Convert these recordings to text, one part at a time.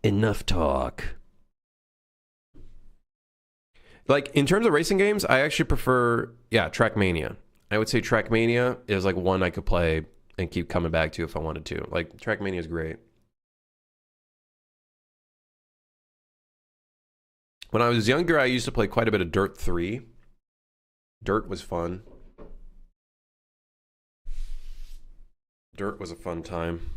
Enough talk. Like, in terms of racing games, I actually prefer, yeah, Trackmania. I would say Trackmania is like one I could play and keep coming back to if I wanted to. Like, Trackmania is great. When I was younger, I used to play quite a bit of Dirt 3. Dirt was fun. Dirt was a fun time.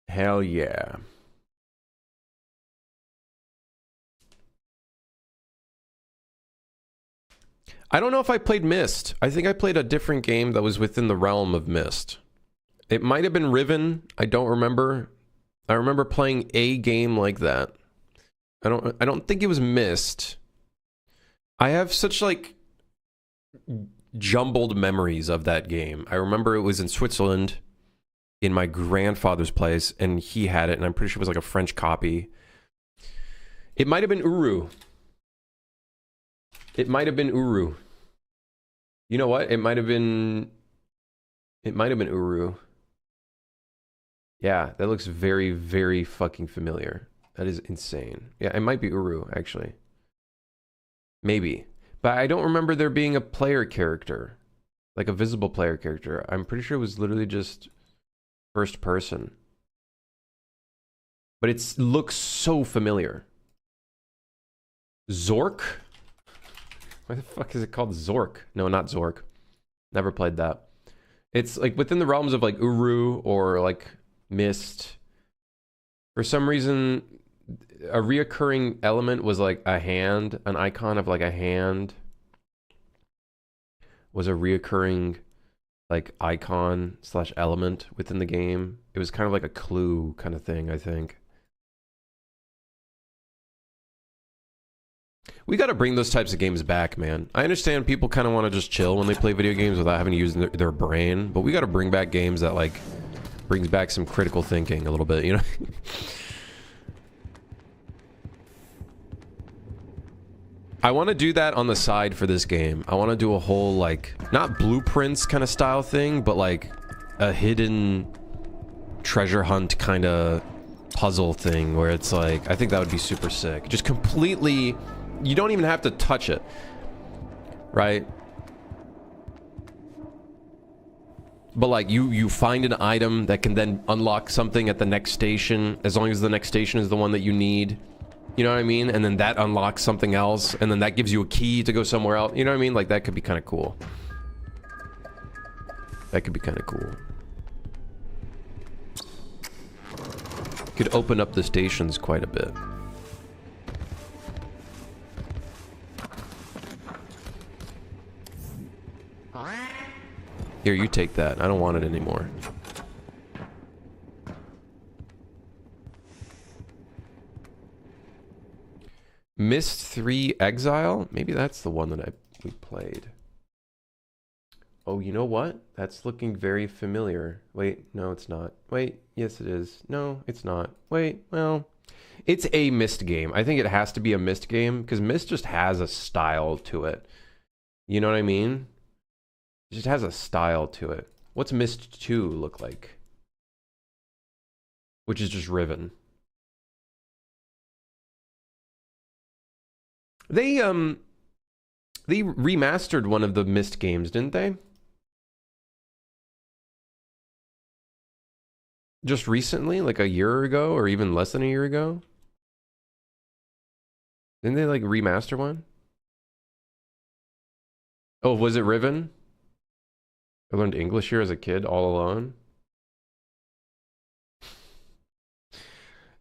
Hell yeah. I don't know if I played Myst. I think I played a different game that was within the realm of Myst. It might have been Riven. I don't remember. I remember playing a game like that. I don't think it was Myst. I have such like jumbled memories of that game. I remember it was in Switzerland in my grandfather's place and he had it and I'm pretty sure it was like a French copy. It might have been Uru. It might have been Uru. You know what? It might have been Uru. Yeah, that looks very, very fucking familiar. That is insane. Yeah, it might be Uru, actually. Maybe. But I don't remember there being a player character. Like a visible player character. I'm pretty sure it was literally just first person. But it looks so familiar. Zork? Why the fuck is it called Zork? No, not Zork. Never played that. It's like within the realms of like Uru or like Myst. For some reason, a reoccurring element was like a hand. An icon of like a hand was a reoccurring like icon slash element within the game. It was kind of like a clue kind of thing, I think. We got to bring those types of games back, man. I understand people kind of want to just chill when they play video games without having to use their brain, but we got to bring back games that like brings back some critical thinking a little bit, you know? I want to do that on the side for this game. I want to do a whole like not blueprints kind of style thing, but like a hidden treasure hunt kind of puzzle thing where it's like I think that would be super sick. Just completely, you don't even have to touch it, right? But like you find an item that can then unlock something at the next station, as long as the next station is the one that you need. You know what I mean? And then that unlocks something else, and then that gives you a key to go somewhere else. You know what I mean? Like that could be kind of cool. That could be kind of cool. Could open up the stations quite a bit. Here, you take that. I don't want it anymore. Myst 3 Exile? Maybe that's the one that we played. Oh, you know what? That's looking very familiar. Wait, no, it's not. Wait, yes, it is. No, it's not. Wait, well, it's a Myst game. I think it has to be a Myst game because Myst just has a style to it. You know what I mean? It just has a style to it. What's Myst 2 look like? Which is just Riven. They remastered one of the Myst games, didn't they? Just recently, like a year ago, or even less than a year ago? Didn't they like remaster one? Oh, was it Riven? I learned English here as a kid, all alone.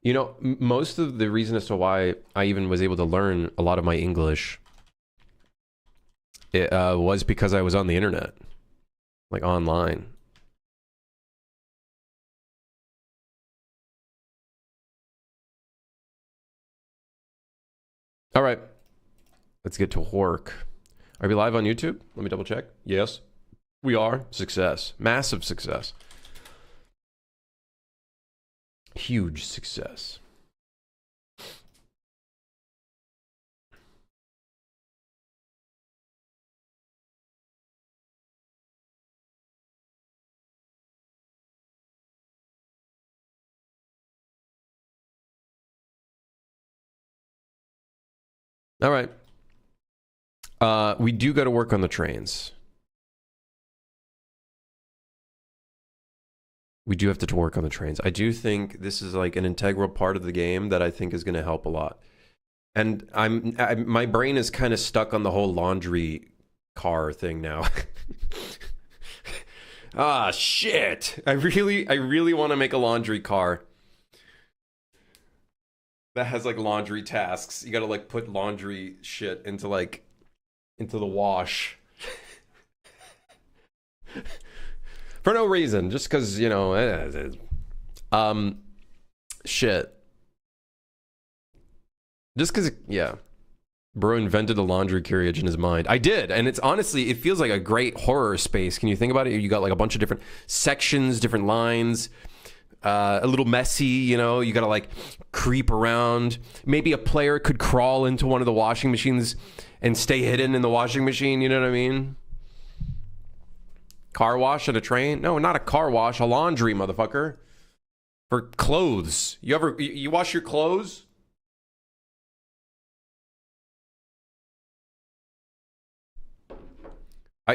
You know, most of the reason as to why I even was able to learn a lot of my English it was because I was on the internet, like online. All right, let's get to work. Are we live on YouTube? Let me double check. Yes, we are. Success. Massive success. Huge success. All right. We do got to work on the trains. We do have to work on the trains. I do think this is like an integral part of the game that I think is going to help a lot. And my brain is kind of stuck on the whole laundry car thing now. Ah, shit. I really want to make a laundry car that has like laundry tasks. You got to like put laundry shit into the wash. For no reason, just because, you know, shit. Just because, yeah. Bro invented a laundry carriage in his mind. I did, and it's honestly, it feels like a great horror space. Can you think about it? You got like a bunch of different sections, different lines, a little messy, you know, you gotta like creep around. Maybe a player could crawl into one of the washing machines and stay hidden in the washing machine, you know what I mean? Car wash at a train? No, not a car wash, a laundry, motherfucker. For clothes. You wash your clothes?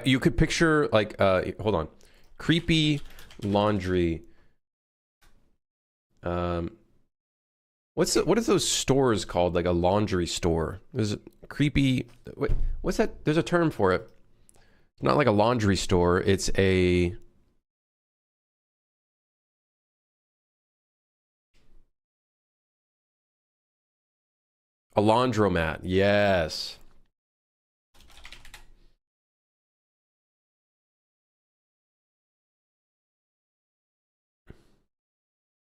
You could picture like hold on. Creepy laundry. What is those stores called? Like a laundry store. There's a creepy what's that? There's a term for it. It's not like a laundry store, it's a laundromat. Yes.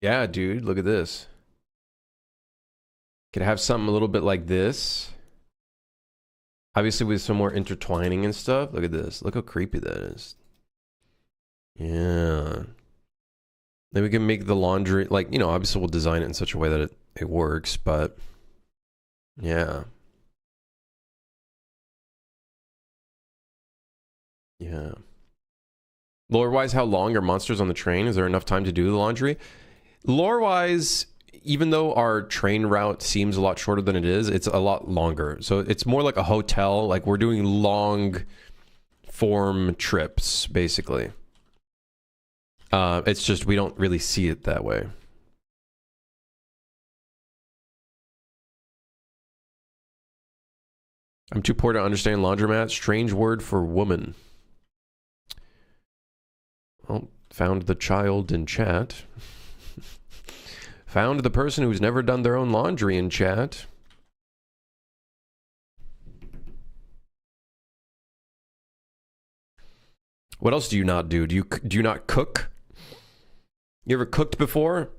Yeah, dude, look at this. Could have something a little bit like this. Obviously with some more intertwining and stuff. Look at this. Look how creepy that is. Yeah. Then we can make the laundry, like, you know, obviously we'll design it in such a way that it works, but yeah. Yeah. Lore-wise, how long are monsters on the train? Is there enough time to do the laundry? Lore-wise, even though our train route seems a lot shorter than it is, it's a lot longer. So it's more like a hotel. Like we're doing long form trips, basically. It's just we don't really see it that way. I'm too poor to understand laundromat. Strange word for woman. Well, found the child in chat. Found the person who's never done their own laundry in chat. What else do you not do? Do you not cook? You ever cooked before?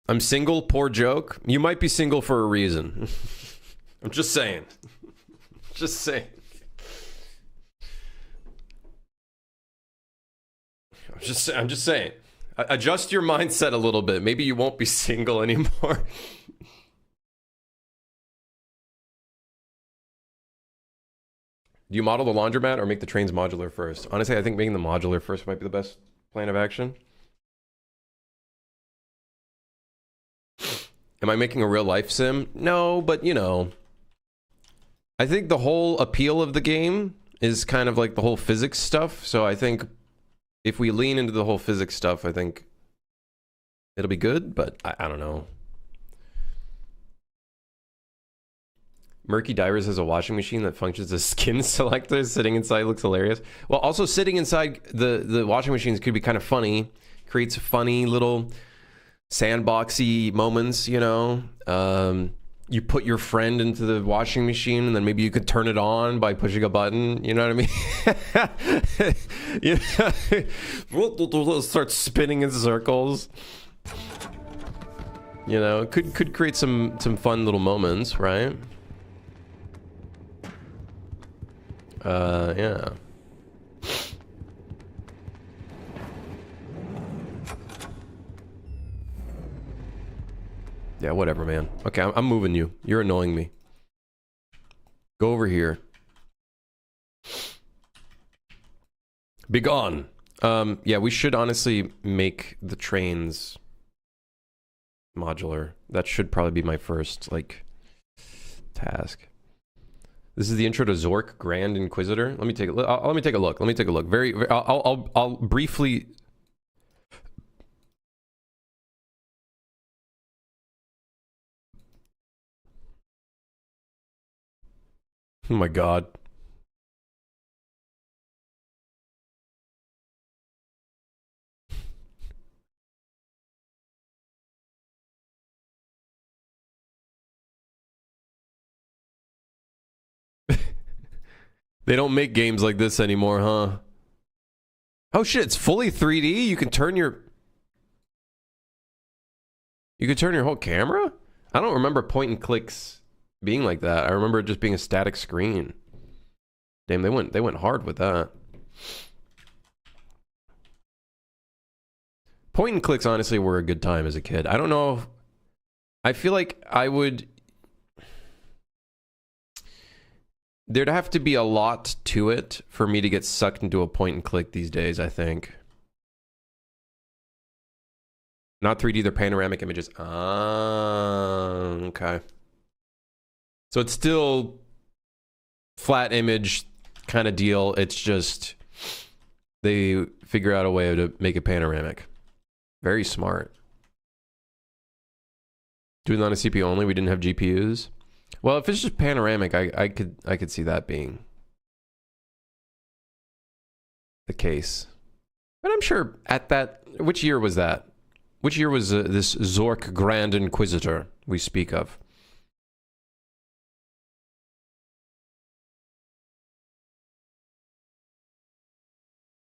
I'm single, poor joke. You might be single for a reason. I'm just saying. Just saying. I'm just saying. Adjust your mindset a little bit. Maybe you won't be single anymore. Do you model the laundromat or make the trains modular first? Honestly, I think making them modular first might be the best plan of action. Am I making a real life sim? No, but you know. I think the whole appeal of the game is kind of like the whole physics stuff. So I think if we lean into the whole physics stuff, I think it'll be good, but I don't know. Murky Divers has a washing machine that functions as skin selector. Sitting inside looks hilarious. Well, also sitting inside the washing machines could be kind of funny. Creates funny little sandboxy moments, you know. You put your friend into the washing machine and then maybe you could turn it on by pushing a button, you know what I mean? We'll start spinning in circles. You know, could create some fun little moments, right? Yeah. Yeah, whatever, man. Okay, I'm moving you. You're annoying me. Go over here. Be gone. Yeah, we should honestly make the trains modular. That should probably be my first, like, task. This is the intro to Zork, Grand Inquisitor. Let me take a look. Let me take a look. Let me take a look. I'll briefly. Oh my god. They don't make games like this anymore, huh? Oh shit, it's fully 3D? You can turn your whole camera? I don't remember point and clicks being like that. I remember it just being a static screen. Damn, they went hard with that. Point and clicks honestly were a good time as a kid. I don't know. I feel like I would. There'd have to be a lot to it for me to get sucked into a point and click these days, I think. Not 3D, they're panoramic images. Ah, okay. So it's still flat image kind of deal. It's just they figure out a way to make it panoramic. Very smart. Doing that on a CPU only, we didn't have GPUs. Well, if it's just panoramic, I could see that being the case. But I'm sure at that, which year was that? Which year was this Zork Grand Inquisitor we speak of?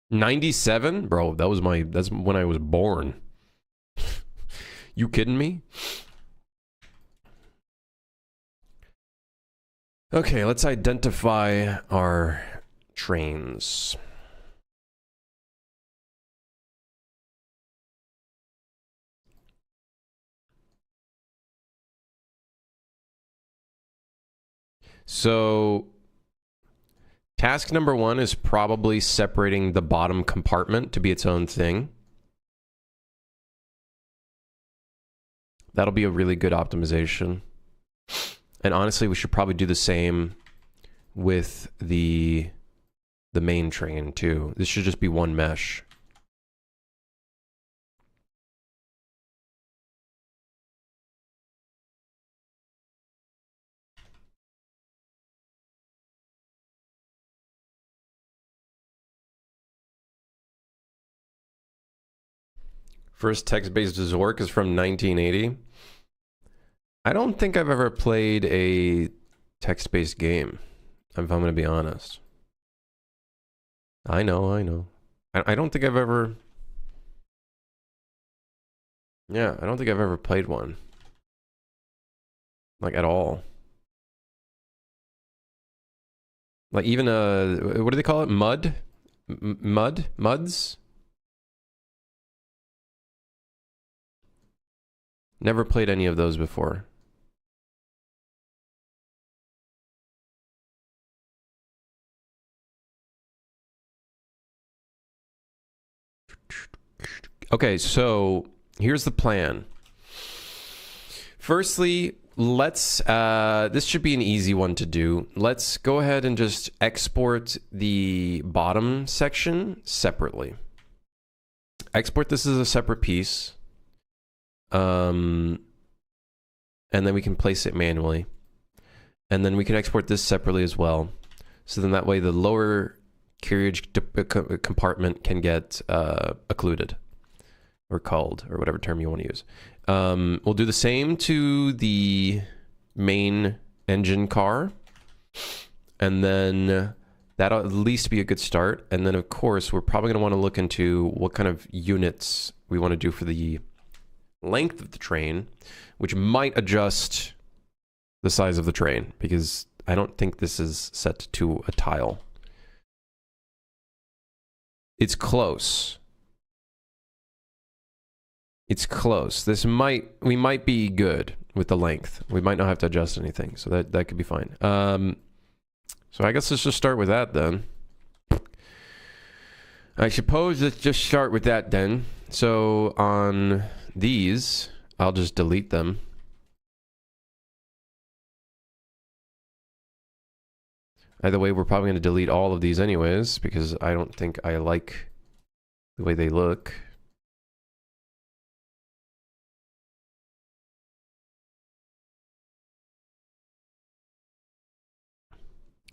'97, bro. That's when I was born. You kidding me? Okay, let's identify our trains. So, task number 1 is probably separating the bottom compartment to be its own thing. That'll be a really good optimization. And honestly, we should probably do the same with the main train too. This should just be one mesh. First text-based Zork is from 1980. I don't think I've ever played a text-based game, if I'm going to be honest. I know. I don't think I've ever... Yeah, I don't think I've ever played one. Like, at all. Like, even what do they call it? Mud? Muds? Never played any of those before. Okay, so here's the plan. Firstly, let's, this should be an easy one to do. Let's go ahead and just export the bottom section separately. Export this as a separate piece. And then we can place it manually. And then we can export this separately as well. So then that way the lower carriage compartment can get occluded. Or culled, or whatever term you want to use. We'll do the same to the main engine car. And then that'll at least be a good start. And then, of course, we're probably going to want to look into what kind of units we want to do for the length of the train, which might adjust the size of the train, because I don't think this is set to a tile. It's close. It's close. We might be good with the length. We might not have to adjust anything, so that could be fine. So I guess let's just start with that then. I suppose let's just start with that then. So on these, I'll just delete them. Either way, we're probably going to delete all of these anyways, because I don't think I like the way they look.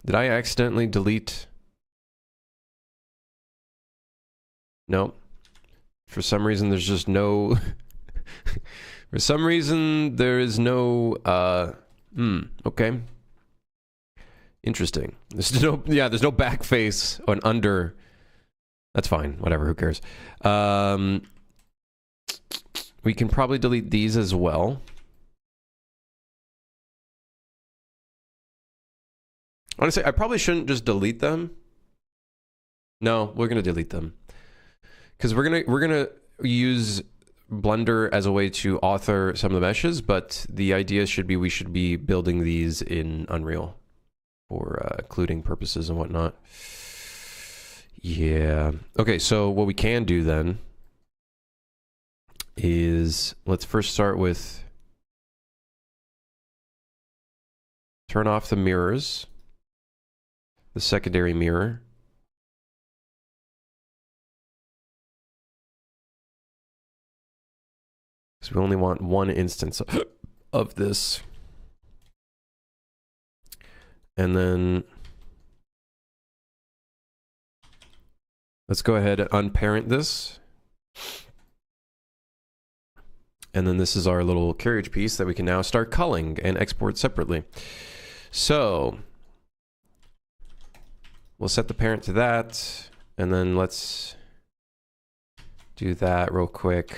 Did I accidentally delete? No. For some reason, there's just no... For some reason, there is no... okay. Interesting. There's no... Yeah, there's no back face or an under... That's fine. Whatever, who cares? We can probably delete these as well. Honestly, I probably shouldn't just delete them. No, we're gonna delete them. Because we're gonna use Blender as a way to author some of the meshes, but the idea should be we should be building these in Unreal for occluding purposes and whatnot. Yeah. Okay, so what we can do then is let's first start with turn off the mirrors, the secondary mirror. Because we only want one instance of this. And then let's go ahead and unparent this. And then this is our little carriage piece that we can now start culling and export separately. So we'll set the parent to that. And then let's do that real quick.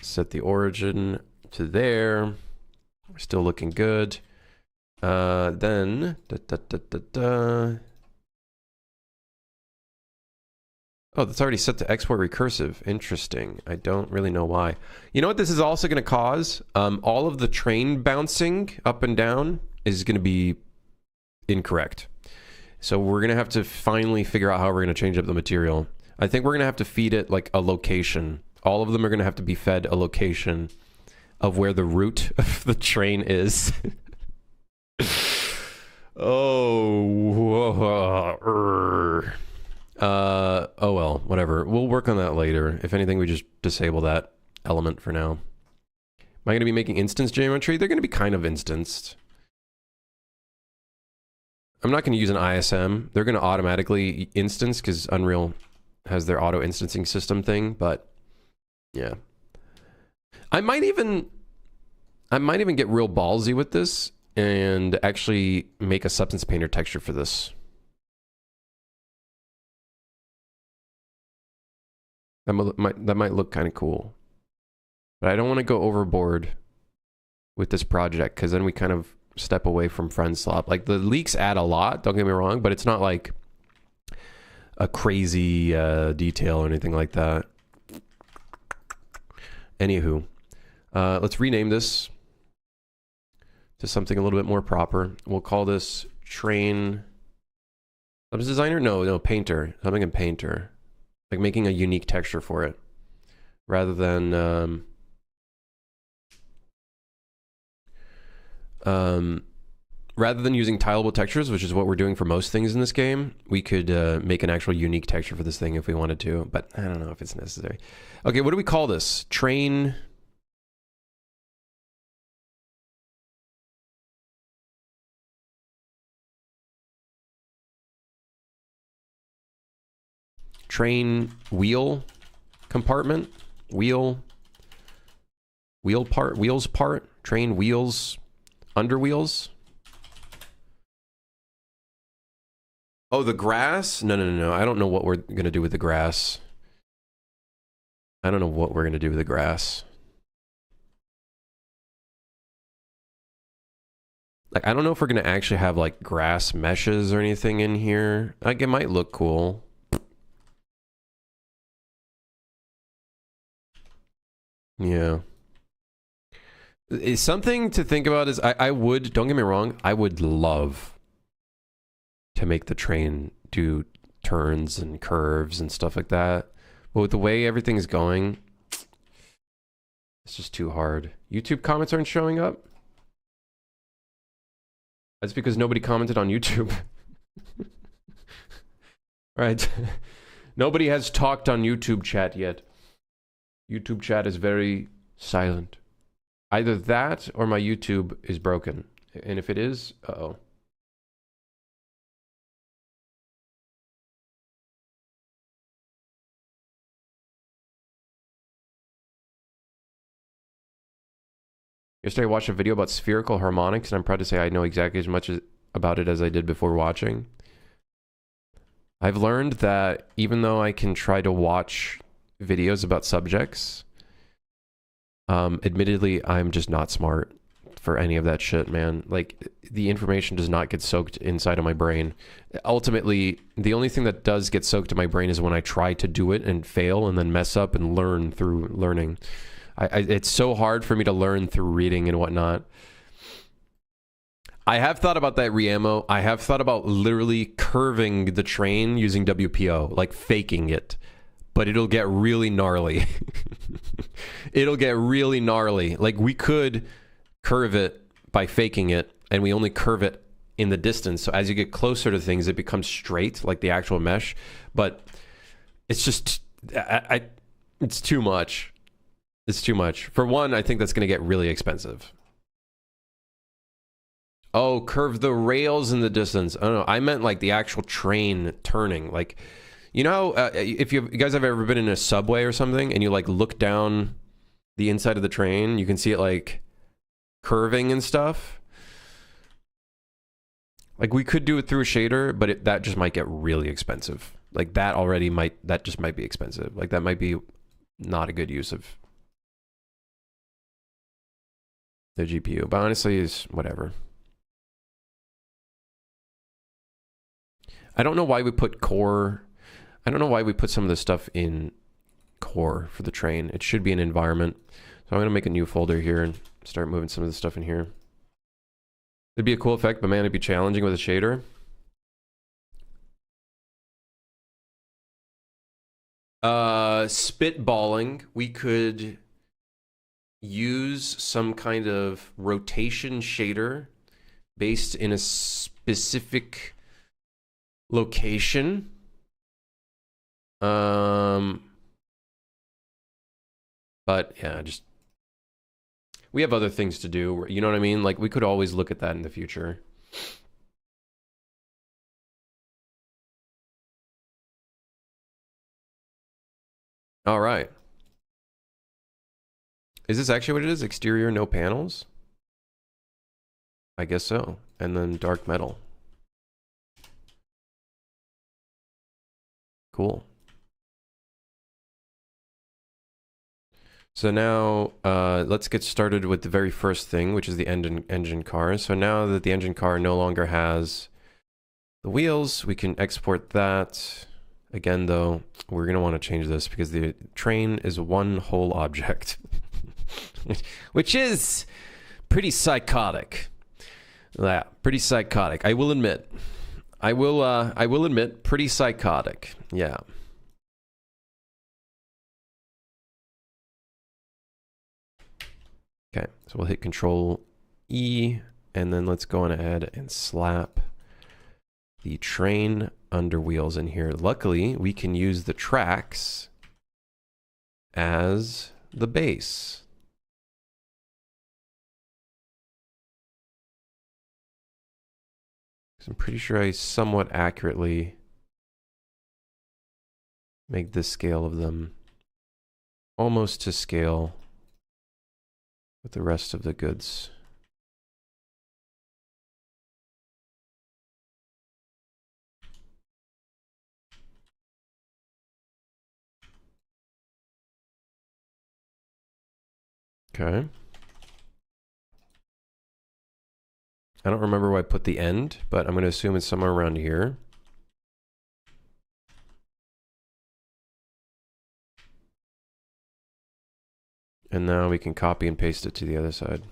Set the origin to there. We're still looking good. Then oh, that's already set to export recursive. Interesting. I don't really know why. You know what this is also going to cause? All of the train bouncing up and down is going to be incorrect. So we're going to have to finally figure out how we're going to change up the material. I think we're going to have to feed it like a location. All of them are going to have to be fed a location of where the route of the train is. Oh well, whatever. We'll work on that later. If anything, we just disable that element for now. Am I going to be making instance geometry? They're going to be kind of instanced. I'm not going to use an ISM. They're going to automatically instance because Unreal has their auto instancing system thing, but yeah. I might even get real ballsy with this and actually make a substance painter texture for this. That might look kind of cool. But I don't want to go overboard with this project because then we kind of step away from friendslop. Like the leaks add a lot, don't get me wrong, but it's not like a crazy detail or anything like that. Anywho, let's rename this to something a little bit more proper. We'll call this train substance designer? No, painter. Something in painter. Like making a unique texture for it. Rather than using tileable textures, which is what we're doing for most things in this game, we could make an actual unique texture for this thing if we wanted to, but I don't know if it's necessary. Okay, what do we call this? Train... Train wheel compartment? Wheels part? Train wheels... Under wheels? Oh, the grass? No. I don't know what we're going to do with the grass. I don't know what we're going to do with the grass. Like, I don't know if we're going to actually have, like, grass meshes or anything in here. Like, it might look cool. Yeah. It's something to think about is I would, don't get me wrong, I would love to make the train do turns and curves and stuff like that. But with the way everything's going, it's just too hard. YouTube comments aren't showing up? That's because nobody commented on YouTube. Right. Nobody has talked on YouTube chat yet. YouTube chat is very silent. Either that or my YouTube is broken. And if it is, uh-oh. Yesterday I watched a video about spherical harmonics, and I'm proud to say I know exactly as much about it as I did before watching. I've learned that even though I can try to watch videos about subjects, admittedly, I'm just not smart for any of that shit, man. Like, the information does not get soaked inside of my brain. Ultimately, the only thing that does get soaked in my brain is when I try to do it and fail and then mess up and learn through learning. It's so hard for me to learn through reading and whatnot. I have thought about that re-ammo. I have thought about literally curving the train using WPO, like faking it. But it'll get really gnarly. It'll get really gnarly. Like, we could curve it by faking it, and we only curve it in the distance. So as you get closer to things, it becomes straight, like the actual mesh. But it's just, it's too much. It's too much. For one, I think that's going to get really expensive. Oh, curve the rails in the distance. Oh no, I meant like the actual train turning. Like, you know, if you guys have ever been in a subway or something and you like look down the inside of the train, you can see it like curving and stuff. Like, we could do it through a shader, but that just might get really expensive. Like, that just might be expensive. Like, that might be not a good use of the GPU. But honestly, is whatever. I don't know why we put core. I don't know why we put some of this stuff in core for the train. It should be an environment. So I'm going to make a new folder here and start moving some of this stuff in here. It'd be a cool effect, but man, it'd be challenging with a shader. Spitballing, we could use some kind of rotation shader based in a specific location. But yeah, just we have other things to do. You know what I mean? Like, we could always look at that in the future. All right. Is this actually what it is? Exterior, no panels? I guess so. And then dark metal. Cool. So now, let's get started with the very first thing, which is the engine car. So now that the engine car no longer has the wheels, we can export that. Again, though, we're going to want to change this because the train is one whole object, which is pretty psychotic. Yeah, pretty psychotic. I will admit. I will admit, pretty psychotic. Yeah. Okay, so we'll hit Control E, and then let's go on ahead and slap the train under wheels in here. Luckily, we can use the tracks as the base. I'm pretty sure I somewhat accurately make the scale of them almost to scale with the rest of the goods. Okay. I don't remember where I put the end, but I'm going to assume it's somewhere around here. And now we can copy and paste it to the other side.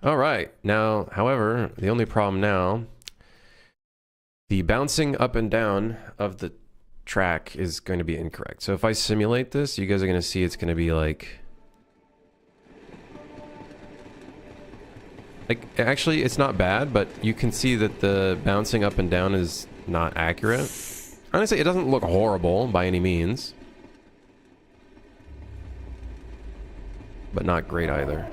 All right. Now, however, the only problem now, the bouncing up and down of the track is going to be incorrect. So if I simulate this, you guys are going to see it's going to be like actually it's not bad, but you can see that the bouncing up and down is not accurate. Honestly, it doesn't look horrible by any means, but not great either.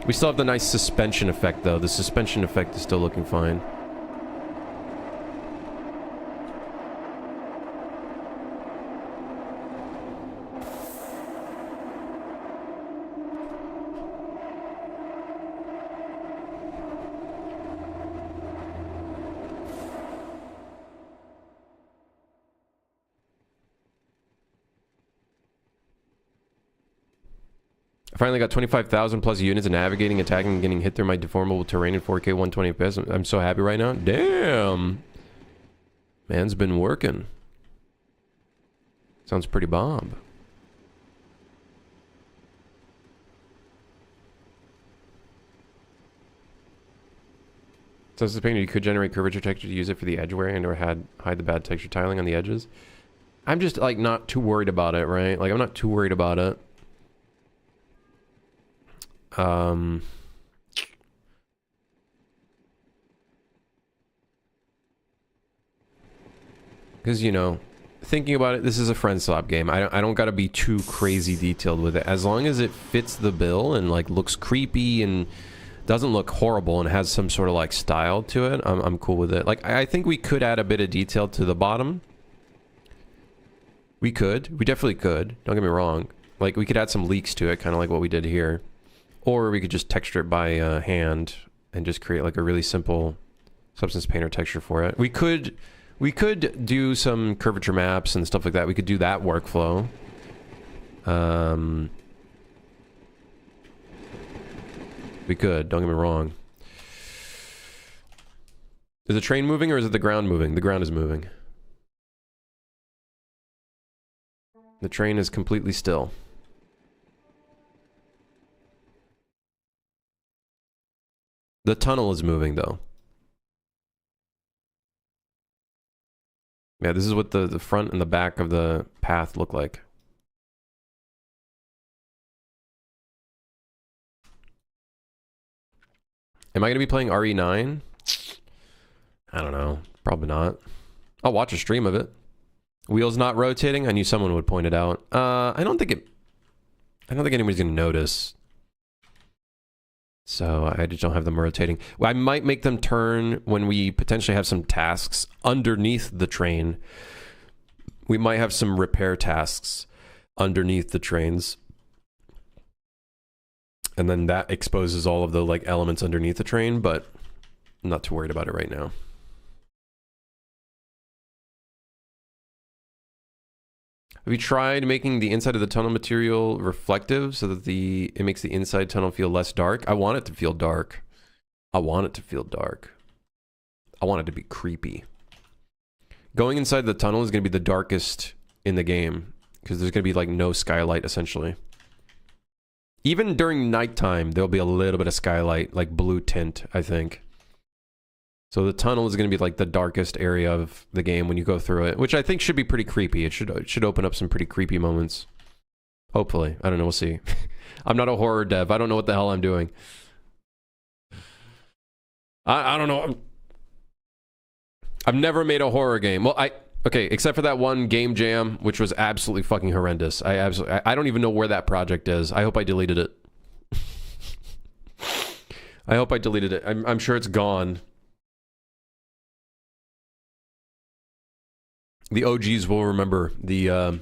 We still have the nice suspension effect though. The suspension effect is still looking fine. I finally got 25,000 plus units and navigating, attacking, and getting hit through my deformable terrain in 4K 120 FPS. I'm so happy right now. Damn. Man's been working. Sounds pretty bomb. So this painter, you could generate curvature texture to use it for the edge wearing or hide the bad texture tiling on the edges. I'm just like not too worried about it, right? Like I'm not too worried about it. Because, you know, thinking about it, this is a friendslop game. I don't gotta be too crazy detailed with it. As long as it fits the bill and like looks creepy and doesn't look horrible and has some sort of like style to it, I'm cool with it. Like I think we could add a bit of detail to the bottom. We definitely could. Don't get me wrong. Like we could add some leaks to it, kind of like what we did here. Or we could just texture it by hand and just create like a really simple substance painter texture for it. We could do some curvature maps and stuff like that. We could do that workflow. We could, don't get me wrong. Is the train moving or is it the ground moving? The ground is moving. The train is completely still. The tunnel is moving, though. Yeah, this is what the front and the back of the path look like. Am I going to be playing RE9? I don't know. Probably not. I'll watch a stream of it. Wheels not rotating? I knew someone would point it out. I don't think anybody's going to notice. So I just don't have them rotating. I might make them turn when we potentially have some tasks underneath the train. We might have some repair tasks underneath the trains. And then that exposes all of the like elements underneath the train, but I'm not too worried about it right now. Have you tried making the inside of the tunnel material reflective so that it makes the inside tunnel feel less dark? I want it to feel dark. I want it to feel dark. I want it to be creepy. Going inside the tunnel is going to be the darkest in the game because there's going to be like no skylight essentially. Even during nighttime, there'll be a little bit of skylight, like blue tint, I think. So the tunnel is going to be like the darkest area of the game when you go through it, which I think should be pretty creepy. It should open up some pretty creepy moments. Hopefully. I don't know. We'll see. I'm not a horror dev. I don't know what the hell I'm doing. I don't know. I've never made a horror game. Well, okay, except for that one Game Jam, which was absolutely fucking horrendous. I don't even know where that project is. I hope I deleted it. I hope I deleted it. I'm sure it's gone. The OGs will remember the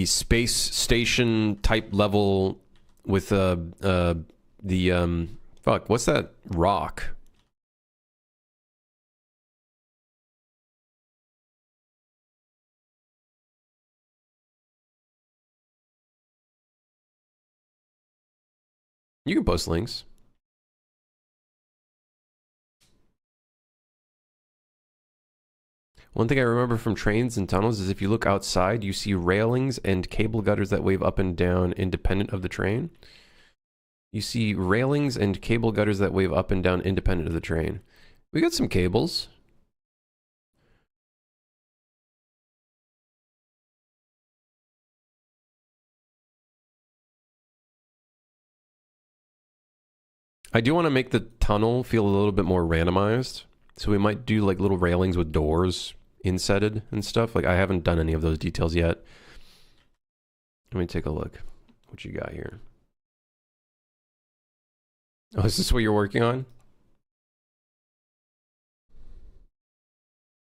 space station type level with fuck, what's that rock? You can post links. One thing I remember from trains and tunnels is if you look outside, you see railings and cable gutters that wave up and down independent of the train. You see railings and cable gutters that wave up and down independent of the train. We got some cables. I do want to make the tunnel feel a little bit more randomized. So we might do like little railings with doors insetted and stuff. Like I haven't done any of those details yet. Let me take a look. What you got here? Oh, is this what you're working on?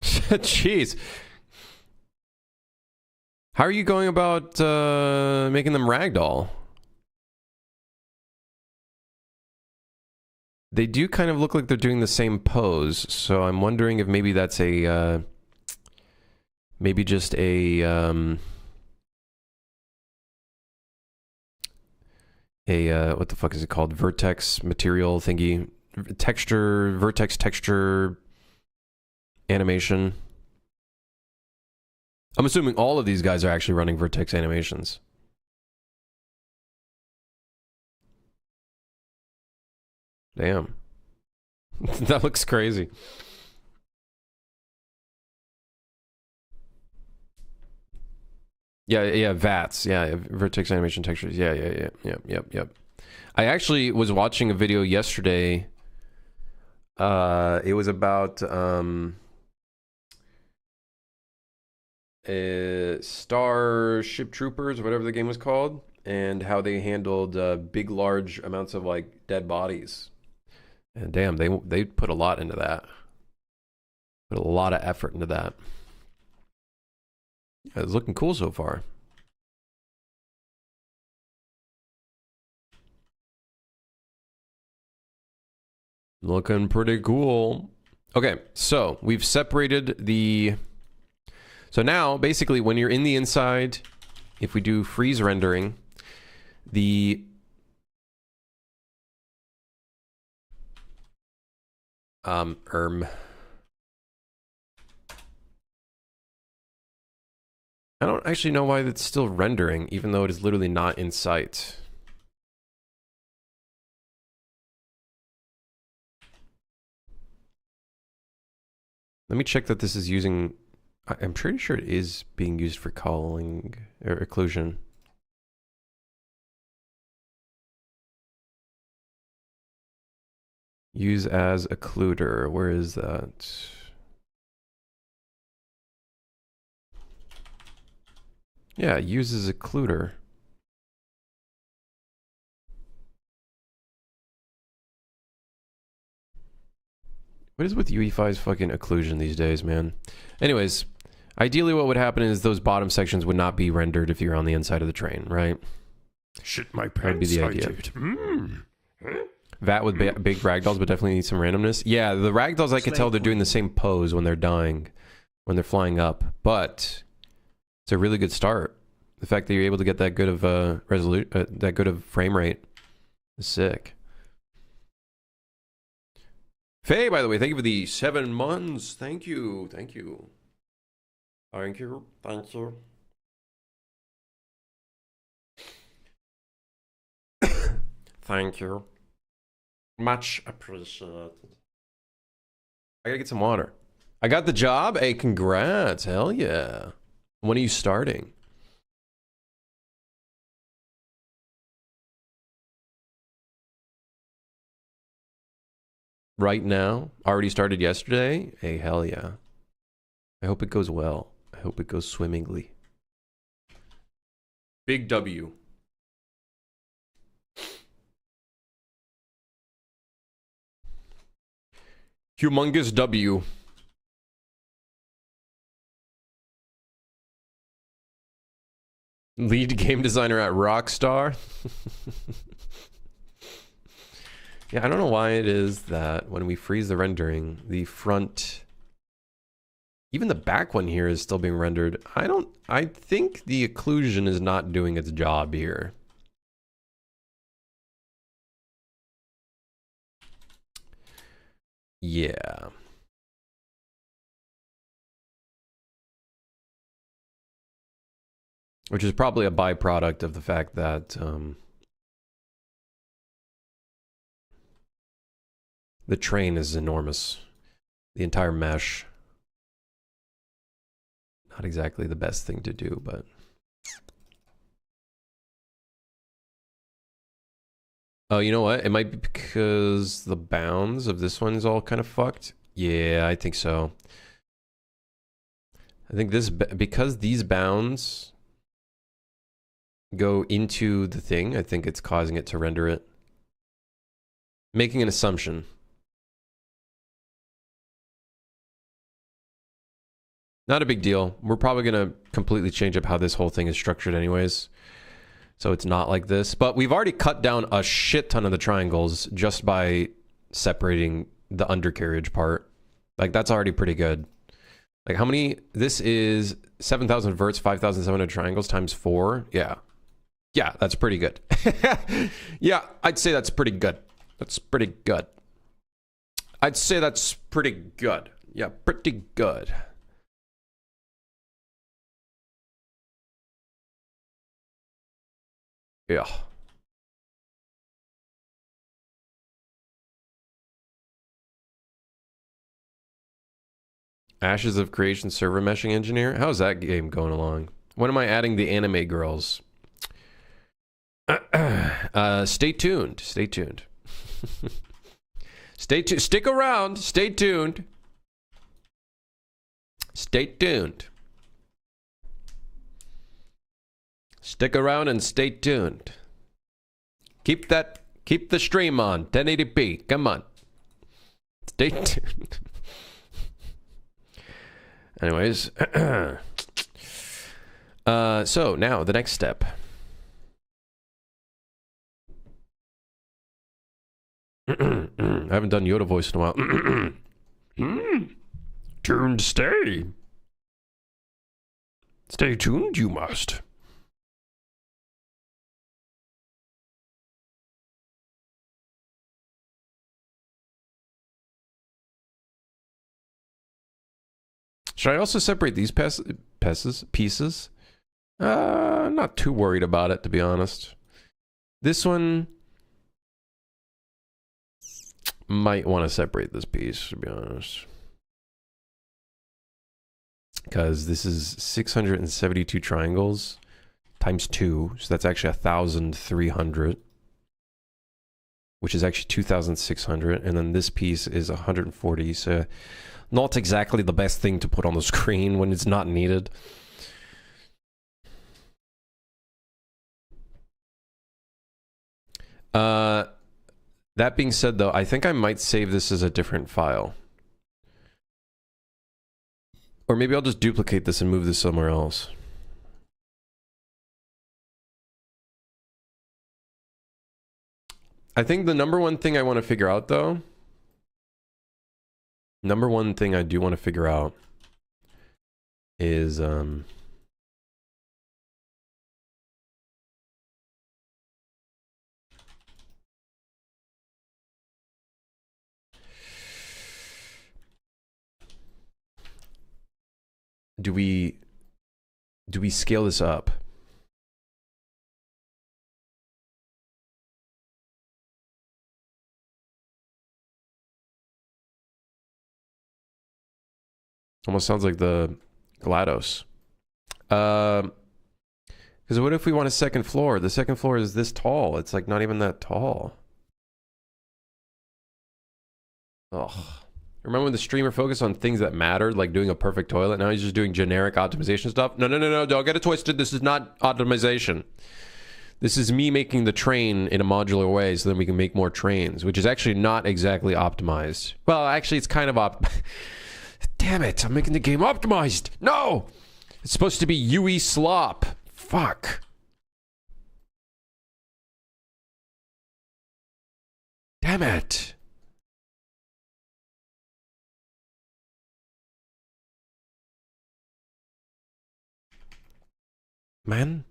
Jeez. How are you going about making them ragdoll? They do kind of look like they're doing the same pose, so I'm wondering if maybe that's a, maybe just a what the fuck is it called? Vertex material thingy. Texture, vertex texture animation. I'm assuming all of these guys are actually running vertex animations. Damn. That looks crazy. Yeah, VATs. Yeah, vertex animation textures. Yep. I actually was watching a video yesterday. It was about Starship Troopers, whatever the game was called, and how they handled big, large amounts of like dead bodies. And damn, they put a lot into that. Put a lot of effort into that. Yeah, it's looking cool so far. Looking pretty cool. Okay, so we've separated the... So now, basically, when you're in the inside, if we do freeze rendering, the... I don't actually know why it's still rendering, even though it is literally not in sight. Let me check that this is using... I'm pretty sure it is being used for calling or occlusion. Use as occluder. Where is that? Yeah, use as occluder. What is with UEFI's fucking occlusion these days, man? Anyways, ideally what would happen is those bottom sections would not be rendered if you're on the inside of the train, right? Shit my pants. That'd be the idea. VAT with big ragdolls, but definitely need some randomness. Yeah, the ragdolls, I can tell they're doing the same pose when they're dying, when they're flying up. But it's a really good start. The fact that you're able to get that good of that good of frame rate is sick. Faye, by the way, thank you for the 7 months. Thank you. Thank you. Thank you. Thank you. Thank you. Much appreciated. I gotta get some water. I got the job. Hey, congrats. Hell yeah. When are you starting? Right now? Already started yesterday? Hey, hell yeah. I hope it goes well. I hope it goes swimmingly. Big W. Humongous W. Lead game designer at Rockstar. Yeah, I don't know why it is that when we freeze the rendering, the front, even the back one here is still being rendered. I think the occlusion is not doing its job here. Yeah. Which is probably a byproduct of the fact that The train is enormous. The entire mesh. Not exactly the best thing to do, but... Oh, you know what? It might be because the bounds of this one's all kind of fucked. Yeah, I think so. I think this, because these bounds go into the thing, I think it's causing it to render it. Making an assumption. Not a big deal. We're probably going to completely change up how this whole thing is structured anyways. So it's not like this. But we've already cut down a shit ton of the triangles just by separating the undercarriage part. Like, that's already pretty good. Like, how many? This is 7,000 verts, 5,700 triangles times 4. Yeah. Yeah, that's pretty good. Yeah, I'd say that's pretty good. That's pretty good. I'd say that's pretty good. Yeah, pretty good. Yeah. Ashes of Creation server meshing engineer. How's that game going along? When am I adding the anime girls? Stay tuned. Stay tuned. Stick around. Stay tuned. Stay tuned. Stick around and stay tuned. Keep the stream on 1080p. Come on. Stay tuned. Anyways, so now the next step. I haven't done Yoda voice in a while. Tuned, stay. Stay tuned, you must. Should I also separate these pieces? Not too worried about it, to be honest. This one might want to separate this piece, to be honest. Because this is 672 triangles times 2, so that's actually 1,300. Which is actually 2,600, and then this piece is 140, so not exactly the best thing to put on the screen when it's not needed. That being said, though, I think I might save this as a different file. Or maybe I'll just duplicate this and move this somewhere else. I think the number one thing I want to figure out, though, number one thing I do want to figure out is do we scale this up? Almost sounds like the GLaDOS. Because what if we want a second floor? The second floor is this tall. It's like not even that tall. Ugh. Remember when the streamer focused on things that mattered, like doing a perfect toilet? Now he's just doing generic optimization stuff? No, don't get it twisted. This is not optimization. This is me making the train in a modular way so then we can make more trains, which is actually not exactly optimized. Well, actually, it's kind of Damn it, I'm making the game optimized. No! It's supposed to be UE slop. Fuck. Damn it. Man,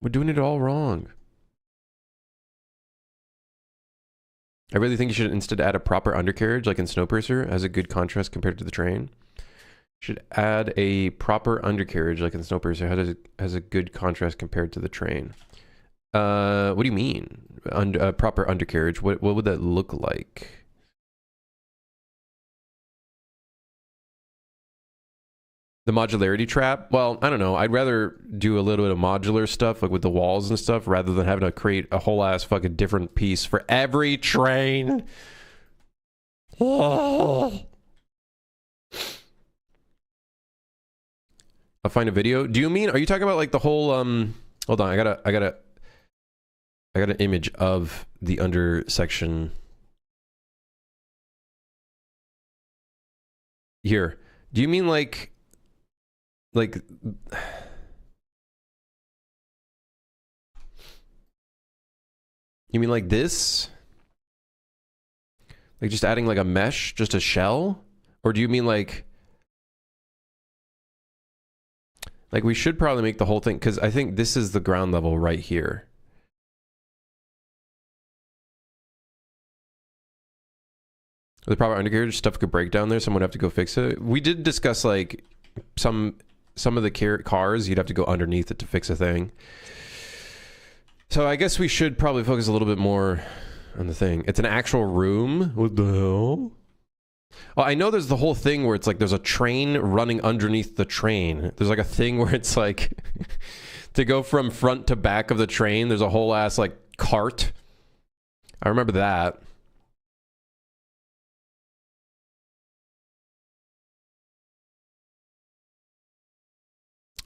we're doing it all wrong. I really think you should instead add a proper undercarriage like in Snowpiercer. Has a good contrast compared to the train. Should add a proper undercarriage like in Snowpiercer. Has a good contrast compared to the train. What do you mean? Proper undercarriage? What would that look like? The modularity trap? Well, I don't know. I'd rather do a little bit of modular stuff, like with the walls and stuff, rather than having to create a whole ass fucking different piece for every train. Oh. I'll find a video. Do you mean, are you talking about like the whole, hold on, I got an image of the under section. Here. Do you mean like, you mean like this? Like just adding like a mesh, just a shell? Or do you mean like we should probably make the whole thing, because I think this is the ground level right here. The proper undercarriage stuff could break down there. Someone would have to go fix it. We did discuss like some of the cars, you'd have to go underneath it to fix a thing. So I guess we should probably focus a little bit more on the thing. It's an actual room. What the hell? Oh, I know there's the whole thing where it's like there's a train running underneath the train. There's like a thing where it's like to go from front to back of the train, there's a whole ass like cart. I remember that.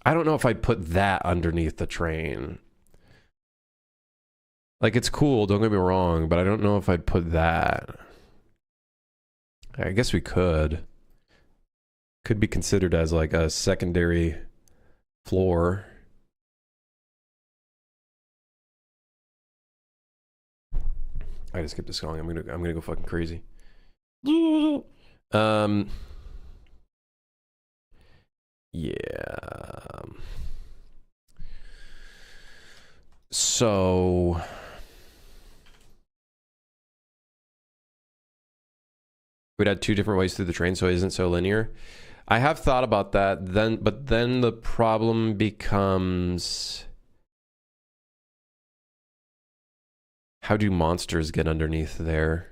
I don't know if I'd put that underneath the train. Like, it's cool, don't get me wrong, but I don't know if I'd put that. I guess we could. Could be considered as like a secondary floor. I just skipped this song. I'm gonna go fucking crazy. Yeah. So we'd add two different ways through the train so it isn't so linear. I have thought about that, but then the problem becomes, how do monsters get underneath there?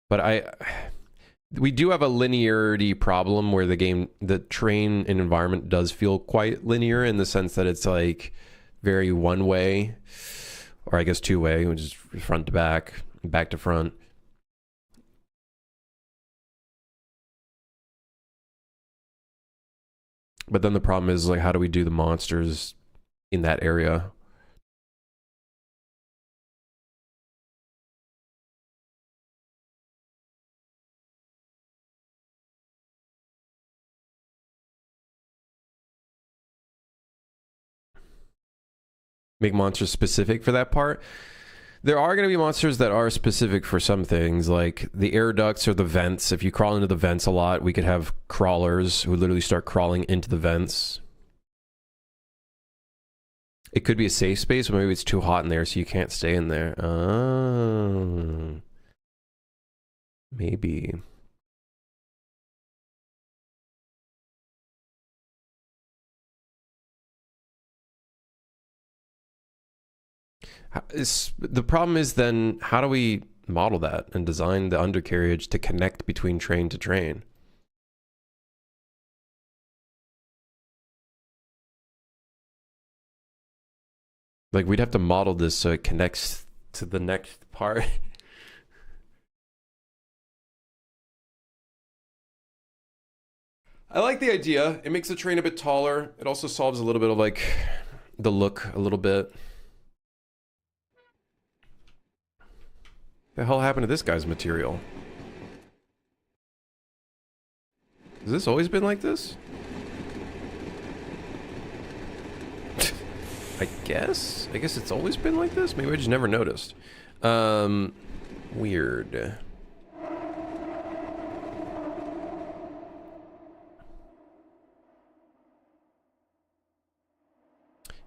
But we do have a linearity problem where the train and environment does feel quite linear in the sense that it's like very one way, or I guess two way, which is front to back, back to front. But then the problem is like, how do we do the monsters in that area? Make monsters specific for that part. There are going to be monsters that are specific for some things, like the air ducts or the vents. If you crawl into the vents a lot, we could have crawlers who literally start crawling into the vents. It could be a safe space, but maybe it's too hot in there, so you can't stay in there. Oh. Maybe. The problem is then, how do we model that and design the undercarriage to connect between train to train? Like, we'd have to model this so it connects to the next part. I like the idea. It makes the train a bit taller. It also solves a little bit of like the look a little bit. The hell happened to this guy's material? Has this always been like this? I guess it's always been like this. Maybe I just never noticed. Weird.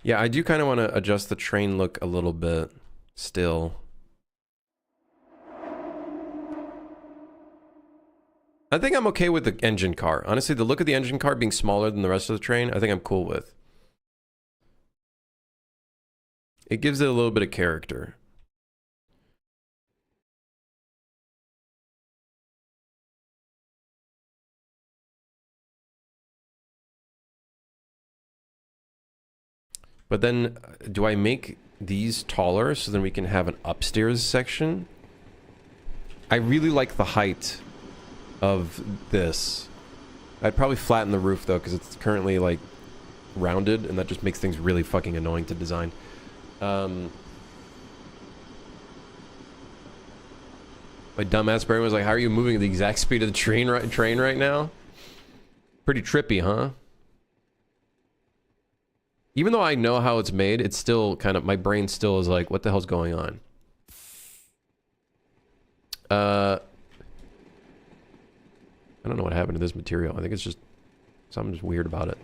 Yeah, I do kind of want to adjust the train look a little bit still. I think I'm okay with the engine car. Honestly, the look of the engine car being smaller than the rest of the train, I think I'm cool with. It gives it a little bit of character. But then, do I make these taller so then we can have an upstairs section? I really like the height of this. I'd probably flatten the roof though, because it's currently like rounded, and that just makes things really fucking annoying to design. My dumbass brain was like, how are you moving at the exact speed of the train right now? Pretty trippy, huh? Even though I know how it's made, it's still kind of... My brain still is like, what the hell's going on? I don't know what happened to this material. I think it's just... something's weird about it.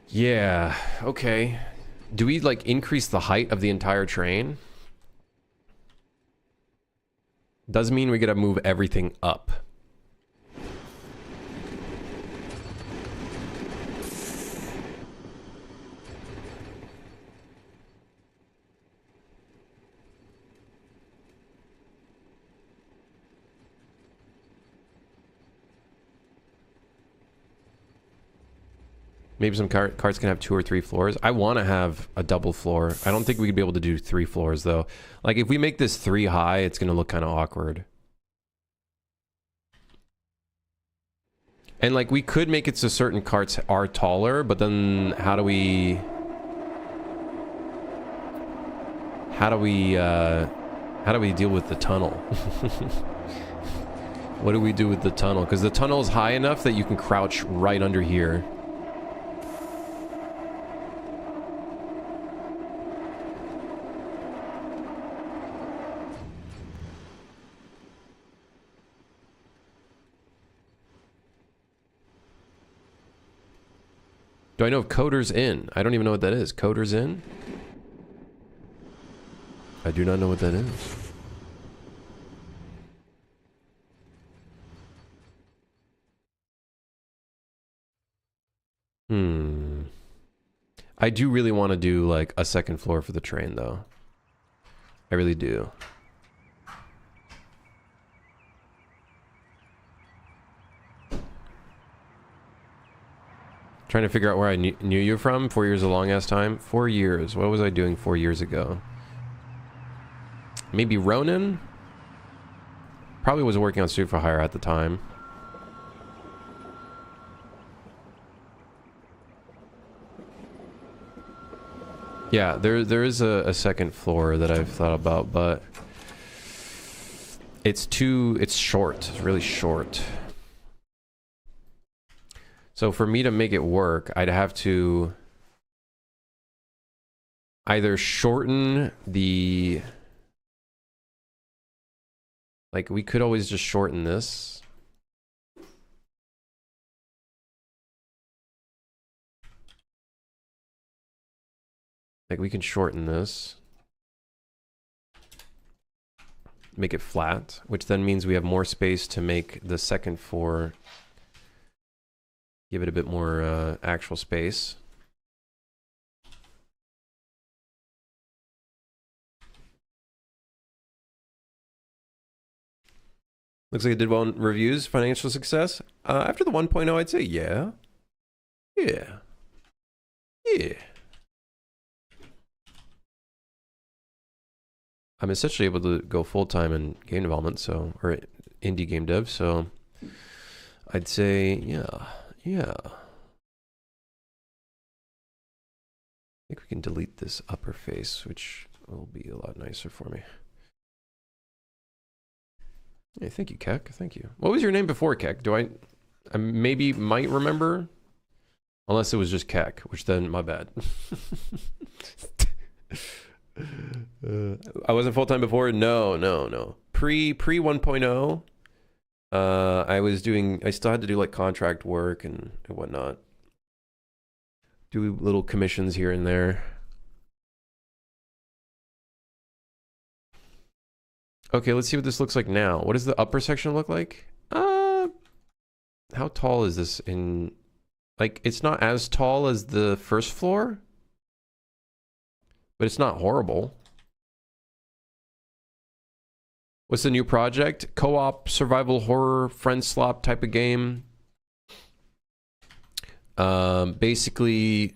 Yeah, okay. Do we, like, increase the height of the entire train? Does mean we gotta move everything up. Maybe some carts can have 2 or 3 floors. I want to have a double floor. I don't think we could be able to do 3 floors, though. Like, if we make this 3 high, it's going to look kind of awkward. And, like, we could make it so certain carts are taller, but then how do we... How do we deal with the tunnel? What do we do with the tunnel? Because the tunnel is high enough that you can crouch right under here. Do I know if Coder's in? I don't even know what that is. Coder's in? I do not know what that is. I do really want to do, like, a second floor for the train, though. I really do. Trying to figure out where I knew you from. 4 years is a long-ass time. 4 years. What was I doing 4 years ago? Maybe Ronin? Probably was working on Suit for Hire at the time. Yeah, there is a second floor that I've thought about, but it's short. It's really short. So for me to make it work, I'd have to either shorten the... Like, we could always just shorten this. Like, we can shorten this. Make it flat, which then means we have more space to make the second floor... Give it a bit more actual space. Looks like it did well in reviews. Financial success. After the 1.0, I'd say yeah. Yeah. Yeah. I'm essentially able to go full-time in game development, so... Or indie game dev, so... I'd say, yeah. Yeah. I think we can delete this upper face, which will be a lot nicer for me. Hey, thank you, Keck. Thank you. What was your name before, Keck? Do I maybe might remember? Unless it was just Keck, which then, my bad. I wasn't full-time before? No. Pre 1.0. I still had to do like contract work and whatnot. Do little commissions here and there. Okay, let's see what this looks like now. What does the upper section look like? How tall is this in... Like, it's not as tall as the first floor, but it's not horrible. What's the new project? Co-op survival horror friendslop type of game. Basically,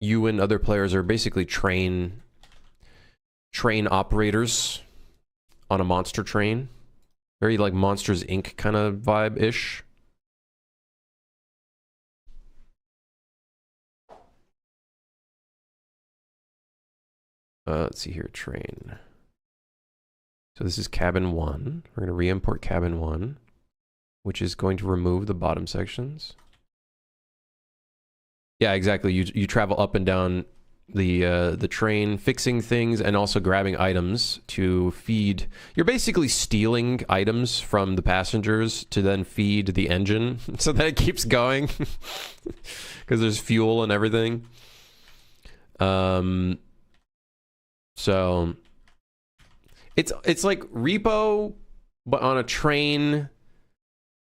you and other players are basically train operators on a monster train. Very like Monsters Inc. kind of vibe-ish. Let's see here, train. So this is cabin 1. We're going to re-import cabin 1, which is going to remove the bottom sections. Yeah, exactly. You travel up and down the train, fixing things and also grabbing items to feed. You're basically stealing items from the passengers to then feed the engine so that it keeps going because there's fuel and everything. So it's like repo, but on a train,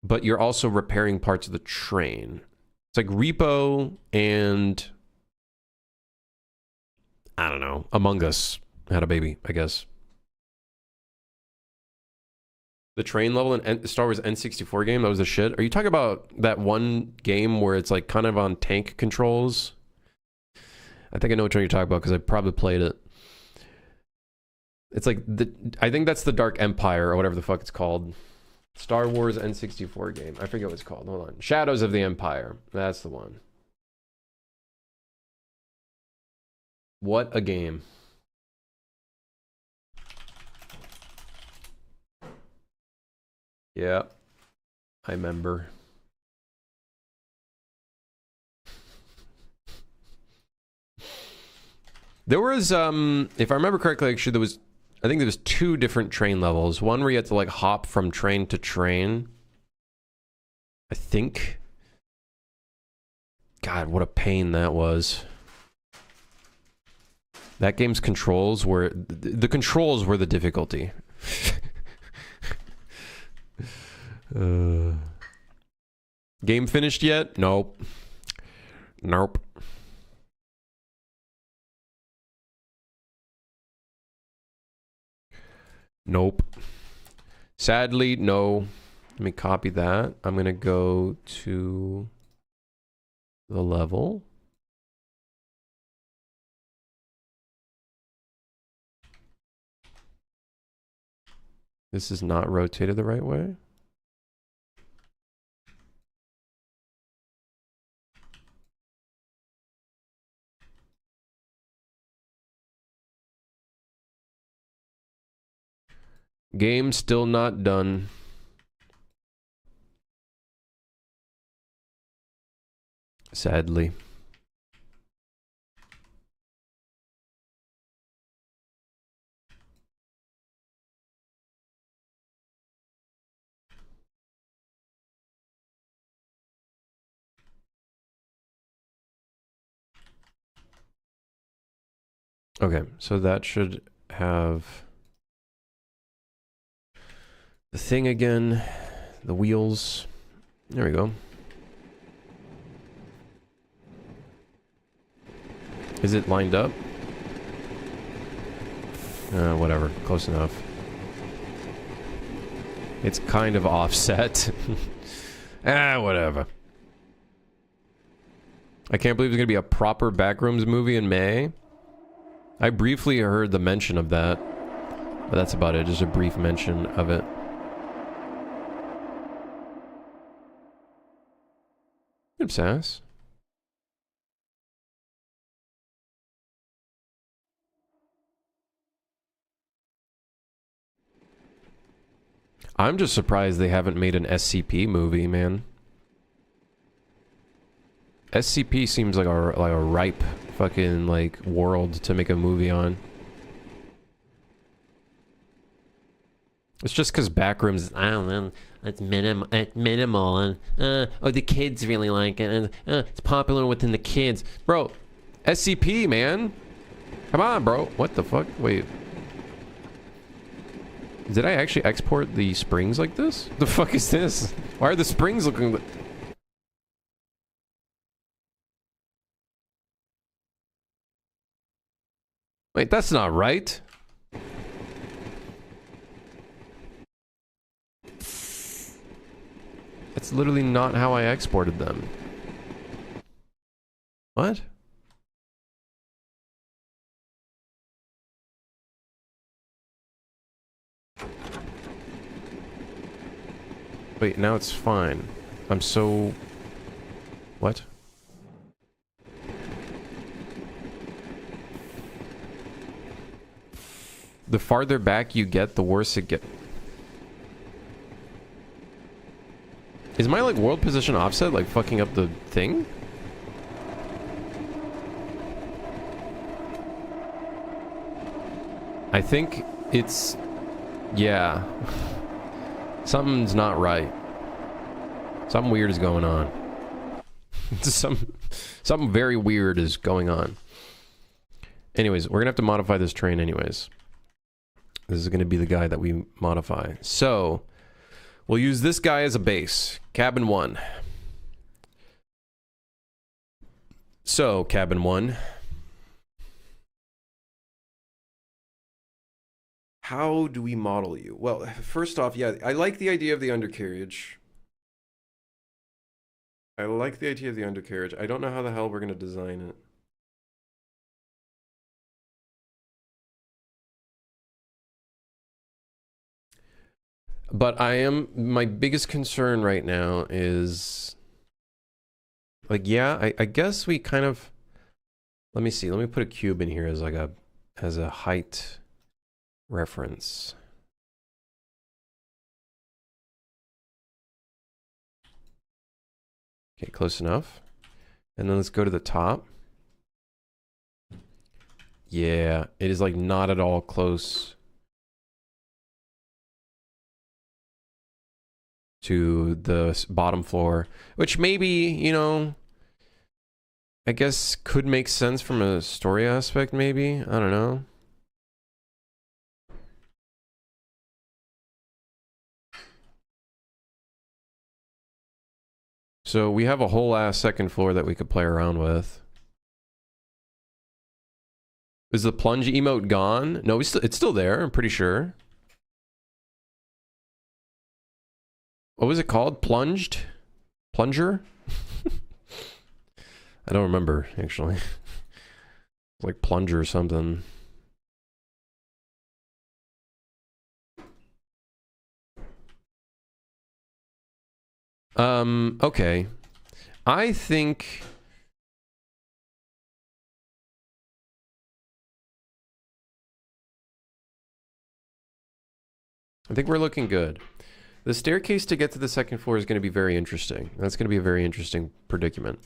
but you're also repairing parts of the train. It's like repo and I don't know, Among Us had a baby, I guess. The train level in Star Wars N64 game, that was the shit. Are you talking about that one game where it's like kind of on tank controls? I think I know which one you're talking about because I probably played it. It's like I think that's the Dark Empire or whatever the fuck it's called. Star Wars N64 game. I forget what it's called. Hold on. Shadows of the Empire. That's the one. What a game. Yeah. I remember. There was if I remember correctly, actually I think there was 2 different train levels. One where you had to like hop from train to train. I think. God, what a pain that was. That game's controls were the controls were the difficulty. Game finished yet? Nope. Nope. Nope. Sadly, no. Let me copy that. I'm gonna go to the level. This is not rotated the right way. Game still not done. Sadly. Okay, so that should have the thing again, the wheels. There we go. Is it lined up? Whatever, close enough. It's kind of offset. Whatever. I can't believe there's gonna be a proper Backrooms movie in May. I briefly heard the mention of that, but that's about it. Just a brief mention of it. Good sass. I'm just surprised they haven't made an SCP movie, man. SCP seems like a ripe fucking like world to make a movie on. It's just because Backrooms, I don't know, it's minimal, and oh, the kids really like it, and it's popular within the kids, bro. SCP, man, come on, bro. What the fuck? Wait, did I actually export the springs like this? The fuck is this? Why are the springs looking? Wait, that's not right. That's literally not how I exported them. What? Wait, now it's fine. I'm so... What? The farther back you get, the worse it gets. Is my, like, world position offset, like, fucking up the thing? I think it's... Yeah. Something's not right. Something weird is going on. Something very weird is going on. Anyways, we're gonna have to modify this train anyways. This is gonna be the guy that we modify. So, we'll use this guy as a base. Cabin 1. So, Cabin 1. How do we model you? Well, first off, yeah, I like the idea of the undercarriage. I like the idea of the undercarriage. I don't know how the hell we're gonna design it. But my biggest concern right now is, like, yeah, I guess we kind of, let me see, let me put a cube in here as like as a height reference. Okay, close enough. And then let's go to the top. Yeah, it is like not at all close to the bottom floor, which maybe, you know, I guess could make sense from a story aspect, maybe. I don't know. So we have a whole ass second floor that we could play around with. Is the plunge emote gone? No, it's still there, I'm pretty sure. What was it called? Plunged? Plunger? I don't remember, actually. Like plunger or something. Okay. I think... we're looking good. The staircase to get to the second floor is going to be very interesting. That's going to be a very interesting predicament.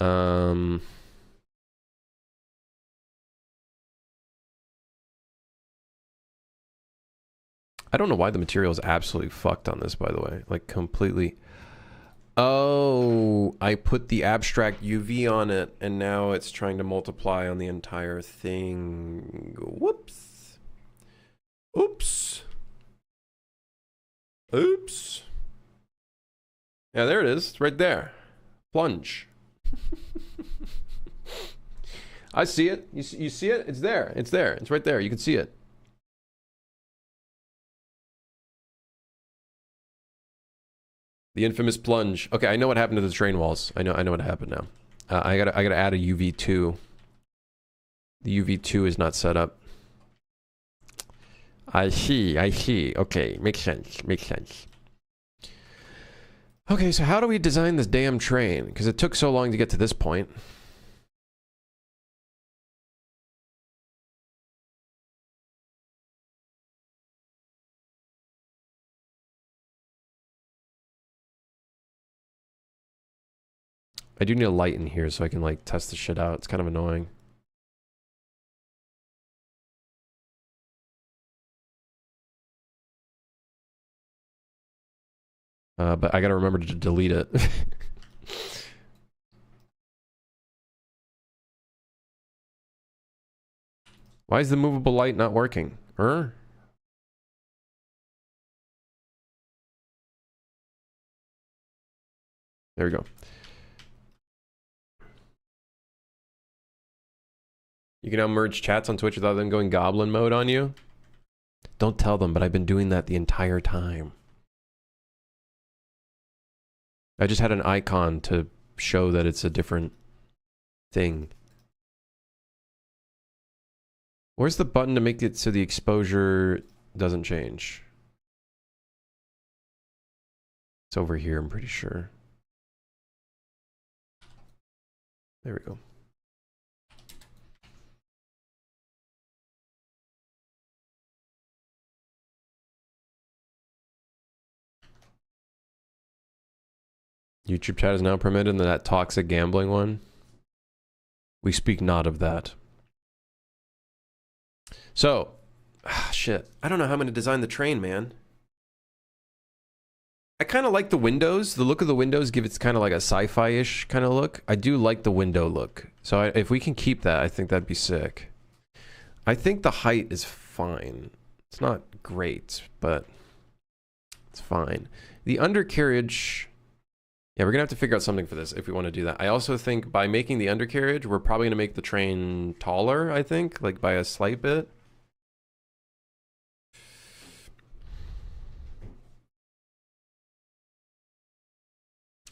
I don't know why the material is absolutely fucked on this, by the way. Like, completely... Oh, I put the abstract UV on it, and now it's trying to multiply on the entire thing. Whoops. Oops. Oops. Yeah, there it is. It's right there. Plunge. I see it. You see it? It's there. It's there. It's right there. You can see it. The infamous plunge. Okay, I know what happened to the train walls. I know what happened now. I gotta add a UV2. The UV2 is not set up. I see. Okay, makes sense. Okay, so how do we design this damn train? Because it took so long to get to this point. I do need a light in here so I can, like, test the shit out. It's kind of annoying. But I gotta remember to delete it. Why is the movable light not working? There we go. You can now merge chats on Twitch without them going goblin mode on you. Don't tell them, but I've been doing that the entire time. I just had an icon to show that it's a different thing. Where's the button to make it so the exposure doesn't change? It's over here, I'm pretty sure. There we go. YouTube chat is now permitted in that toxic gambling one. We speak not of that. So, shit. I don't know how I'm going to design the train, man. I kind of like the windows. The look of the windows gives it kind of like a sci-fi-ish kind of look. I do like the window look. So if we can keep that, I think that'd be sick. I think the height is fine. It's not great, but it's fine. The undercarriage... Yeah, we're going to have to figure out something for this if we want to do that. I also think by making the undercarriage, we're probably going to make the train taller, I think, like by a slight bit.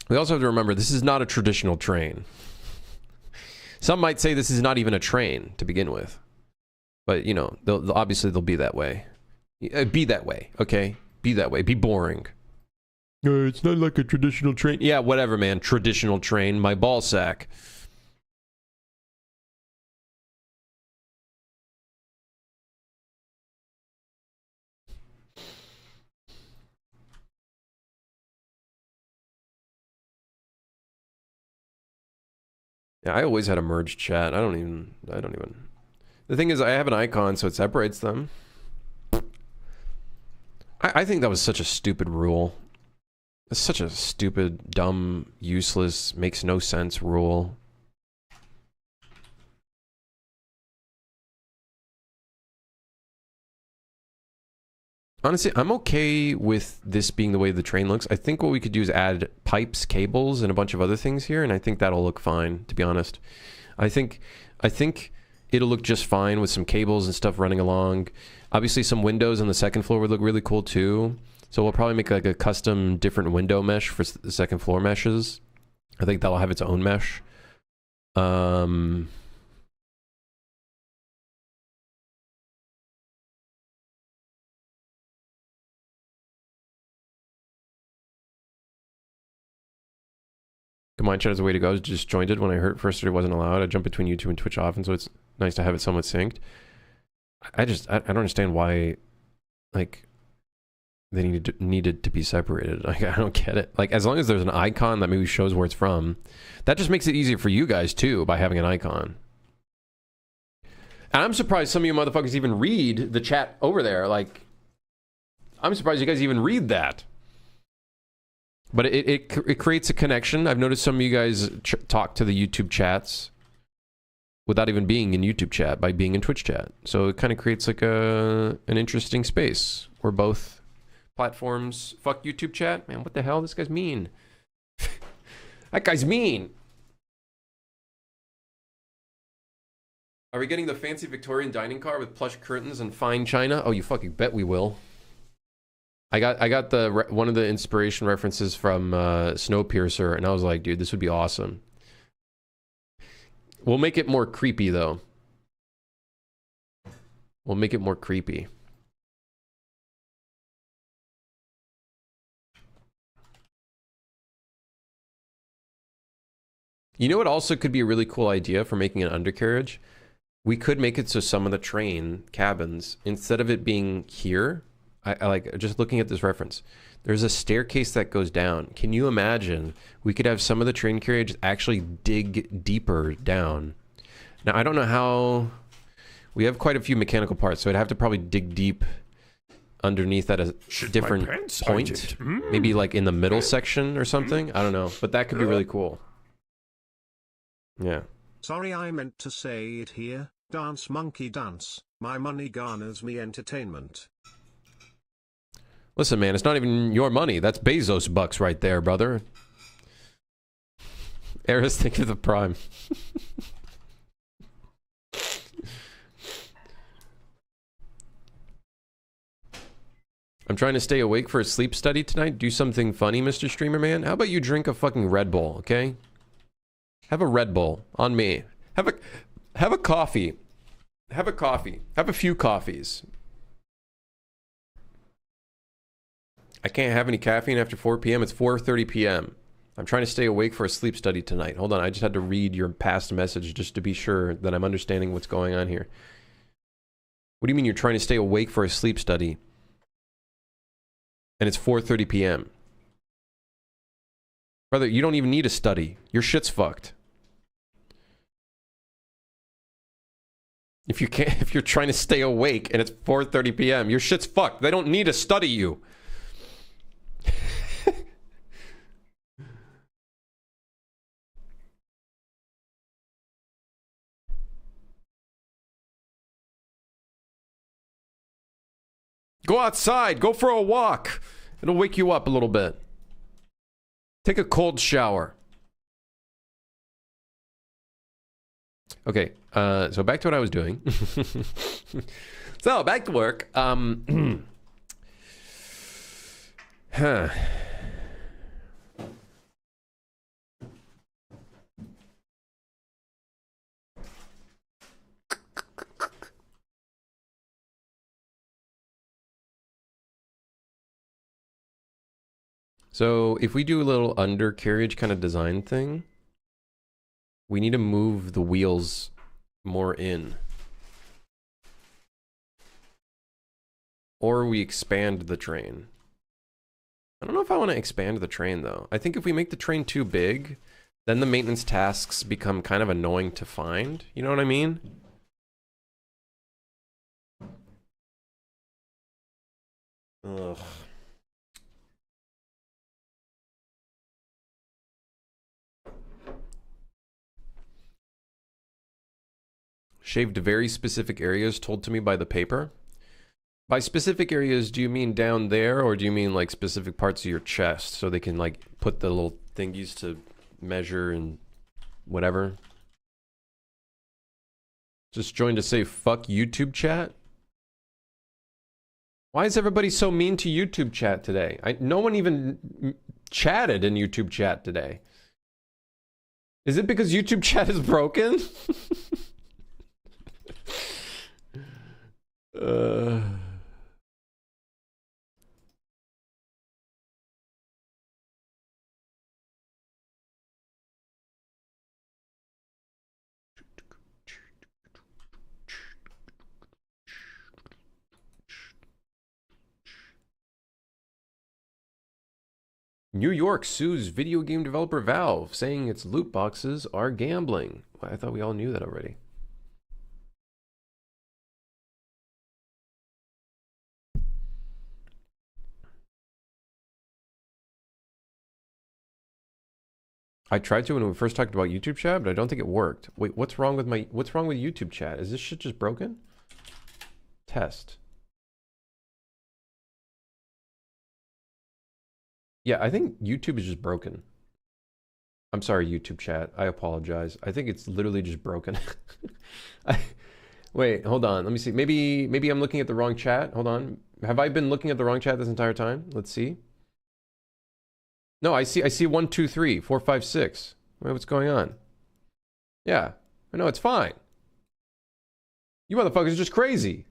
We also have to remember, this is not a traditional train. Some might say this is not even a train to begin with. But, you know, obviously they'll be that way. Be that way, okay? Be that way. Be boring. It's not like a traditional train. Yeah, whatever, man. Traditional train. My ball sack. Yeah, I always had a merged chat. I don't even. The thing is, I have an icon, so it separates them. I think that was such a stupid rule. It's such a stupid, dumb, useless, makes no sense rule. Honestly, I'm okay with this being the way the train looks. I think what we could do is add pipes, cables, and a bunch of other things here, and I think that'll look fine, to be honest. I think it'll look just fine with some cables and stuff running along. Obviously, some windows on the second floor would look really cool, too. So we'll probably make like a custom different window mesh for the second floor meshes. I think that'll have its own mesh. Combined chat is the way to go. I was disjointed when I heard first it wasn't allowed. I jump between YouTube and Twitch often, so it's nice to have it somewhat synced. I don't understand why, like, they needed to be separated. Like, I don't get it. Like, as long as there's an icon that maybe shows where it's from, that just makes it easier for you guys too by having an icon. And I'm surprised some of you motherfuckers even read the chat over there. Like, I'm surprised you guys even read that. But it creates a connection. I've noticed some of you guys talk to the YouTube chats without even being in YouTube chat, by being in Twitch chat. So it kind of creates like an interesting space where both platforms... Fuck YouTube chat? Man, what the hell? This guy's mean. That guy's mean. Are we getting the fancy Victorian dining car with plush curtains and fine china? Oh, you fucking bet we will. I got the one of the inspiration references from Snowpiercer, and I was like, dude, this would be awesome. We'll make it more creepy, though. We'll make it more creepy. You know what also could be a really cool idea for making an undercarriage? We could make it so some of the train cabins, instead of it being here... I like just looking at this reference. There's a staircase that goes down. Can you imagine we could have some of the train carriages actually dig deeper down? Now, I don't know how... We have quite a few mechanical parts, so I'd have to probably dig deep underneath at a different point. Maybe like in the middle section or something. I don't know, but that could be really cool. Yeah. Sorry, I meant to say it here. Dance monkey dance. My money garners me entertainment. Listen, man, it's not even your money. That's Bezos bucks right there, brother. Eris, think of the prime. I'm trying to stay awake for a sleep study tonight. Do something funny, Mr. Streamer Man. How about you drink a fucking Red Bull, okay? Have a Red Bull on me. Have a coffee. Have a coffee. Have a few coffees. I can't have any caffeine after 4 p.m. It's 4:30 p.m. I'm trying to stay awake for a sleep study tonight. Hold on, I just had to read your past message just to be sure that I'm understanding what's going on here. What do you mean you're trying to stay awake for a sleep study? And it's 4:30 p.m. Brother, you don't even need a study. Your shit's fucked. If you're trying to stay awake and it's 4:30 p.m., your shit's fucked. They don't need to study you. Go outside. Go for a walk. It'll wake you up a little bit. Take a cold shower. Okay, so back to what I was doing. So, back to work. Huh. So if we do a little undercarriage kind of design thing, we need to move the wheels more in. Or we expand the train. I don't know if I want to expand the train though. I think if we make the train too big, then the maintenance tasks become kind of annoying to find. You know what I mean? Ugh. Shaved very specific areas told to me by the paper. By specific areas, do you mean down there, or do you mean like specific parts of your chest so they can like put the little thingies to measure and whatever? Just joined to say fuck YouTube chat? Why is everybody so mean to YouTube chat today? No one even chatted in YouTube chat today. Is it because YouTube chat is broken? New York sues video game developer Valve, saying its loot boxes are gambling. Well, I thought we all knew that already. I tried to when we first talked about YouTube chat, but I don't think it worked. Wait, what's wrong with YouTube chat? Is this shit just broken? Test. Yeah, I think YouTube is just broken. I'm sorry, YouTube chat. I apologize. I think it's literally just broken. Wait, hold on. Let me see. Maybe I'm looking at the wrong chat. Hold on. Have I been looking at the wrong chat this entire time? Let's see. No, I see 1, 2, 3, 4, 5, 6. Wait, what's going on? Yeah. I know, it's fine. You motherfuckers are just crazy.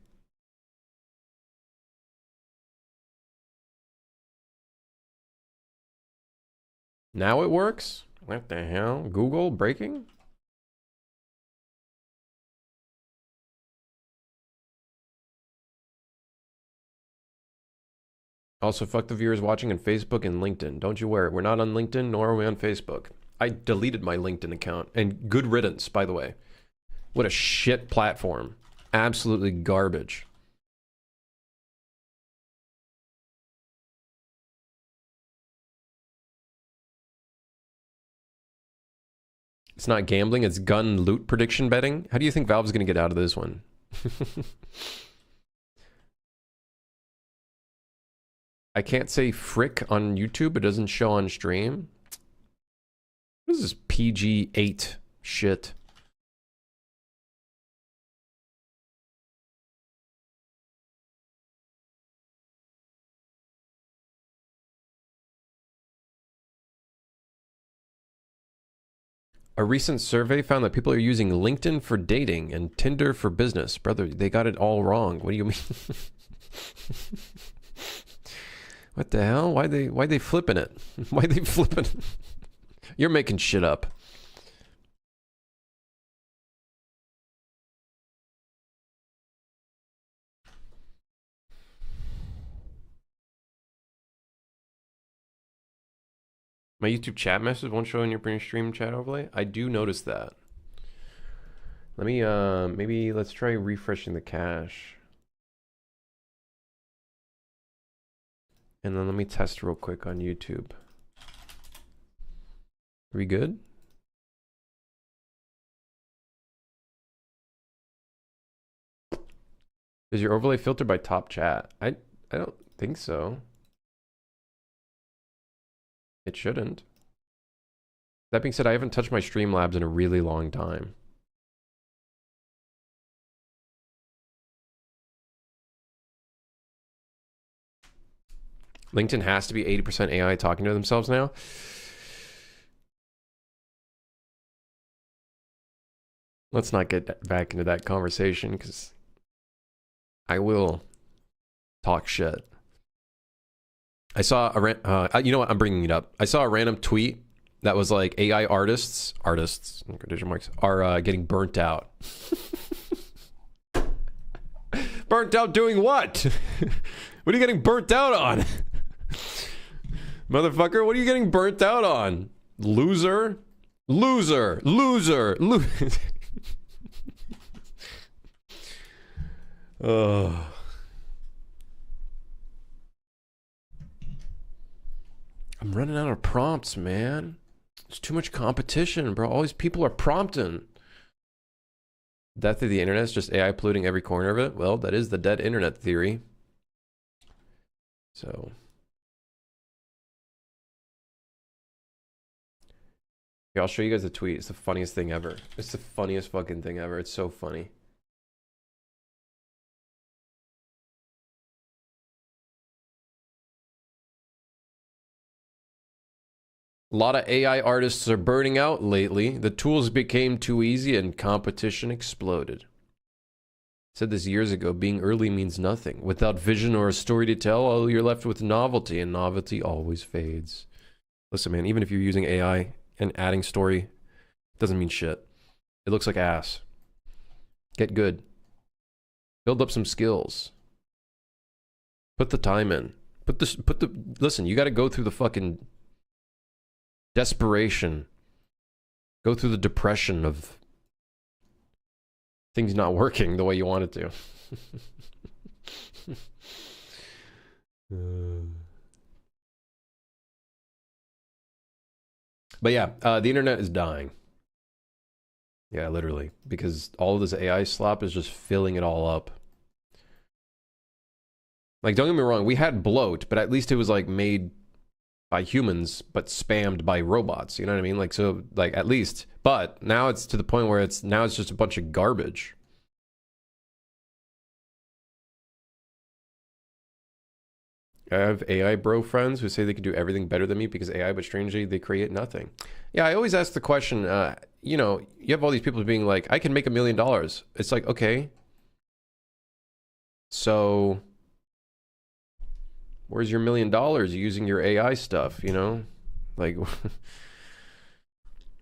Now it works? What the hell? Google breaking? Also, fuck the viewers watching on Facebook and LinkedIn. Don't you worry. We're not on LinkedIn, nor are we on Facebook. I deleted my LinkedIn account. And good riddance, by the way. What a shit platform. Absolutely garbage. It's not gambling, it's gun loot prediction betting. How do you think Valve's gonna get out of this one? I can't say frick on YouTube, it doesn't show on stream. What is this PG-8 shit? A recent survey found that people are using LinkedIn for dating and Tinder for business. Brother, they got it all wrong. What do you mean? What the hell? Why they flipping it? Why they flipping it? You're making shit up. My YouTube chat message won't show in your stream chat overlay. I do notice that. Let me maybe let's try refreshing the cache. And then let me test real quick on YouTube. Are we good? Is your overlay filtered by top chat? I don't think so. It shouldn't. That being said, I haven't touched my Streamlabs in a really long time. LinkedIn has to be 80% AI talking to themselves now. Let's not get back into that conversation because I will talk shit. I saw you know what? I'm bringing it up. I saw a random tweet that was like AI artists, quotation marks, are getting burnt out. Burnt out doing what? What are you getting burnt out on? Motherfucker, what are you getting burnt out on? Loser? Loser. Loser. Loser. I'm running out of prompts, man. There's too much competition, bro. All these people are prompting. Death of the internet is just AI polluting every corner of it. Well, that is the dead internet theory. So... yeah, I'll show you guys the tweet. It's the funniest thing ever. It's the funniest fucking thing ever. It's so funny. A lot of AI artists are burning out lately. The tools became too easy and competition exploded. I said this years ago, being early means nothing. Without vision or a story to tell, all you're left with novelty, and novelty always fades. Listen, man, even if you're using AI and adding story, doesn't mean shit. It looks like ass. Get good. Build up some skills. Put the time in. Listen, you gotta go through the fucking desperation. Go through the depression of things not working the way you want it to. But yeah, the internet is dying. Yeah, literally. Because all of this AI slop is just filling it all up. Like, don't get me wrong, we had bloat, but at least it was like made by humans, but spammed by robots. You know what I mean? Like, so, like, at least. But now it's to the point where it's just a bunch of garbage. I have AI bro friends who say they can do everything better than me because AI, but strangely, they create nothing. Yeah, I always ask the question, you know, you have all these people being like, I can make $1 million. It's like, okay. So, where's your $1 million using your AI stuff, you know? Like,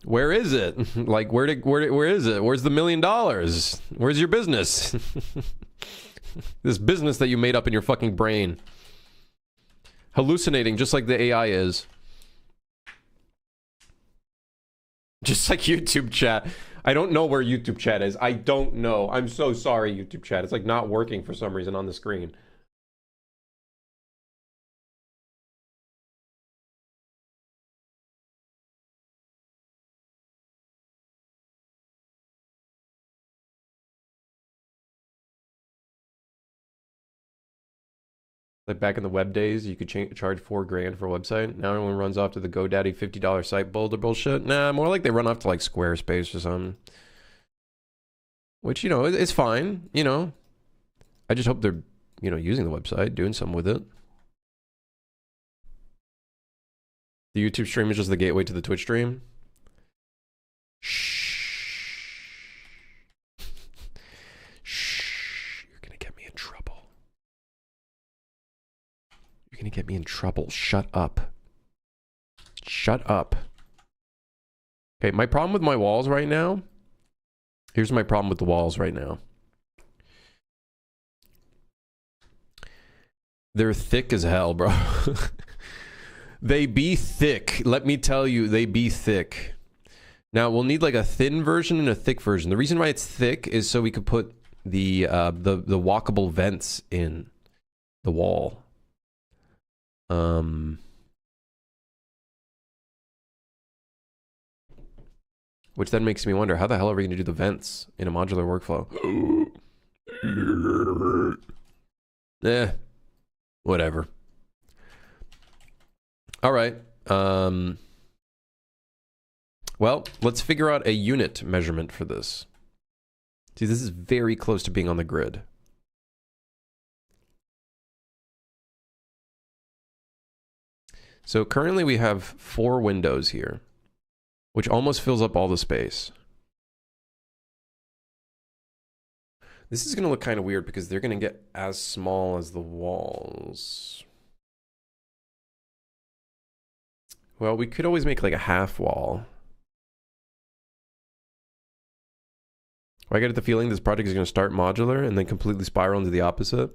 where is it? Like, where is it? Where's the $1 million? Where's your business? This business that you made up in your fucking brain. Hallucinating just like the AI is. Just like YouTube chat. I don't know where YouTube chat is. I don't know. I'm so sorry, YouTube chat. It's like not working for some reason on the screen. Like back in the web days, you could charge $4,000 for a website. Now everyone runs off to the GoDaddy $50 site builder bullshit. Nah, more like they run off to like Squarespace or something. Which, you know, it's fine, you know. I just hope they're, you know, using the website, doing something with it. The YouTube stream is just the gateway to the Twitch stream. Shh. Shh. You're gonna get me in trouble. You're gonna get me in trouble. Shut up. Shut up. Okay, my problem with my walls right now. Here's my problem with the walls right now. They're thick as hell, bro. They be thick. Let me tell you, they be thick. Now, we'll need like a thin version and a thick version. The reason why it's thick is so we could put the walkable vents in the wall. Which then makes me wonder, how the hell are we going to do the vents in a modular workflow? Whatever. All right. Well, let's figure out a unit measurement for this. See, this is very close to being on the grid. So currently we have 4 windows here, which almost fills up all the space. This is going to look kind of weird because they're going to get as small as the walls. Well, we could always make like a half wall. I get the feeling this project is going to start modular and then completely spiral into the opposite.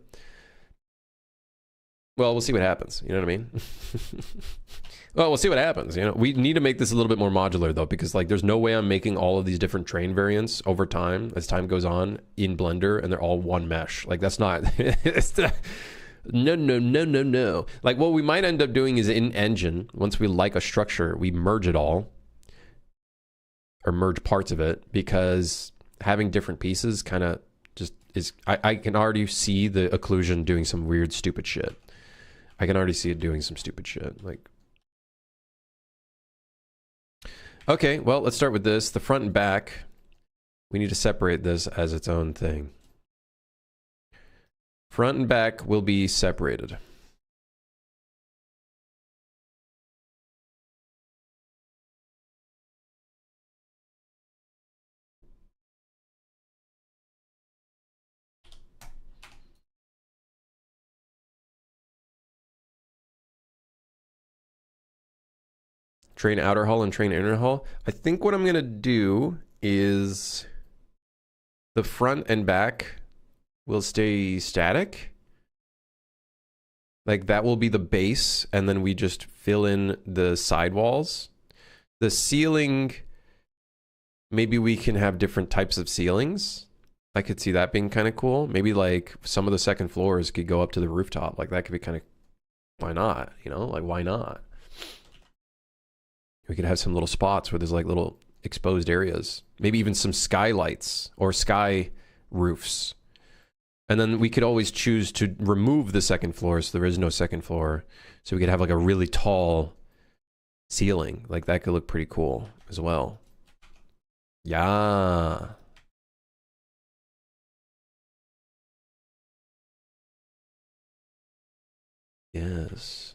Well, we'll see what happens. You know what I mean? Well, we'll see what happens. You know, we need to make this a little bit more modular though, because like there's no way I'm making all of these different train variants over time as time goes on in Blender and they're all one mesh. Like that's not, no. Like what we might end up doing is in Engine, once we like a structure, we merge it all or merge parts of it, because having different pieces kind of just is, I can already see the occlusion doing some weird, stupid shit. I can already see it doing some stupid shit. Like, okay, well, let's start with this. The front and back, we need to separate this as its own thing. Front and back will be separated. Train outer hull and train inner hull. I think what I'm going to do is the front and back will stay static. Like that will be the base, and then we just fill in the sidewalls. The ceiling, maybe we can have different types of ceilings. I could see that being kind of cool. Maybe like some of the second floors could go up to the rooftop. Like that could be kind of, why not? You know, like why not? We could have some little spots where there's like little exposed areas. Maybe even some skylights or sky roofs. And then we could always choose to remove the second floor so there is no second floor. So we could have like a really tall ceiling. Like that could look pretty cool as well. Yeah. Yes.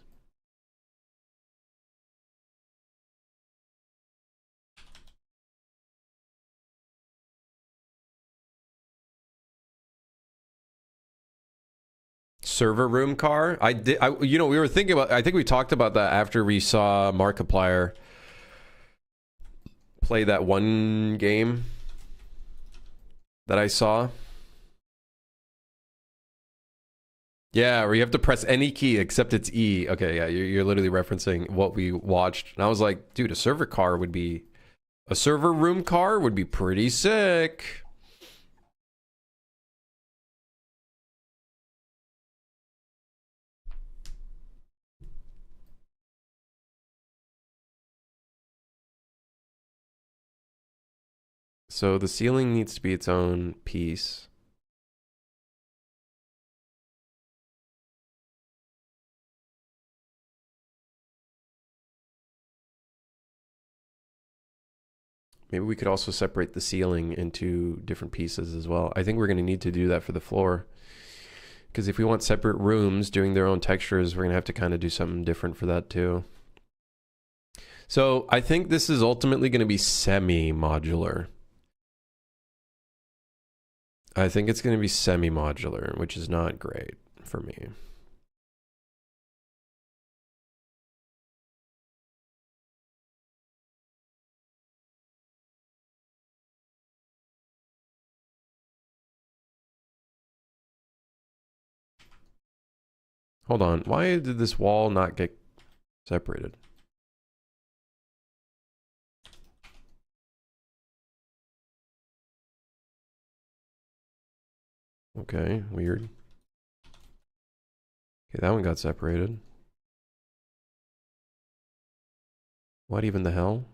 Server room car. You know, we were thinking about, I think we talked about that after we saw Markiplier play that one game that I saw. Yeah, where you have to press any key except it's E. Okay, yeah, you're literally referencing what we watched. And I was like, dude, a server room car would be pretty sick. So the ceiling needs to be its own piece. Maybe we could also separate the ceiling into different pieces as well. I think we're going to need to do that for the floor. Because if we want separate rooms doing their own textures, we're going to have to kind of do something different for that too. So I think this is ultimately going to be semi-modular. I think it's going to be semi-modular, which is not great for me. Hold on. Why did this wall not get separated? Okay, weird. Okay, that one got separated. What even the hell?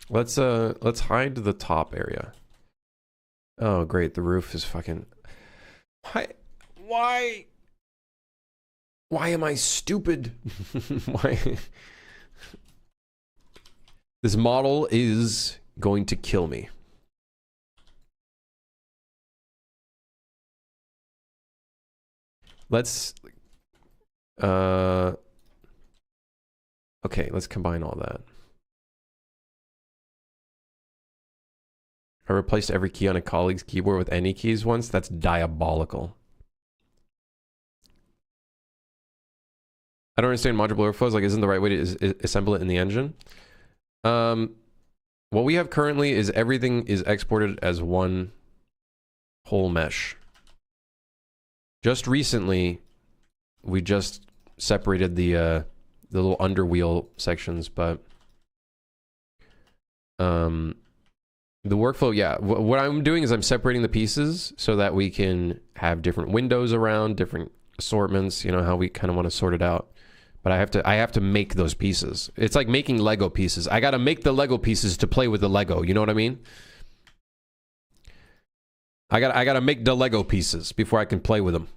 Let's hide the top area. Oh, great. The roof is fucking... Why? Why am I stupid? Why? This model is going to kill me. Let's... Okay, let's combine all that. I replaced every key on a colleague's keyboard with any keys once. That's diabolical. I don't understand modular workflows. Like, isn't the right way to assemble it in the engine? What we have currently is everything is exported as one whole mesh. Just recently, we just separated the little underwheel sections, but the workflow, yeah. What I'm doing is I'm separating the pieces so that we can have different windows around, different assortments, you know, how we kind of want to sort it out. But I have to make those pieces. It's like making Lego pieces. I got to make the Lego pieces to play with the Lego. You know what I mean? I got to make the Lego pieces before I can play with them.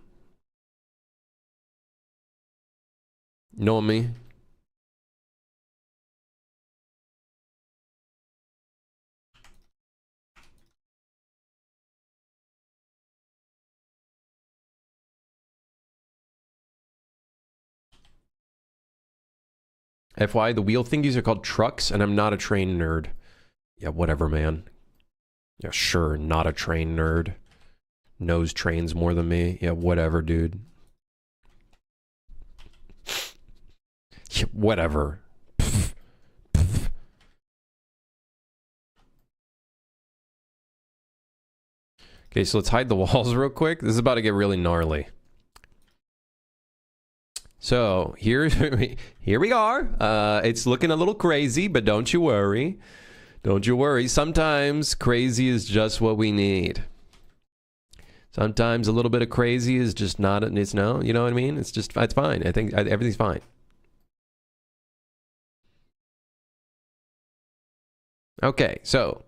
Know me? FY, the wheel thingies are called trucks, and I'm not a train nerd. Yeah, whatever, man. Yeah, sure, not a train nerd. Knows trains more than me. Yeah, whatever, dude. Yeah, whatever. Okay, so let's hide the walls real quick. This is about to get really gnarly. So here we are. It's looking a little crazy, but don't you worry. Don't you worry. Sometimes crazy is just what we need. Sometimes a little bit of crazy is just not. It's no. You know what I mean? It's fine. I think everything's fine. Okay, so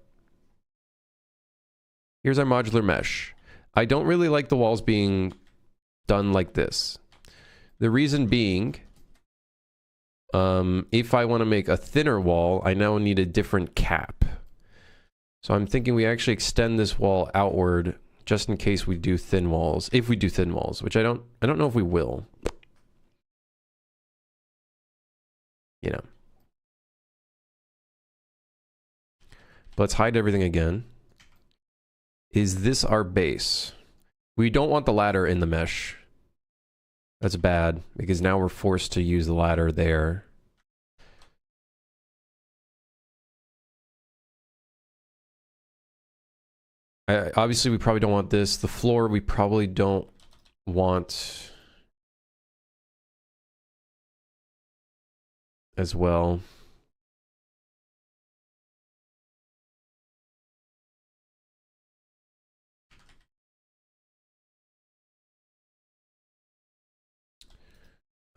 here's our modular mesh. I don't really like the walls being done like this. The reason being, if I want to make a thinner wall, I now need a different cap. So I'm thinking we actually extend this wall outward just in case we do thin walls. If we do thin walls, which I don't know if we will. You know. Let's hide everything again. Is this our base? We don't want the ladder in the mesh. That's bad, because now we're forced to use the ladder there. Obviously, we probably don't want this. The floor, we probably don't want as well.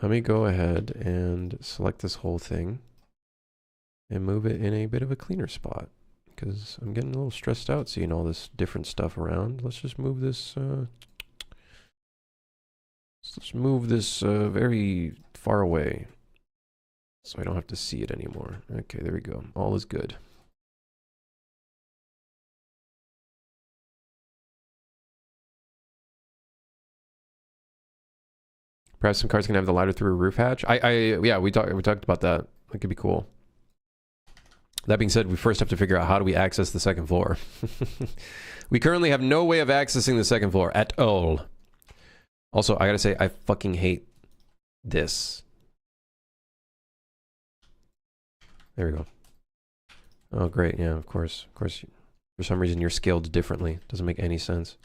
Let me go ahead and select this whole thing and move it in a bit of a cleaner spot, because I'm getting a little stressed out seeing all this different stuff around. Let's just move this, let's move this very far away so I don't have to see it anymore. Okay, there we go. All is good. Perhaps some cars can have the ladder through a roof hatch. Yeah, we talked about that. That could be cool. That being said, we first have to figure out how do we access the second floor. We currently have no way of accessing the second floor at all. Also, I gotta say, I fucking hate this. There we go. Oh, great. Yeah, of course. Of course. For some reason, you're scaled differently. Doesn't make any sense.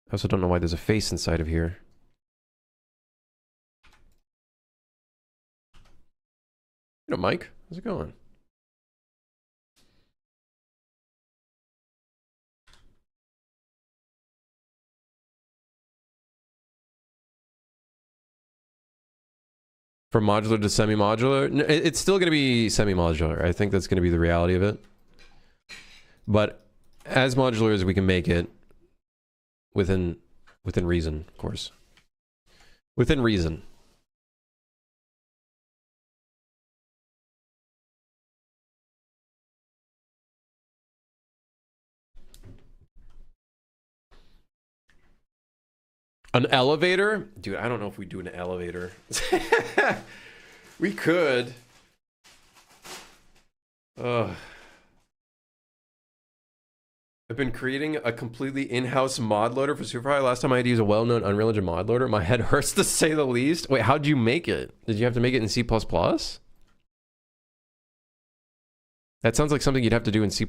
I also don't know why there's a face inside of here. You know, Mike, how's it going? From modular to semi-modular? It's still going to be semi-modular. I think that's going to be the reality of it. But as modular as we can make it, within reason, of course. Within reason. An elevator? Dude, I don't know if we do an elevator. We could. Ugh. I've been creating a completely in-house mod loader for Superfly. Last time I had to use a well-known Unreal Engine mod loader. My head hurts to say the least. Wait, how'd you make it? Did you have to make it in C++? That sounds like something you'd have to do in C++.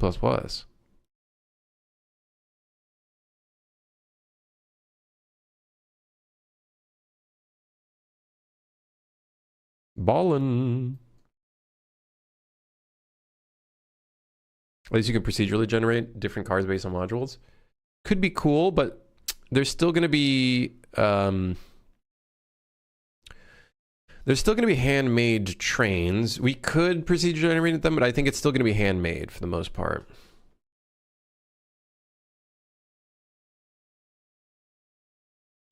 Ballin'. At least you can procedurally generate different cars based on modules. Could be cool, but there's still going to be handmade trains. We could procedure generate them, but I think it's still going to be handmade for the most part.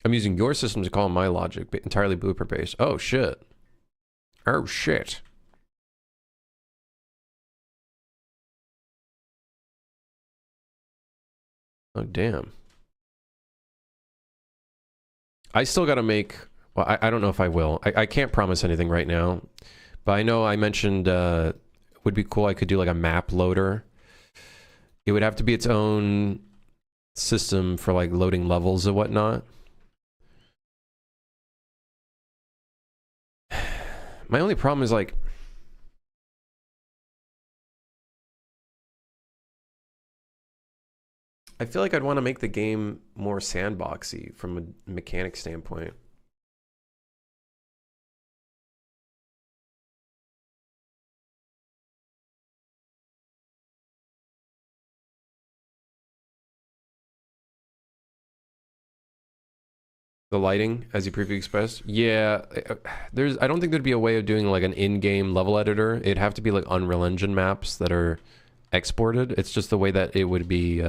I'm using your system to call my logic, but entirely blueprint based. Oh shit. Oh shit. Oh damn. I still got to make... Well, I don't know if I will. I can't promise anything right now. But I know I mentioned would be cool I could do like a map loader. It would have to be its own system for like loading levels and whatnot. My only problem is like... I feel like I'd want to make the game more sandboxy from a mechanic standpoint. The lighting, as you previously expressed, yeah. I don't think there'd be a way of doing like an in-game level editor. It'd have to be like Unreal Engine maps that are exported. It's just the way that it would be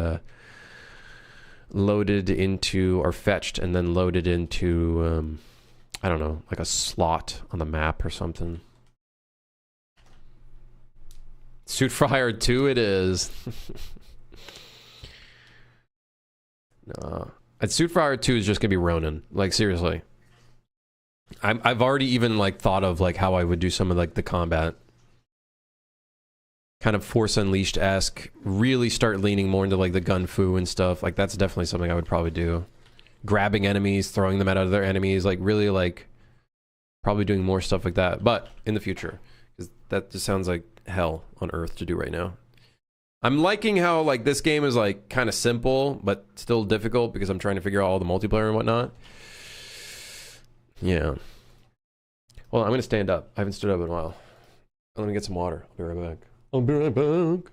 loaded into or fetched and then loaded into, I don't know, like a slot on the map or something. Suit for Hire 2 it is. No. And Suit for Hire 2 is just gonna be Ronin. Like seriously. I've already even like thought of like how I would do some of like the combat. Kind of Force Unleashed-esque. Really start leaning more into like the gun fu and stuff. Like that's definitely something I would probably do. Grabbing enemies, throwing them at other enemies, like really like probably doing more stuff like that. But in the future. Because that just sounds like hell on earth to do right now. I'm liking how like this game is like kind of simple but still difficult because I'm trying to figure out all the multiplayer and whatnot. Yeah. Well, I'm gonna stand up. I haven't stood up in a while. Let me get some water. I'll be right back. I'll be right back.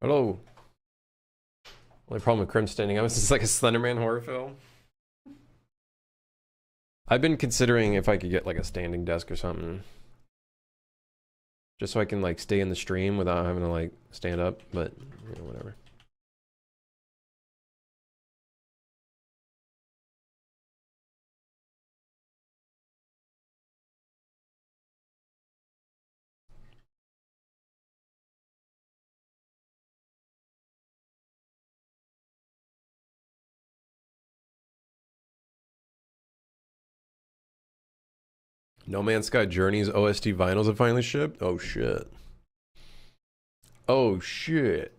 Hello. Only problem with Krim standing up is it's like a Slenderman horror film. I've been considering if I could get like a standing desk or something. Just so I can like stay in the stream without having to like stand up, but you know, whatever. No Man's Sky Journey's OST vinyls have finally shipped? Oh shit. Oh shit.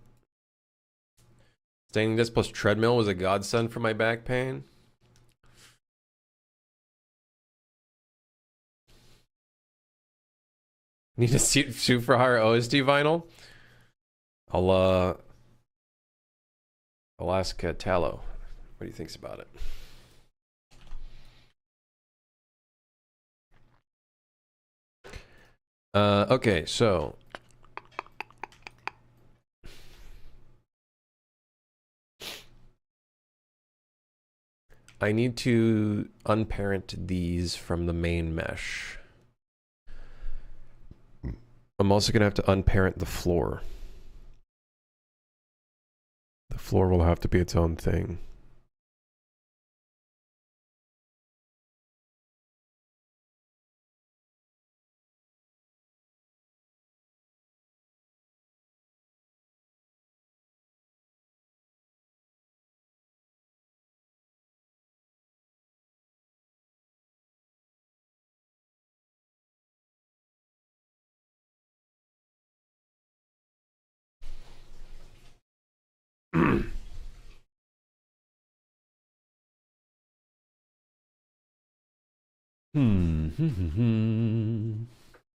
Standing desk plus treadmill was a godsend for my back pain. Need to shoot for higher OST vinyl? I'll ask Tallow what he thinks about it. Okay, so I need to unparent these from the main mesh. I'm also gonna have to unparent the floor. The floor will have to be its own thing.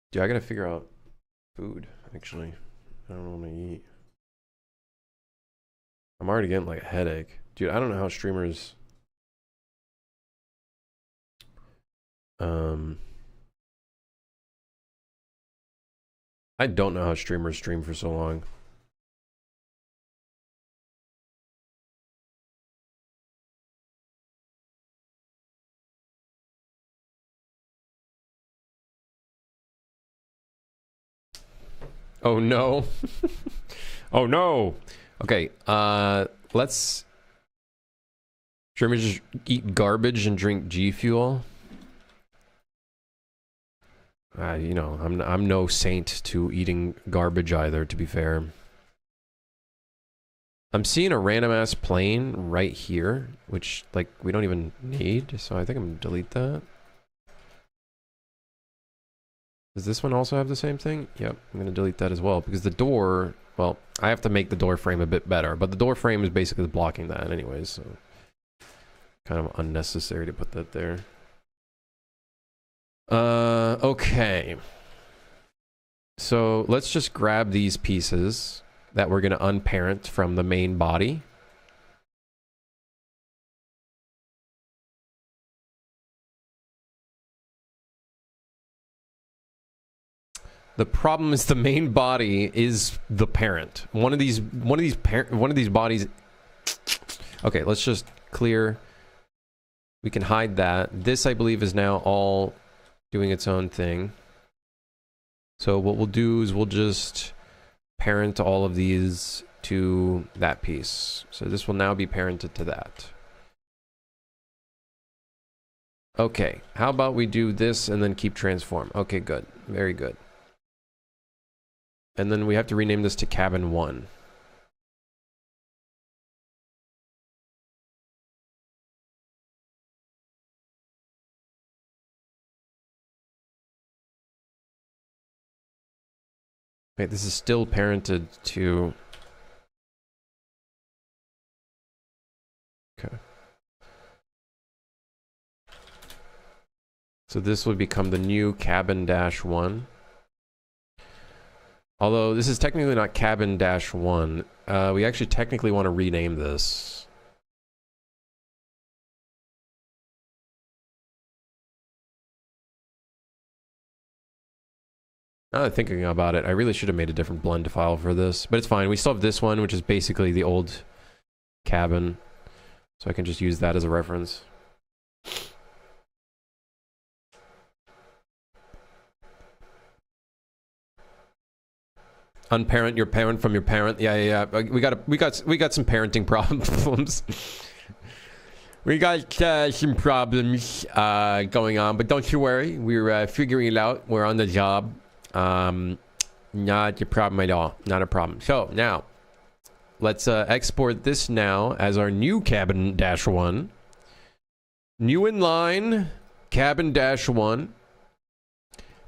Dude, I gotta figure out food, actually. I don't know what to eat. I'm already getting like a headache. Dude, I don't know how streamers I don't know how streamers stream for so long. Oh no. Oh no. Okay, let's streamers just eat garbage and drink G Fuel. You know, I'm no saint to eating garbage either, to be fair. I'm seeing a random ass plane right here, which like we don't even need, so I think I'm gonna delete that. Does this one also have the same thing? Yep, I'm gonna delete that as well because the door, well, I have to make the door frame a bit better, but the door frame is basically blocking that anyways, so kind of unnecessary to put that there. Okay. So let's just grab these pieces that we're gonna unparent from the main body. The problem is the main body is the parent. One of these bodies. Okay, let's just clear. We can hide that. This, I believe, is now all doing its own thing. So what we'll do is we'll just parent all of these to that piece. So this will now be parented to that. Okay, how about we do this and then keep transform? Okay, good. Very good. And then we have to rename this to cabin 1. Wait, this is still parented to... Okay. So this would become the new cabin-1. Although this is technically not cabin-1. We actually technically want to rename this. Now that I'm thinking about it, I really should have made a different blend file for this, but it's fine. We still have this one, which is basically the old cabin, so I can just use that as a reference. Unparent your parent from your parent. Yeah. We got some parenting problems. We got some problems going on, but don't you worry. We're figuring it out. We're on the job. Not a problem at all. Not a problem. So now, let's export this now as our new cabin-1. New in line, cabin-1.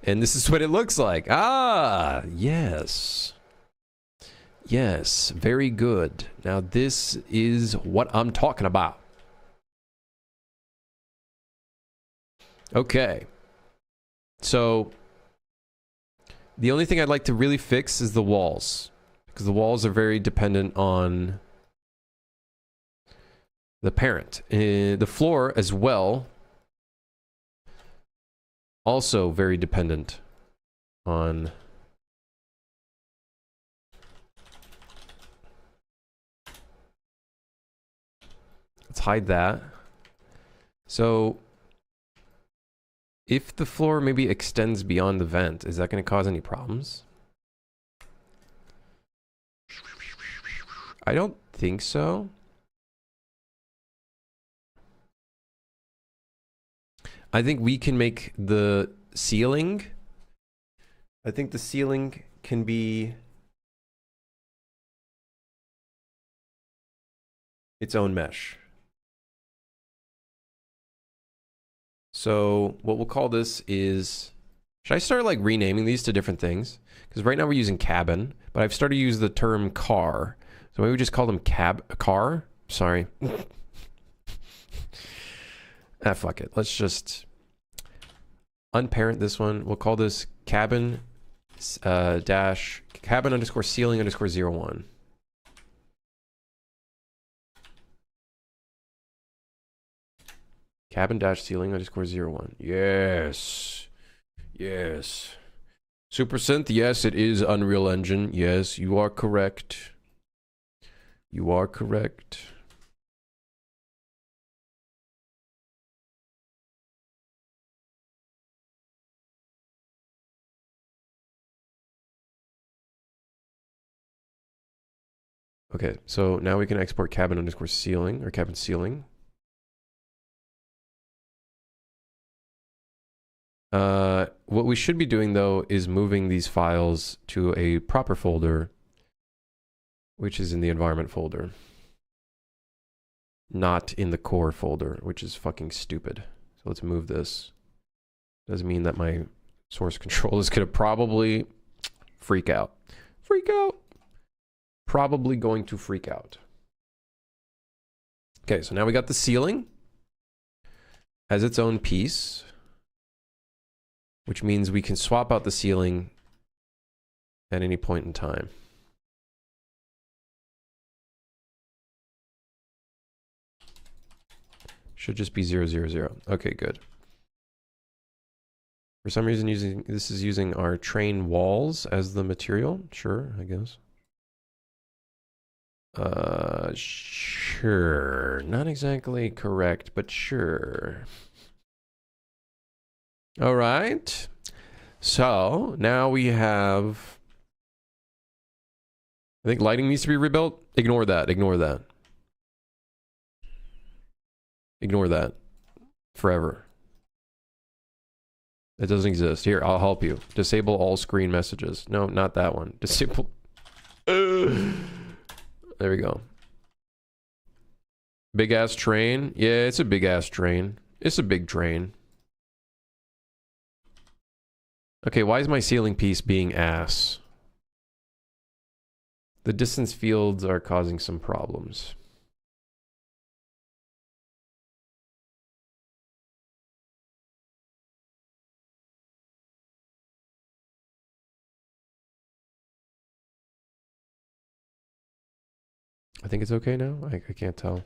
And this is what it looks like. Ah, yes. Yes, very good. Now this is what I'm talking about. Okay. So, the only thing I'd like to really fix is the walls. Because the walls are very dependent on the parent. The floor as well. Also very dependent on let's hide that. So if the floor maybe extends beyond the vent, is that going to cause any problems? I don't think so. I think we can make the ceiling. I think the ceiling can be its own mesh. So what we'll call this is, should I start like renaming these to different things? Because right now we're using cabin, but I've started to use the term car. So maybe we just call them car? Sorry. Ah, fuck it. Let's just unparent this one. We'll call this cabin cabin underscore ceiling underscore 01. Cabin dash ceiling underscore 01. Yes. Yes. Super Synth, yes, it is Unreal Engine. Yes, you are correct. You are correct. Okay, so now we can export cabin underscore ceiling or cabin ceiling. What we should be doing though is moving these files to a proper folder, which is in the environment folder, not in the core folder, which is fucking stupid. So let's move this. Doesn't mean that my source control is gonna probably freak out. Freak out. Probably going to freak out. Okay, so now we got the ceiling as its own piece, which means we can swap out the ceiling at any point in time. Should just be 0, 0, 0. Okay, good. For some reason, this is using our train walls as the material. Sure, I guess. Sure. Not exactly correct, but sure. All right. So now we have, I think lighting needs to be rebuilt. Ignore that. Ignore that. Ignore that. Forever. It doesn't exist. Here, I'll help you. Disable all screen messages. No, not that one. Disable. There we go. Big ass train. Yeah, it's a big ass train. It's a big train. Okay, why is my ceiling piece being ass? The distance fields are causing some problems. I think it's okay now. I can't tell.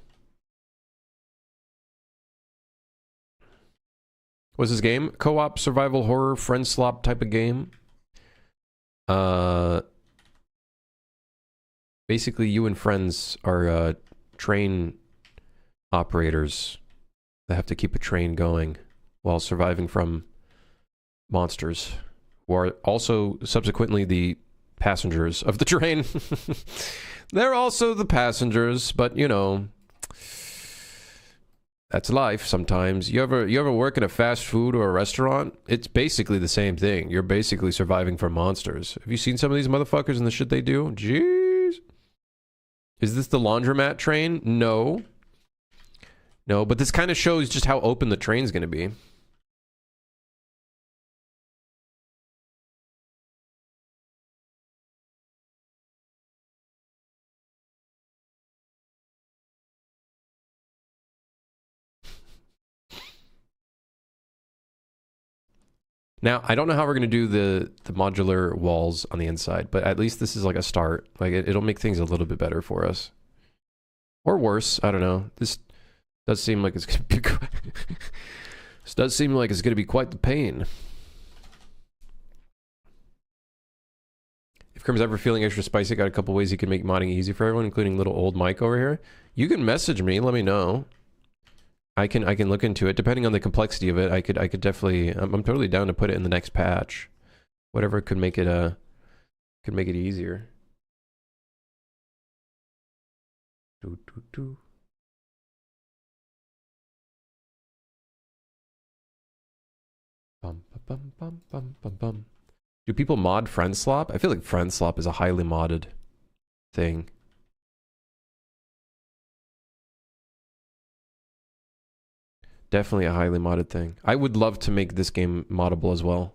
What's this game? Co-op survival horror friendslop type of game. Uh, basically, you and friends are train operators that have to keep a train going while surviving from monsters, who are also subsequently the passengers of the train. They're also the passengers, but you know, that's life sometimes. You ever work in a fast food or a restaurant? It's basically the same thing. You're basically surviving from monsters. Have you seen some of these motherfuckers and the shit they do? Jeez. Is this the laundromat train? No. No, but this kind of shows just how open the train's going to be. Now, I don't know how we're going to do the modular walls on the inside, but at least this is like a start. Like, it'll make things a little bit better for us. Or worse, I don't know. This does seem like it's going to be... This does seem like it's going to be quite the pain. If Krim's ever feeling extra spicy, got a couple ways you can make modding easy for everyone, including little old Mike over here. You can message me, let me know. I can look into it. Depending on the complexity of it, I could definitely... I'm totally down to put it in the next patch. Whatever could make it easier. Do, do, do. Bum, bum, bum, bum, bum, bum. Do people mod friendslop? I feel like friendslop is a highly modded thing. Definitely a highly modded thing. I would love to make this game moddable as well.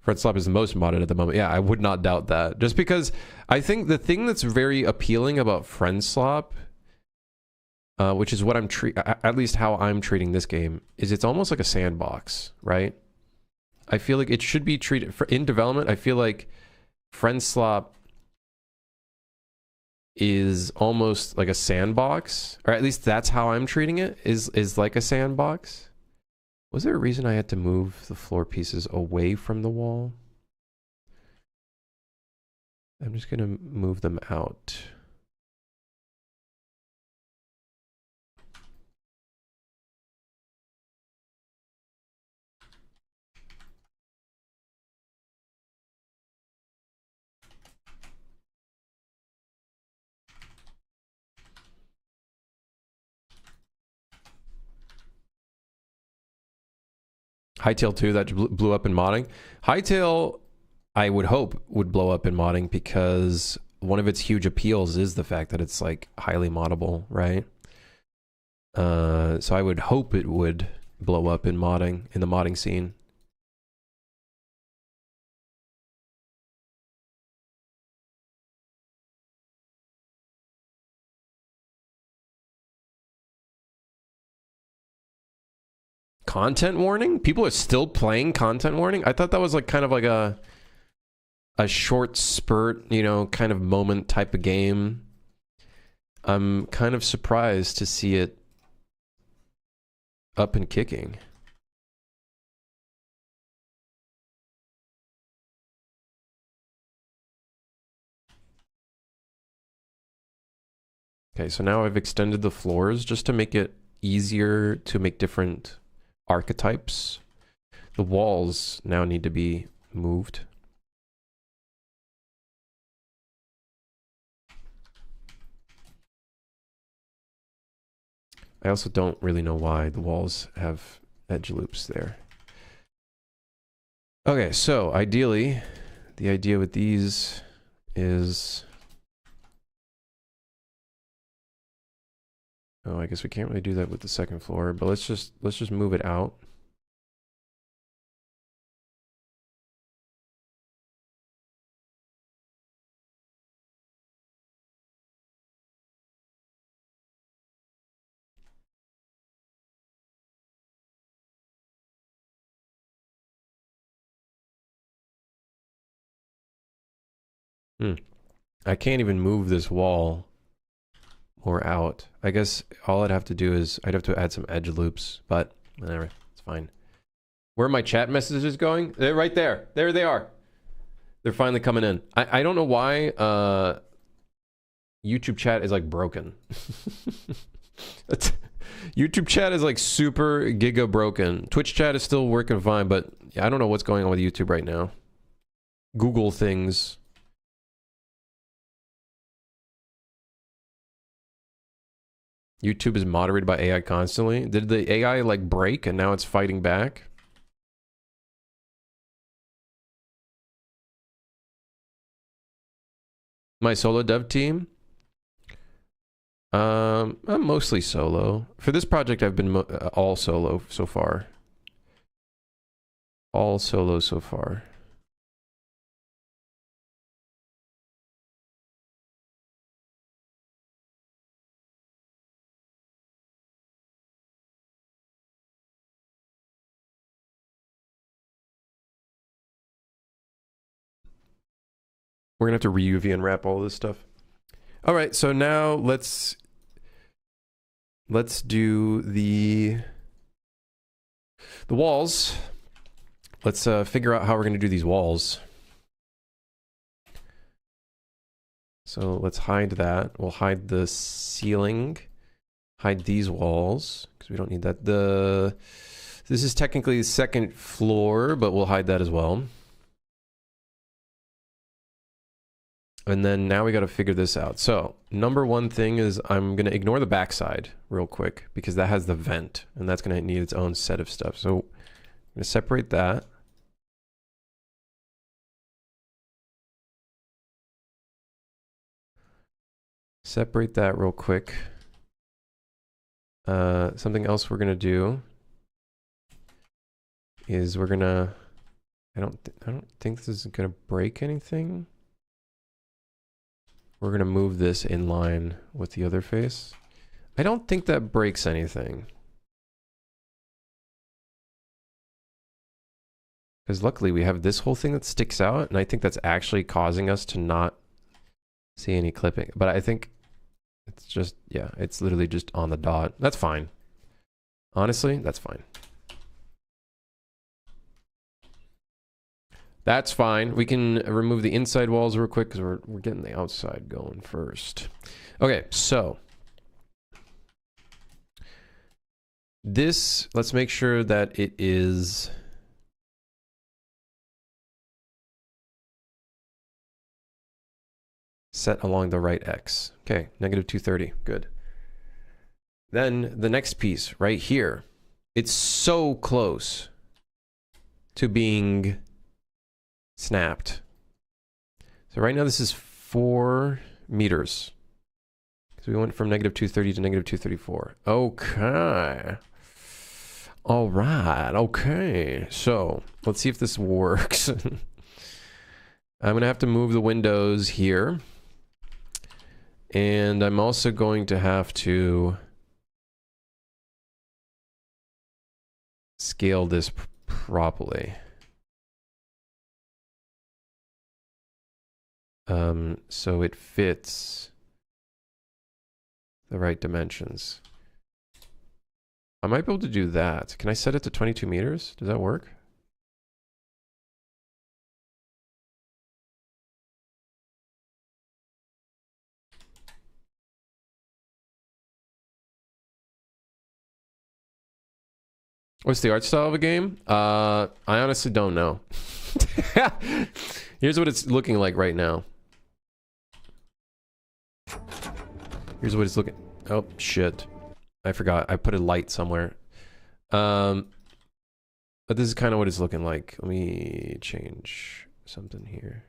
Friendslop is the most modded at the moment. Yeah, I would not doubt that. Just because I think the thing that's very appealing about Friendslop, which is what at least how I'm treating this game, is it's almost like a sandbox, right? I feel like it should be treated in development. I feel like Friendslop is almost like a sandbox, or at least that's how I'm treating it, is like a sandbox. Was there a reason I had to move the floor pieces away from the wall? I'm just gonna move them out. Hightail 2, that blew up in modding. Hightail, I would hope, would blow up in modding because one of its huge appeals is the fact that it's like highly moddable, right? So I would hope it would blow up in modding, in the modding scene. Content warning? People are still playing content warning? I thought that was like kind of like a short spurt, you know, kind of moment type of game. I'm kind of surprised to see it up and kicking. Okay, so now I've extended the floors just to make it easier to make different archetypes. The walls now need to be moved. I also don't really know why the walls have edge loops there. Okay, so ideally, the idea with these is... Oh, I guess we can't really do that with the second floor, but let's just move it out. I can't even move this wall more out. I guess all I'd have to do is I'd have to add some edge loops, but whatever, it's fine. Where are my chat messages going? They're right there. There they are. They're finally coming in. I don't know why YouTube chat is like broken. YouTube chat is like super giga broken. Twitch chat is still working fine, but I don't know what's going on with YouTube right now. Google things. YouTube is moderated by AI constantly. Did the AI like break and now it's fighting back? My solo dev team? I'm mostly solo. For this project, I've been all solo so far. All solo so far. We're gonna have to re-UV and wrap all this stuff. All right, so now let's do the walls. Let's figure out how we're gonna do these walls. So let's hide that. We'll hide the ceiling. Hide these walls because we don't need that. This is technically the second floor, but we'll hide that as well. And then now we got to figure this out. So number one thing is I'm going to ignore the backside real quick because that has the vent and that's going to need its own set of stuff. So I'm going to separate that. Separate that real quick. Something else we're going to do is we're going to, I don't think this is going to break anything. We're going to move this in line with the other face. I don't think that breaks anything. Because luckily we have this whole thing that sticks out, and I think that's actually causing us to not see any clipping. But I think it's just, yeah, it's literally just on the dot. That's fine. Honestly, that's fine. That's fine. We can remove the inside walls real quick because we're getting the outside going first. Okay, so this, let's make sure that it is set along the right X. Okay, negative 230, good. Then the next piece right here, it's so close to being snapped. So right now this is 4 meters. So we went from negative 230 to negative 234. Okay. All right. Okay. So let's see if this works. I'm going to have to move the windows here. And I'm also going to have to scale this properly. So it fits the right dimensions. I might be able to do that. Can I set it to 22 meters? Does that work? What's the art style of a game? I honestly don't know. Here's what it's looking like right now. Here's what it's looking. Oh shit! I forgot. I put a light somewhere. But this is kind of what it's looking like. Let me change something here.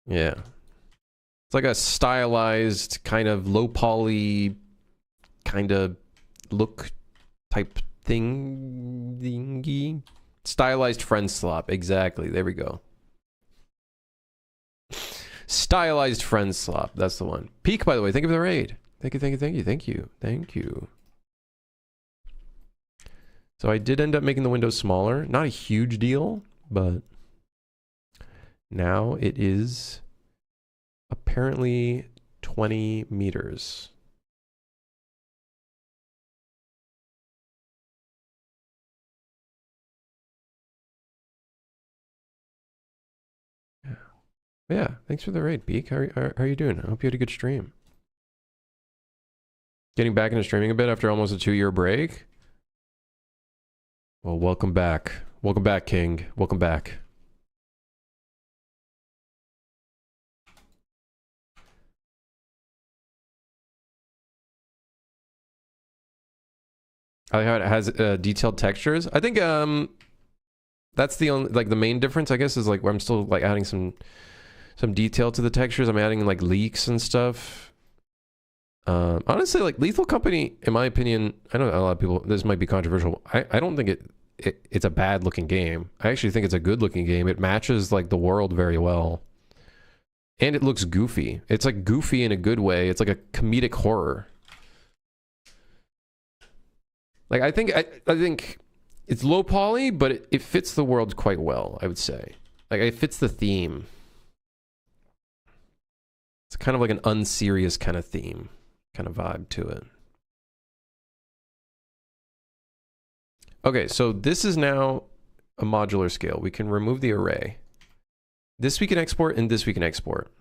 Yeah, it's like a stylized kind of low poly kind of look type thingy. Stylized friendslop. Exactly. There we go. Stylized friendslop. That's the one. Peak, by the way. Thank you for the raid. Thank you, thank you, thank you, thank you, thank you. So I did end up making the windows smaller. Not a huge deal, but now it is apparently 20 meters. Yeah, thanks for the raid, Beak. How are you doing? I hope you had a good stream. Getting back into streaming a bit after almost a 2-year break? Well, welcome back. Welcome back, King. Welcome back. I like how it has detailed textures. I think that's the only, like, the main difference, I guess, is like where I'm still like adding some detail to the textures. I'm adding like leaks and stuff. Honestly, like Lethal Company, in my opinion, I know a lot of people, this might be controversial. I don't think it's a bad looking game. I actually think it's a good looking game. It matches like the world very well. And it looks goofy. It's like goofy in a good way. It's like a comedic horror. Like I think it's low poly, but it fits the world quite well, I would say. Like it fits the theme. It's kind of like an unserious kind of theme, kind of vibe to it. Okay, so this is now a modular scale. We can remove the array. This we can export, and this we can export.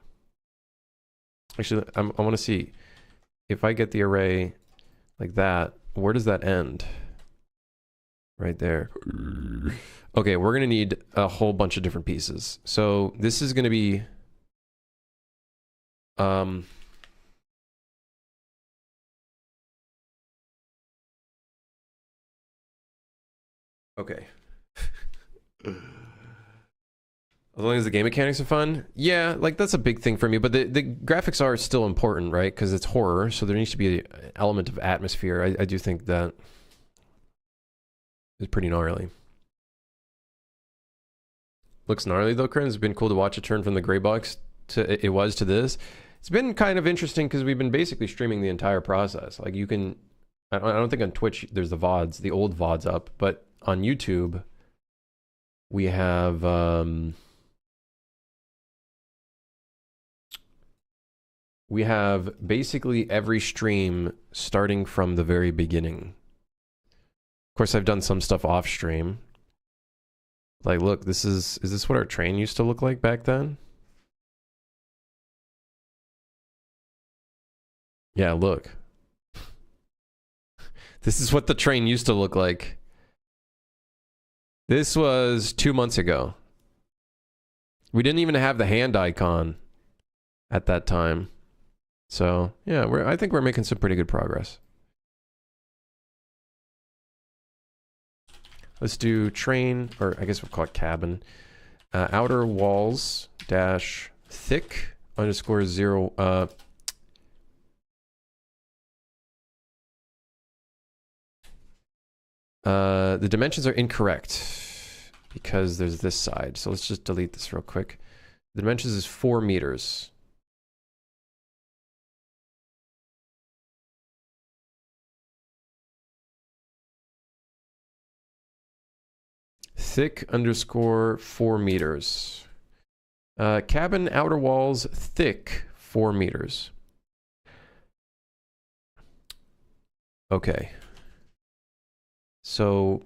Actually, I want to see if I get the array like that, where does that end? Right there. Okay, we're going to need a whole bunch of different pieces. So this is going to be... okay. As long as the game mechanics are fun? Yeah, like that's a big thing for me, but the graphics are still important, right? Because it's horror, so there needs to be an element of atmosphere. I do think that is pretty gnarly. Looks gnarly though, Karen. It's been cool to watch it turn from the gray box to it was to this. It's been kind of interesting because we've been basically streaming the entire process. Like you can, I don't think on Twitch there's the VODs, the old VODs up, but on YouTube we have basically every stream starting from the very beginning. Of course, I've done some stuff off stream. Like, look, is this what our train used to look like back then? Yeah, look. This is what the train used to look like. This was 2 months ago. We didn't even have the hand icon at that time. So, yeah, I think we're making some pretty good progress. Let's do train, or I guess we'll call it cabin. Outer walls dash thick underscore 0. The dimensions are incorrect because there's this side. So let's just delete this real quick. The dimensions is 4 meters. Thick underscore 4 meters. Cabin outer walls thick 4 meters. Okay. So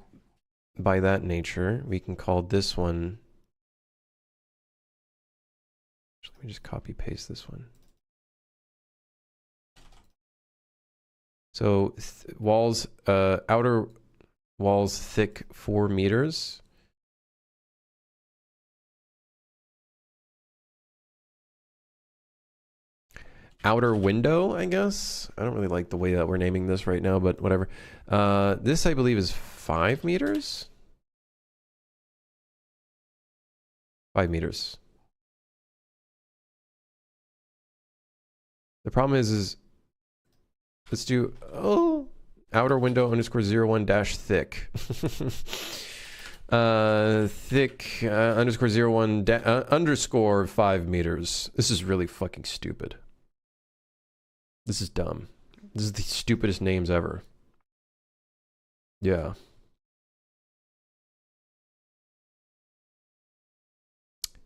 by that nature, we can call this one. Let me just copy paste this one. So walls, outer walls thick 4 meters. Outer window, I guess. I don't really like the way that we're naming this right now, but whatever. This, I believe, is 5 meters. 5 meters. The problem is let's do, outer window underscore 01 dash thick. Thick underscore 01 underscore 5 meters. This is really fucking stupid. This is dumb. This is the stupidest names ever. Yeah.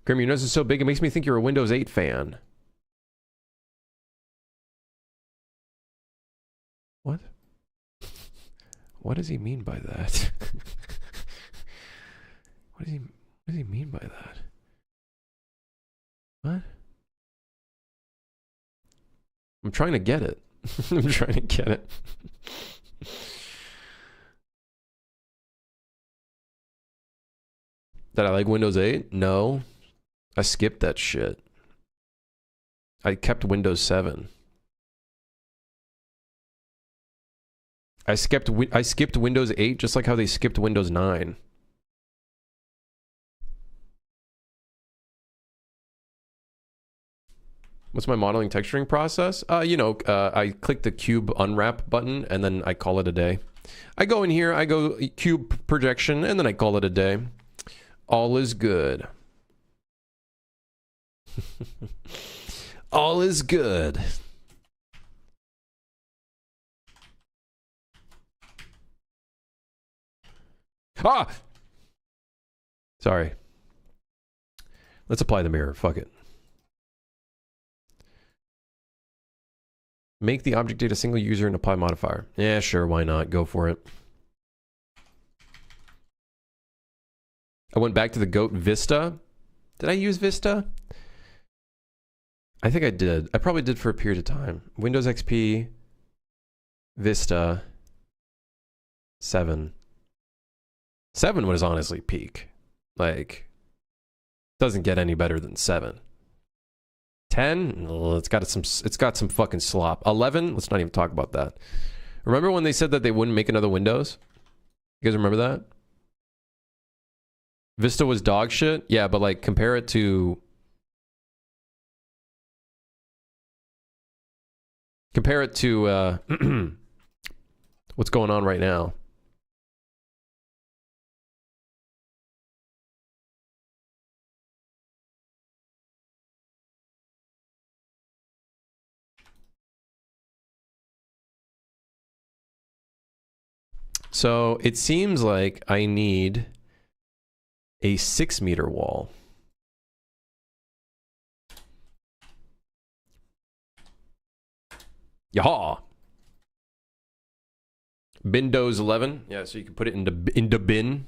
Grim, your nose is so big it makes me think you're a Windows 8 fan. What? What does he mean by that? What does he mean by that? What? I'm trying to get it. I'm trying to get it. Did I like Windows 8? No. I skipped that shit. I kept Windows 7. I skipped Windows 8 just like how they skipped Windows 9. What's my modeling texturing process? I click the cube unwrap button and then I call it a day. I go in here, I go cube projection, and then I call it a day. All is good. All is good. Ah! Sorry. Let's apply the mirror. Fuck it. Make the object data single user and apply modifier. Yeah, sure, why not? Go for it. I went back to the GOAT Vista. Did I use Vista? I think I did. I probably did for a period of time. Windows XP, Vista, 7. 7 was honestly peak. Like, doesn't get any better than 7. 10, it's got some fucking slop. 11, let's not even talk about that. Remember when they said that they wouldn't make another Windows? You guys remember that? Vista was dog shit? Yeah, but like compare it to what's going on right now. So it seems like I need a 6-meter wall. Yaha! Windows 11. Yeah, so you can put it into bin.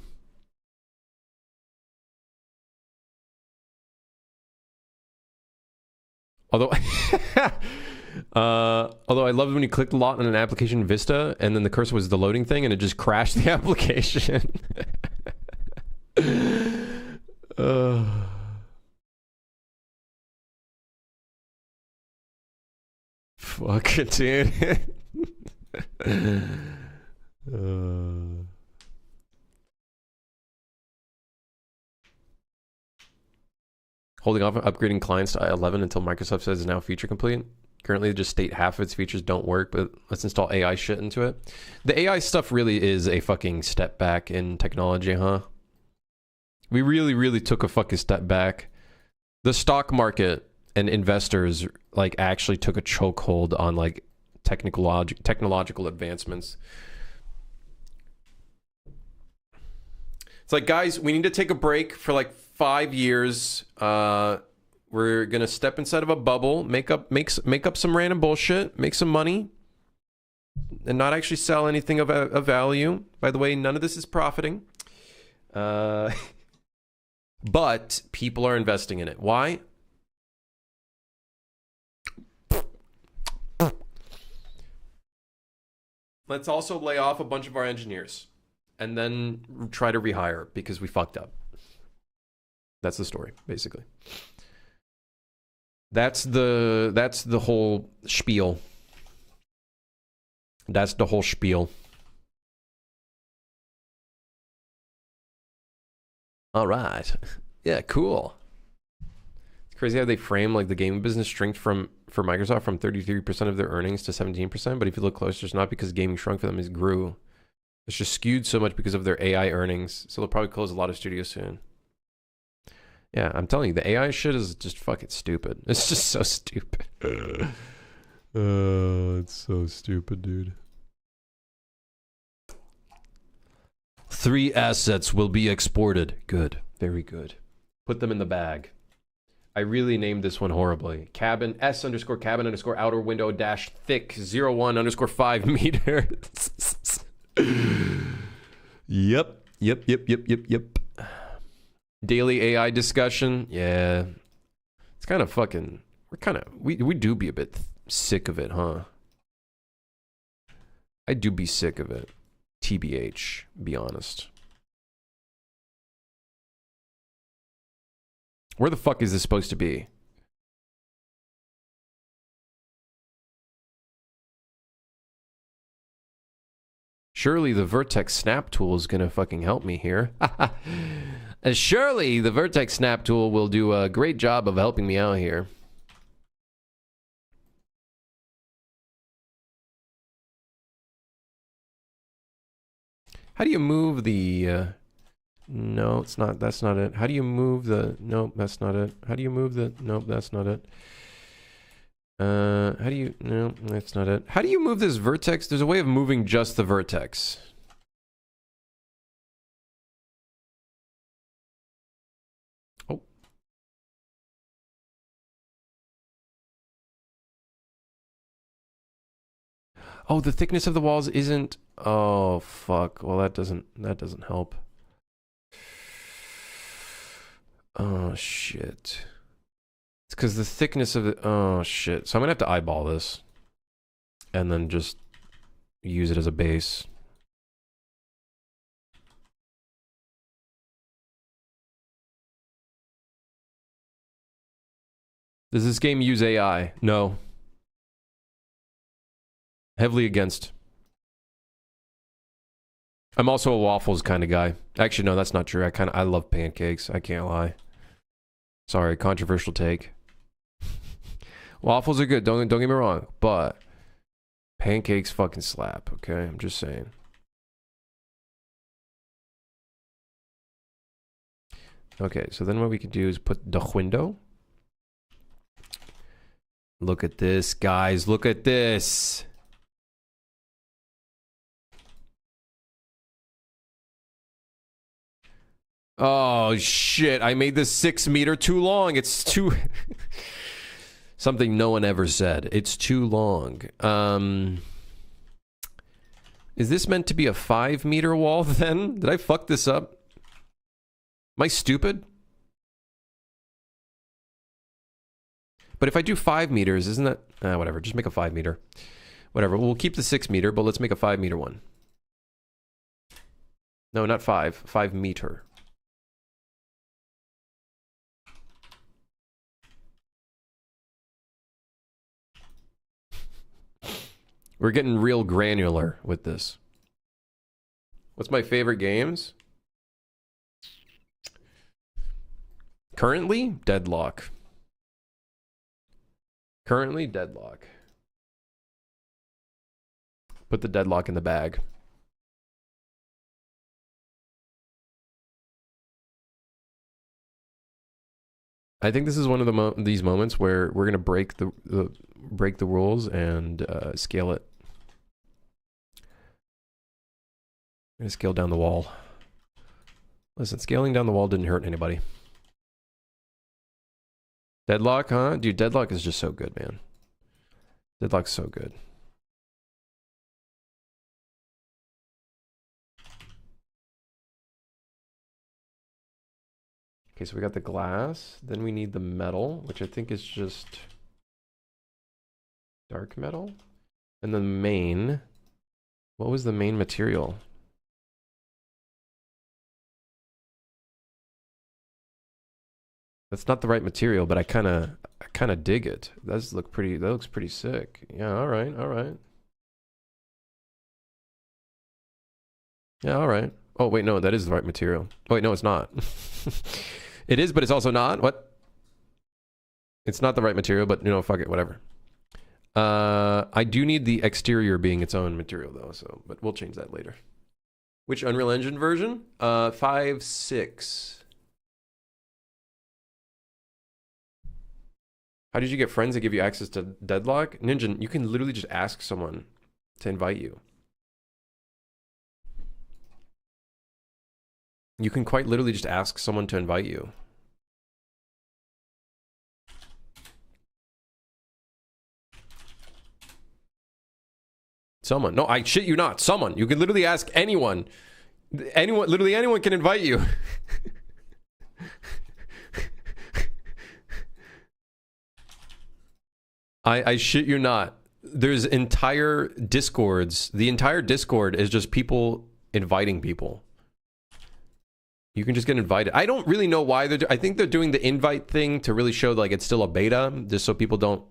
Although although I loved when you clicked a lot on an application Vista and then the cursor was the loading thing and it just crashed the application. Fuck it, dude. Holding off on upgrading clients to i11 until Microsoft says it's now feature complete. Currently, just state half of its features don't work, but let's install AI shit into it. The AI stuff really is a fucking step back in technology, huh? We really, really took a fucking step back. The stock market and investors like actually took a chokehold on like technological advancements. It's like, guys, we need to take a break for like 5 years. We're gonna step inside of a bubble, make up some random bullshit, make some money, and not actually sell anything of value. By the way, none of this is profiting. But people are investing in it. Why? Let's also lay off a bunch of our engineers and then try to rehire because we fucked up. That's the story, basically. That's the whole spiel. That's the whole spiel. All right. Yeah, cool. It's crazy how they frame like the gaming business shrink for Microsoft from 33% of their earnings to 17%, but if you look closer, it's not because gaming shrunk for them, it grew. It's just skewed so much because of their AI earnings, so they'll probably close a lot of studios soon. Yeah, I'm telling you, the AI shit is just fucking stupid. It's just so stupid. It's so stupid, dude. 3 assets will be exported. Good. Very good. Put them in the bag. I really named this one horribly. Cabin, S_cabin_ outer window dash thick 01_5 meters. Yep. Daily AI discussion. Yeah. It's kind of fucking... We do be a bit sick of it, huh? I do be sick of it. TBH, be honest. Where the fuck is this supposed to be? Surely the vertex snap tool is gonna fucking help me here. Surely the vertex snap tool will do a great job of helping me out here. How do you move the... no, it's not. That's not it. How do you move the... nope, that's not it. How do you move the... nope, that's not it. How do you... no, that's not it. How do you move this vertex? There's a way of moving just the vertex. Oh. Oh, the thickness of the walls isn't... oh, fuck. Well, that doesn't help. Oh, shit. It's because the thickness of the... oh, shit. So I'm going to have to eyeball this. And then just use it as a base. Does this game use AI? No. Heavily against. I'm also a waffles kind of guy. Actually, no, that's not true. I love pancakes. I can't lie. Sorry, controversial take. Waffles are good. Don't get me wrong, but pancakes fucking slap. Okay, I'm just saying. Okay, so then what we can do is put the window. Look at this, guys. Look at this. Oh, shit. I made this 6 meter too long. It's too... something no one ever said. It's too long. Is this meant to be a 5 meter wall then? Did I fuck this up? Am I stupid? But if I do 5 meters, isn't that... whatever. Just make a 5 meter. Whatever. We'll keep the 6 meter, but let's make a 5 meter one. No, not 5. 5 meter. We're getting real granular with this. What's my favorite games? Currently, Deadlock. Currently, Deadlock. Put the Deadlock in the bag. I think this is one of these moments where we're gonna break the rules and scale it. I'm gonna scale down the wall. Listen, scaling down the wall didn't hurt anybody. Deadlock, huh? Dude, Deadlock is just so good, man. Deadlock's so good. Okay, so we got the glass. Then we need the metal, which I think is just dark metal. And the main. What was the main material? That's not the right material, but I kind of dig it. That looks pretty sick. Yeah, all right, all right. Yeah, all right. Oh, wait, no, that is the right material. Oh, wait, no, it's not. It is, but it's also not. What? It's not the right material, but, you know, fuck it, whatever. I do need the exterior being its own material, though, so, but we'll change that later. Which Unreal Engine version? 5.6. How did you get friends that give you access to Deadlock? Ninja, you can literally just ask someone to invite you. You can quite literally just ask someone to invite you. Someone. No, I shit you not. Someone. You can literally ask anyone. Anyone, literally anyone can invite you. I shit you not. There's entire discords. The entire discord is just people inviting people. You can just get invited. I don't really know why they're I think they're doing the invite thing to really show like it's still a beta, just so people don't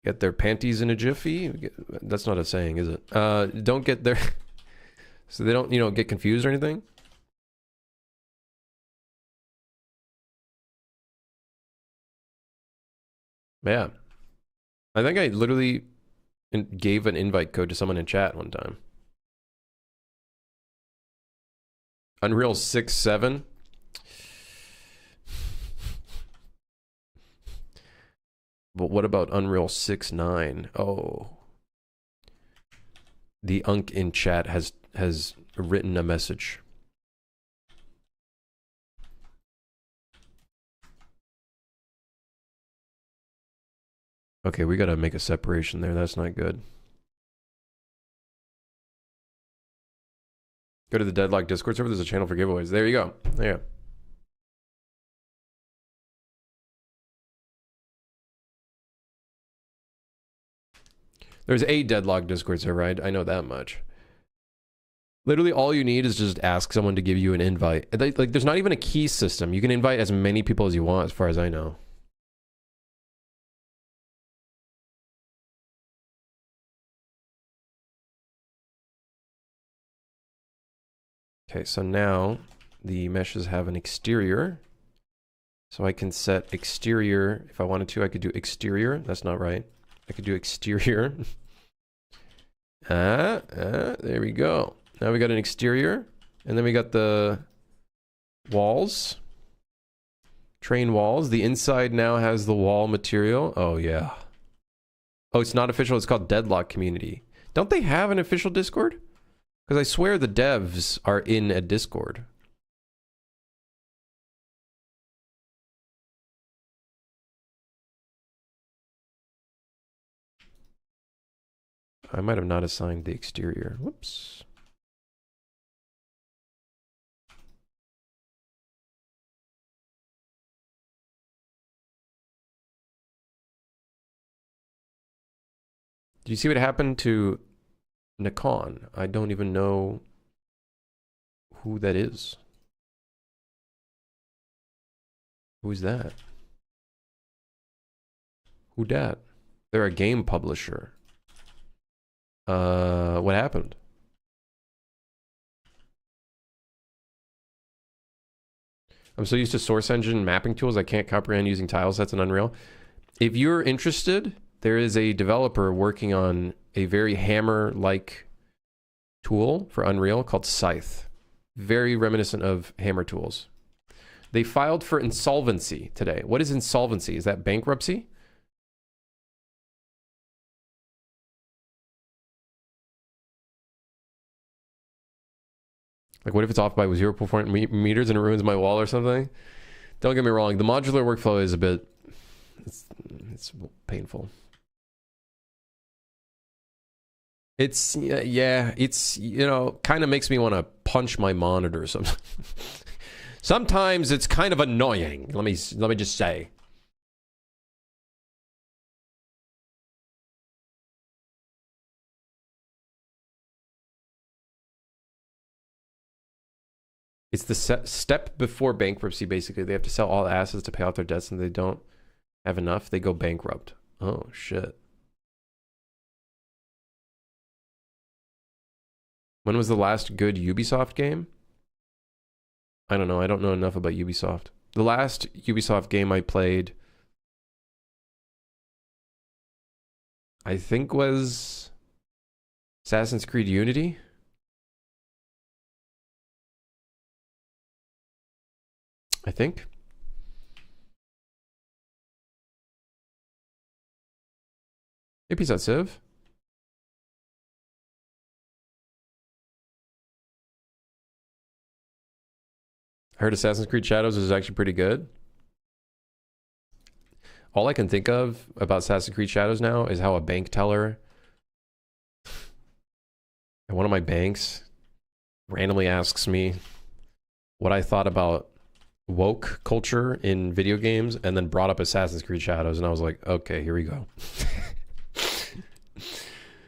get their panties in a jiffy. That's not a saying, is it? Don't get their so they don't, you know, get confused or anything. Yeah. I think I literally gave an invite code to someone in chat one time. Unreal 6.7. But what about Unreal 6.9? Oh. The Unk in chat has written a message. Okay, we gotta make a separation there. That's not good. Go to the Deadlock Discord server. There's a channel for giveaways. There you go. There you go. There's a Deadlock Discord server. I know that much. Literally, all you need is just ask someone to give you an invite. Like, there's not even a key system. You can invite as many people as you want, as far as I know. Okay, so now the meshes have an exterior. So I can set exterior. If I wanted to, I could do exterior. That's not right. I could do exterior. There we go. Now we got an exterior. And then we got the walls. Train walls. The inside now has the wall material. Oh, yeah. Oh, it's not official. It's called Deadlock Community. Don't they have an official Discord? Because I swear the devs are in a Discord. I might have not assigned the exterior. Whoops. Do you see what happened to Nikon? I don't even know who that is. Who's that? Who dat? They're a game publisher. What happened? I'm so used to source engine mapping tools, I can't comprehend using tile sets in Unreal. If you're interested, there is a developer working on a very Hammer-like tool for Unreal called Scythe. Very reminiscent of Hammer tools. They filed for insolvency today. What is insolvency? Is that bankruptcy? Like, what if it's off by 0.4 meters and it ruins my wall or something? Don't get me wrong. The modular workflow is a bit... It's painful. It's, yeah, it's, you know, kind of makes me want to punch my monitor. Sometimes it's kind of annoying. Let me just say. It's the step before bankruptcy, basically. They have to sell all assets to pay off their debts, and they don't have enough. They go bankrupt. Oh, shit. When was the last good Ubisoft game? I don't know. I don't know enough about Ubisoft. The last Ubisoft game I played, I think, was Assassin's Creed Unity. I think. Hey, peace out, Civ. I heard Assassin's Creed Shadows is actually pretty good. All I can think of about Assassin's Creed Shadows now is how a bank teller at one of my banks randomly asks me what I thought about woke culture in video games and then brought up Assassin's Creed Shadows, and I was like, okay, here we go.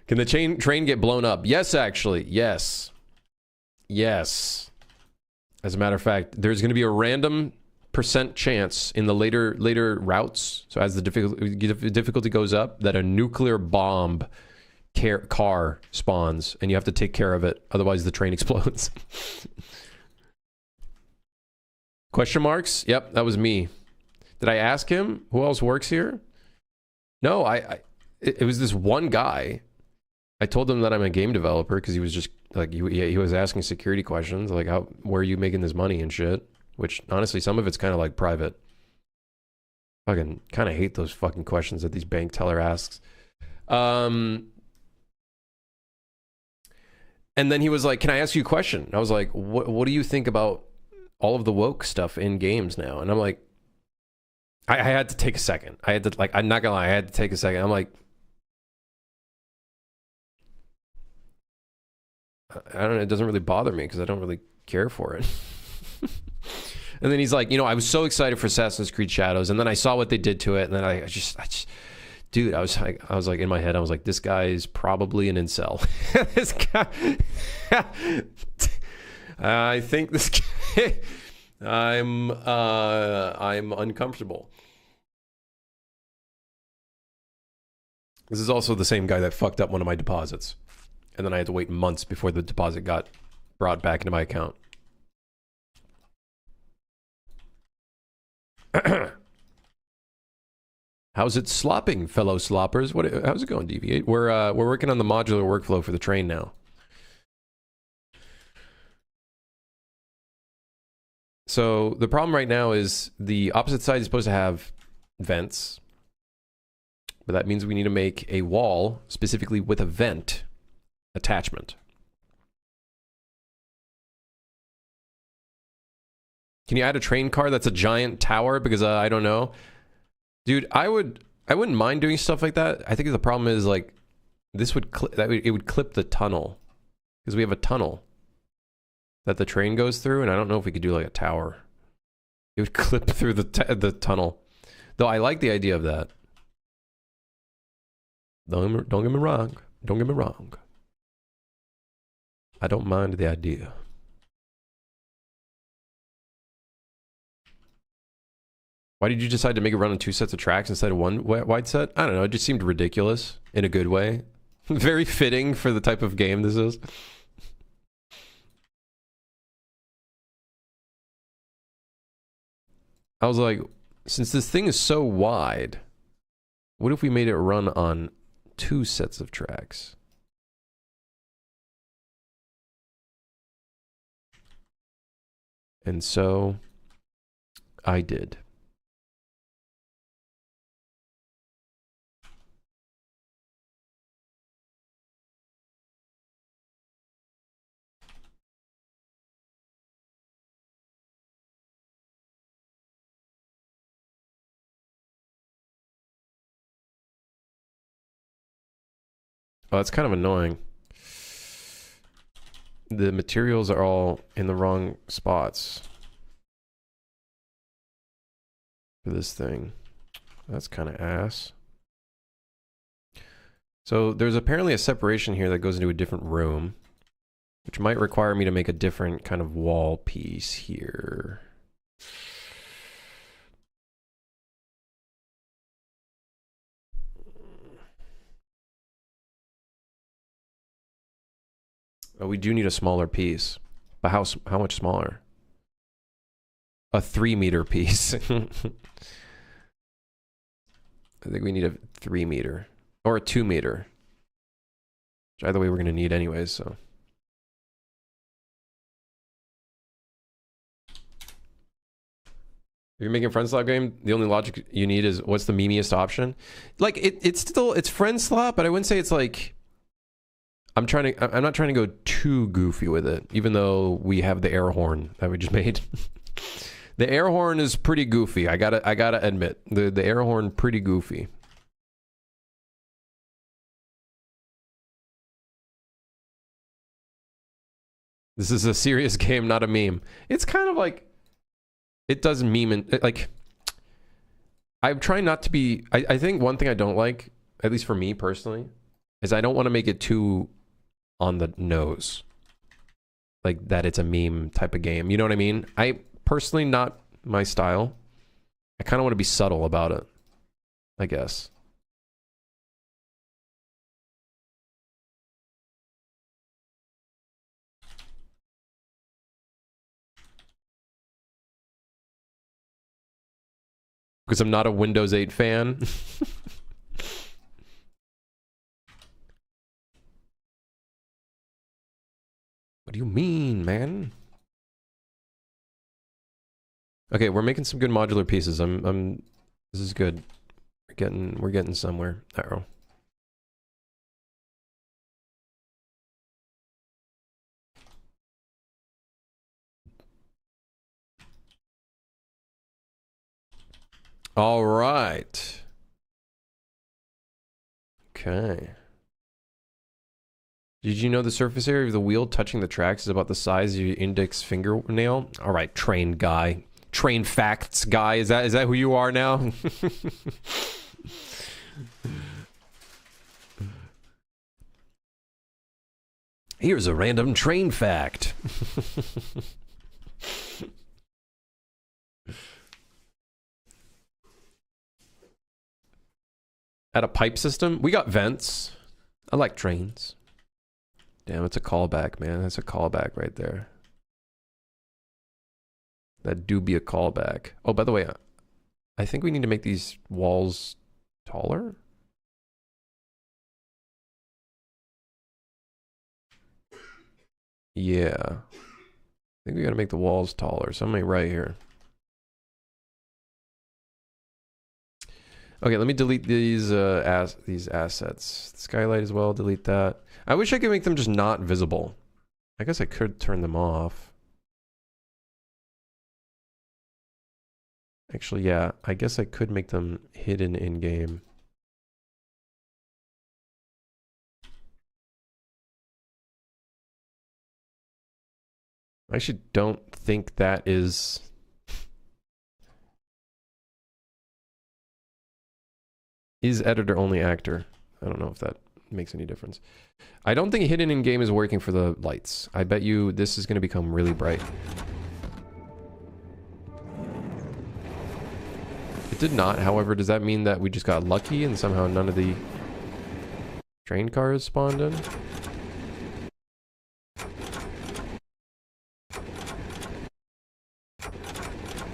Can the train get blown up? Yes, actually. Yes. As a matter of fact, there's going to be a random % chance in the later routes, so as the difficulty goes up, that a nuclear bomb car spawns, and you have to take care of it, otherwise the train explodes. Question marks? Yep, that was me. Did I ask him who else works here? No, it was this one guy. I told him that I'm a game developer because he was just like, he was asking security questions, like, where are you making this money and shit? Which, honestly, some of it's kind of like private. Fucking kind of hate those fucking questions that these bank teller asks. And then he was like, can I ask you a question? I was like, what do you think about all of the woke stuff in games now? And I'm like, I had to take a second. I had to, like, I'm not gonna lie, I had to take a second. I'm like, I don't know, it doesn't really bother me because I don't really care for it. And then he's like, you know, I was so excited for Assassin's Creed Shadows, and then I saw what they did to it, and then I just dude, I was like in my head, I was like, this guy is probably an incel. This guy, I think this guy, I'm uncomfortable. This is also the same guy that fucked up one of my deposits, and then I had to wait months before the deposit got brought back into my account. How's it slopping, fellow sloppers? How's it going, Deviate? We're working on the modular workflow for the train now. So the problem right now is the opposite side is supposed to have vents, but that means we need to make a wall specifically with a vent attachment. Can you add a train car that's a giant tower? Because I don't know. Dude, I wouldn't mind doing stuff like that. I think the problem is, like, this would it would clip the tunnel, because we have a tunnel that the train goes through, and I don't know if we could do like a tower. It would clip through the tunnel. Though I like the idea of that. Don't get me wrong. Don't get me wrong. I don't mind the idea. Why did you decide to make it run on 2 sets of tracks instead of 1 wide set? I don't know. It just seemed ridiculous in a good way. Very fitting for the type of game this is. I was like, since this thing is so wide, what if we made it run on 2 sets of tracks? And so I did. Oh, that's kind of annoying. The materials are all in the wrong spots for this thing. That's kind of ass. So there's apparently a separation here that goes into a different room, which might require me to make a different kind of wall piece here. Oh, we do need a smaller piece. But how much smaller? A 3-meter piece. I think we need a 3-meter. Or a 2-meter. Which either way we're going to need anyways, so. If you're making a friendslop game, the only logic you need is what's the memeiest option? Like, it's friendslop, but I wouldn't say it's like... I'm not trying to go too goofy with it, even though we have the air horn that we just made. The air horn is pretty goofy. I gotta admit, the air horn pretty goofy. This is a serious game, not a meme. It's kind of like, it does meme and like. I'm trying not to be. I think one thing I don't like, at least for me personally, is I don't want to make it too on the nose. Like that it's a meme type of game. You know what I mean? I personally, not my style. I kind of want to be subtle about it, I guess. Because I'm not a Windows 8 fan. What do you mean, man? Okay, we're making some good modular pieces. This is good. We're getting somewhere. Uh-oh. All right. Okay. Did you know the surface area of the wheel touching the tracks is about the size of your index fingernail? All right, trained guy. Trained facts guy. Is that who you are now? Here's a random train fact. At a pipe system, we got vents. I like trains. Damn, it's a callback, man. That's a callback right there. That do be a callback. Oh, by the way, I think we need to make these walls taller. Yeah. I think we gotta make the walls taller. So I'm gonna right here. Okay, let me delete these assets. The skylight as well, delete that. I wish I could make them just not visible. I guess I could turn them off. Actually, yeah, I guess I could make them hidden in-game. I actually don't think that is... Is editor only actor? I don't know if that makes any difference. I don't think hidden in game is working for the lights. I bet you this is going to become really bright. It did not. However, does that mean that we just got lucky and somehow none of the train cars spawned in?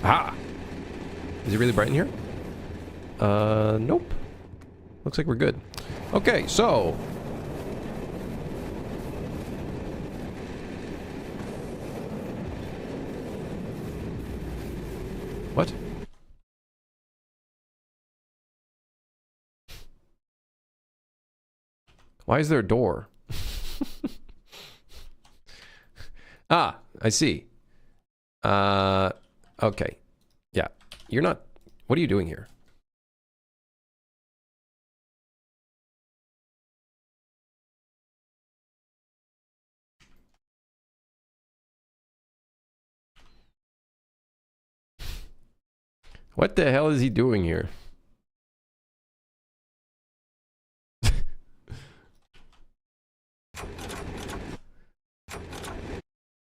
Ah! Is it really bright in here? Nope. Looks like we're good. Okay, so... What? Why is there a door? Ah, I see. Okay. Yeah. You're not... What are you doing here? What the hell is he doing here?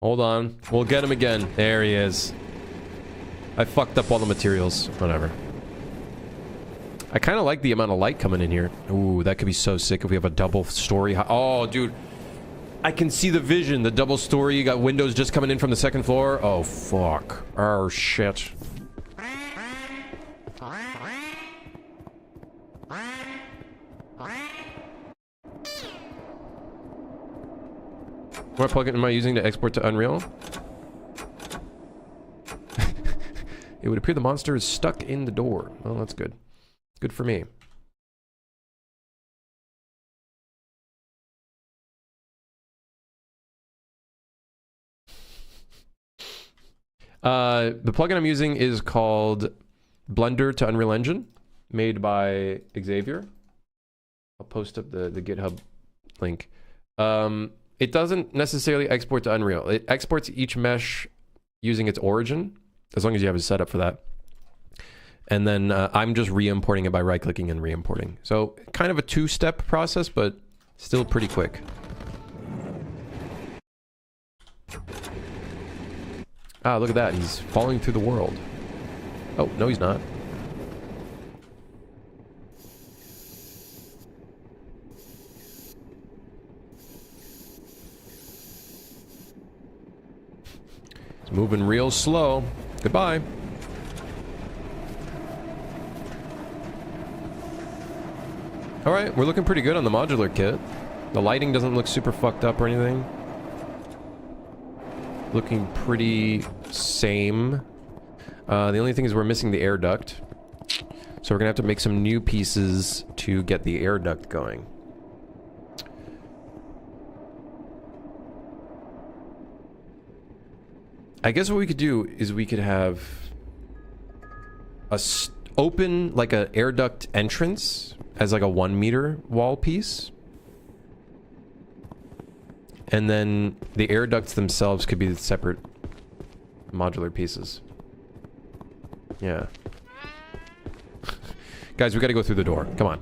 Hold on. We'll get him again. There he is. I fucked up all the materials. Whatever. I kind of like the amount of light coming in here. Ooh, that could be so sick if we have a double story. Oh, dude. I can see the vision. The double story. You got windows just coming in from the second floor. Oh, fuck. Oh, shit. What plugin am I using to export to Unreal? It would appear the monster is stuck in the door. Oh, that's good. Good for me. The plugin I'm using is called Blender to Unreal Engine, made by Xavier. I'll post up the GitHub link. It doesn't necessarily export to Unreal. It exports each mesh using its origin. as long as you have a setup for that. And then I'm just re-importing it by right-clicking and re-importing. So kind of a two-step process, but still pretty quick. Ah, look at that. He's falling through the world. Oh, no, he's not. He's moving real slow. Goodbye. Alright, we're looking pretty good on the modular kit. The lighting doesn't look super fucked up or anything. Looking pretty same. The only thing is we're missing the air duct. So we're gonna have to make some new pieces to get the air duct going. I guess what we could do is we could have a open, like a air duct entrance as like a 1 meter wall piece. And then the air ducts themselves could be separate modular pieces. Yeah. Guys, we gotta go through the door. Come on.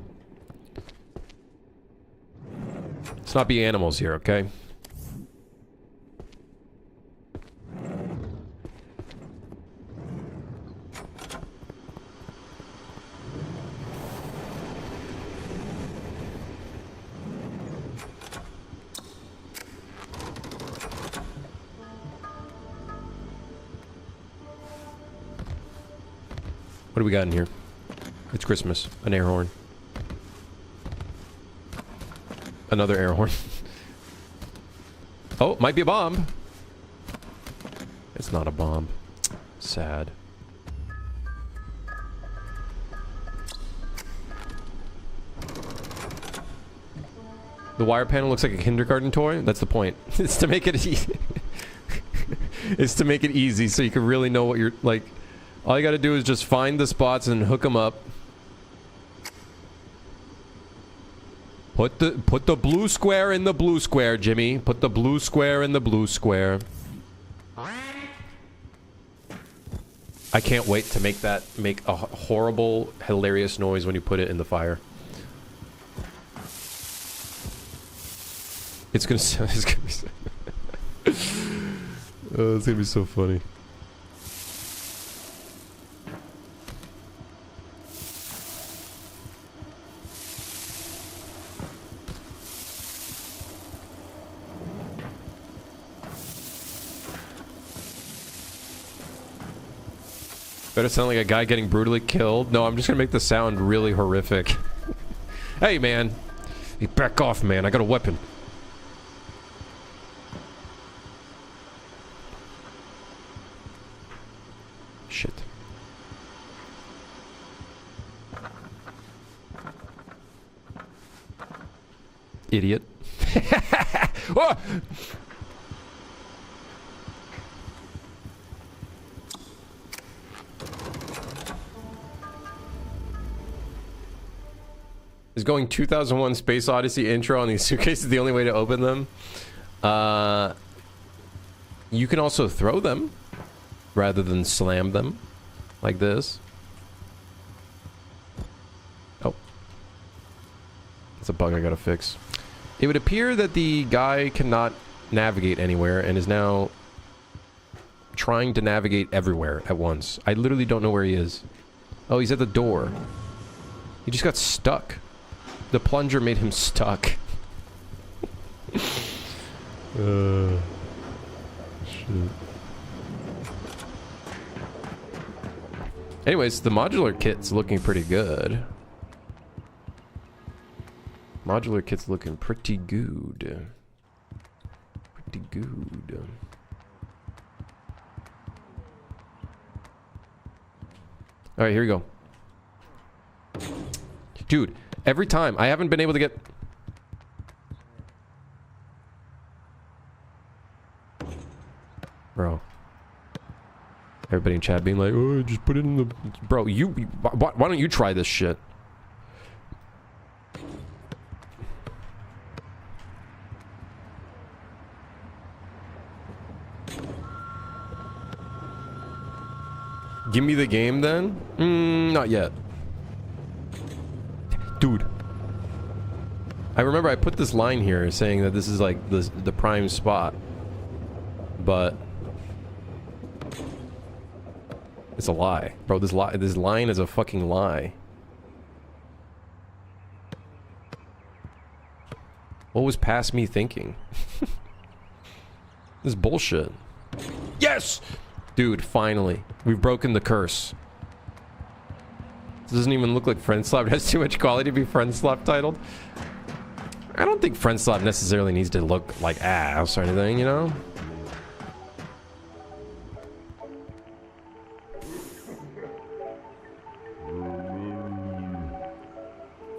Let's not be animals here, okay? What do we got in here? It's Christmas. An air horn. Another air horn. Oh, might be a bomb. It's not a bomb. Sad. The wire panel looks like a kindergarten toy. That's the point. It's to make it easy. It's to make it easy so you can really know what you're like. All you gotta do is just find the spots and hook them up. Put the blue square in the blue square, Jimmy. Put the blue square in the blue square. I can't wait to make a horrible, hilarious noise when you put it in the fire. It's gonna be so oh, it's gonna be so funny. Better sound like a guy getting brutally killed. No, I'm just gonna make the sound really horrific. Hey, man. Hey, back off, man. I got a weapon. Shit. Idiot. Oh! Is going 2001 Space Odyssey intro on these suitcases the only way to open them? You can also throw them rather than slam them like this. Oh. That's a bug I gotta fix. It would appear that the guy cannot navigate anywhere and is now trying to navigate everywhere at once. I literally don't know where he is. Oh, he's at the door. He just got stuck. The plunger made him stuck. Shit. Anyways, the modular kit's looking pretty good. Modular kit's looking pretty good. Pretty good. Alright, here we go. Dude, every time I haven't been able to get... Bro. Everybody in chat being like, oh, just put it in the... Bro, why don't you try this shit? Give me the game then? Not yet. Dude. I remember I put this line here saying that this is like the prime spot. But it's a lie. Bro, this line is a fucking lie. What was past me thinking? This is bullshit. Yes! Dude, finally. We've broken the curse. This doesn't even look like friendslop. It has too much quality to be friendslop titled. I don't think friendslop necessarily needs to look like ass or anything, you know?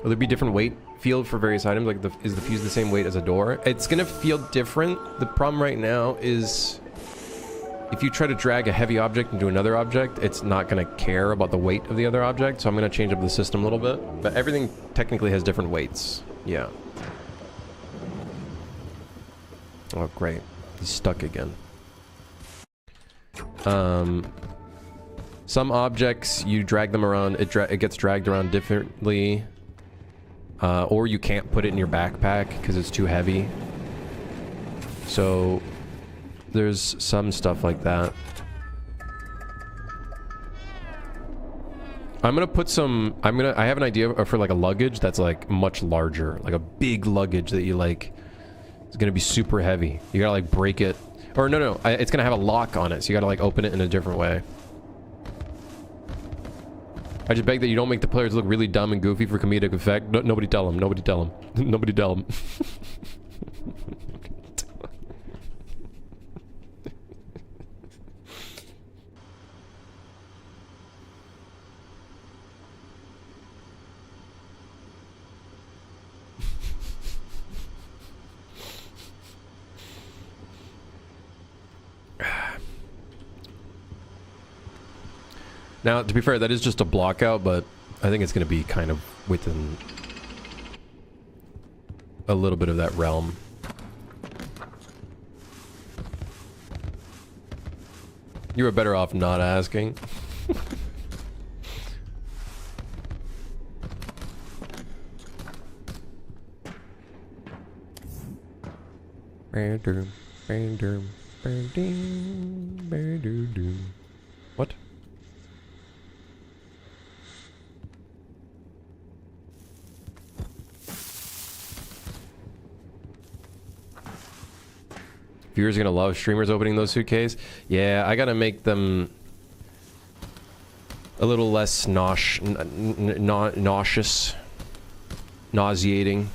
Will there be different weight field for various items? Like, is the fuse the same weight as a door? It's gonna feel different. The problem right now is if you try to drag a heavy object into another object, it's not gonna care about the weight of the other object. So I'm gonna change up the system a little bit. But everything technically has different weights. Yeah. Oh, great. He's stuck again. Some objects, you drag them around, it gets dragged around differently. Or you can't put it in your backpack because it's too heavy. So there's some stuff like that. I'm gonna put some, I have an idea for like a luggage that's like much larger. Like a big luggage that you like, it's gonna be super heavy. You gotta like break it. Or no, it's gonna have a lock on it, so you gotta like open it in a different way. I just beg that you don't make the players look really dumb and goofy for comedic effect. No, nobody tell them. Nobody tell them. Nobody tell them. Now, to be fair, that is just a block out, but I think it's going to be kind of within a little bit of that realm. You were better off not asking. What? Viewers are gonna love streamers opening those suitcases. Yeah, I gotta make them a little less nauseous, nauseating.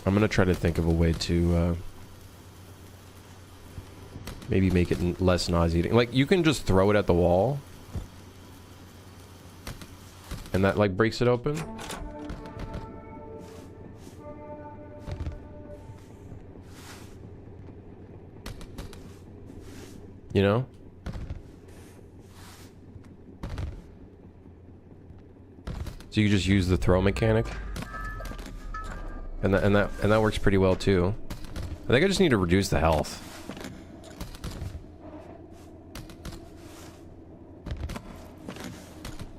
I'm gonna try to think of a way to maybe make it less nauseating. Like, you can just throw it at the wall, and that like breaks it open. You know? So you just use the throw mechanic. And that works pretty well too. I think I just need to reduce the health.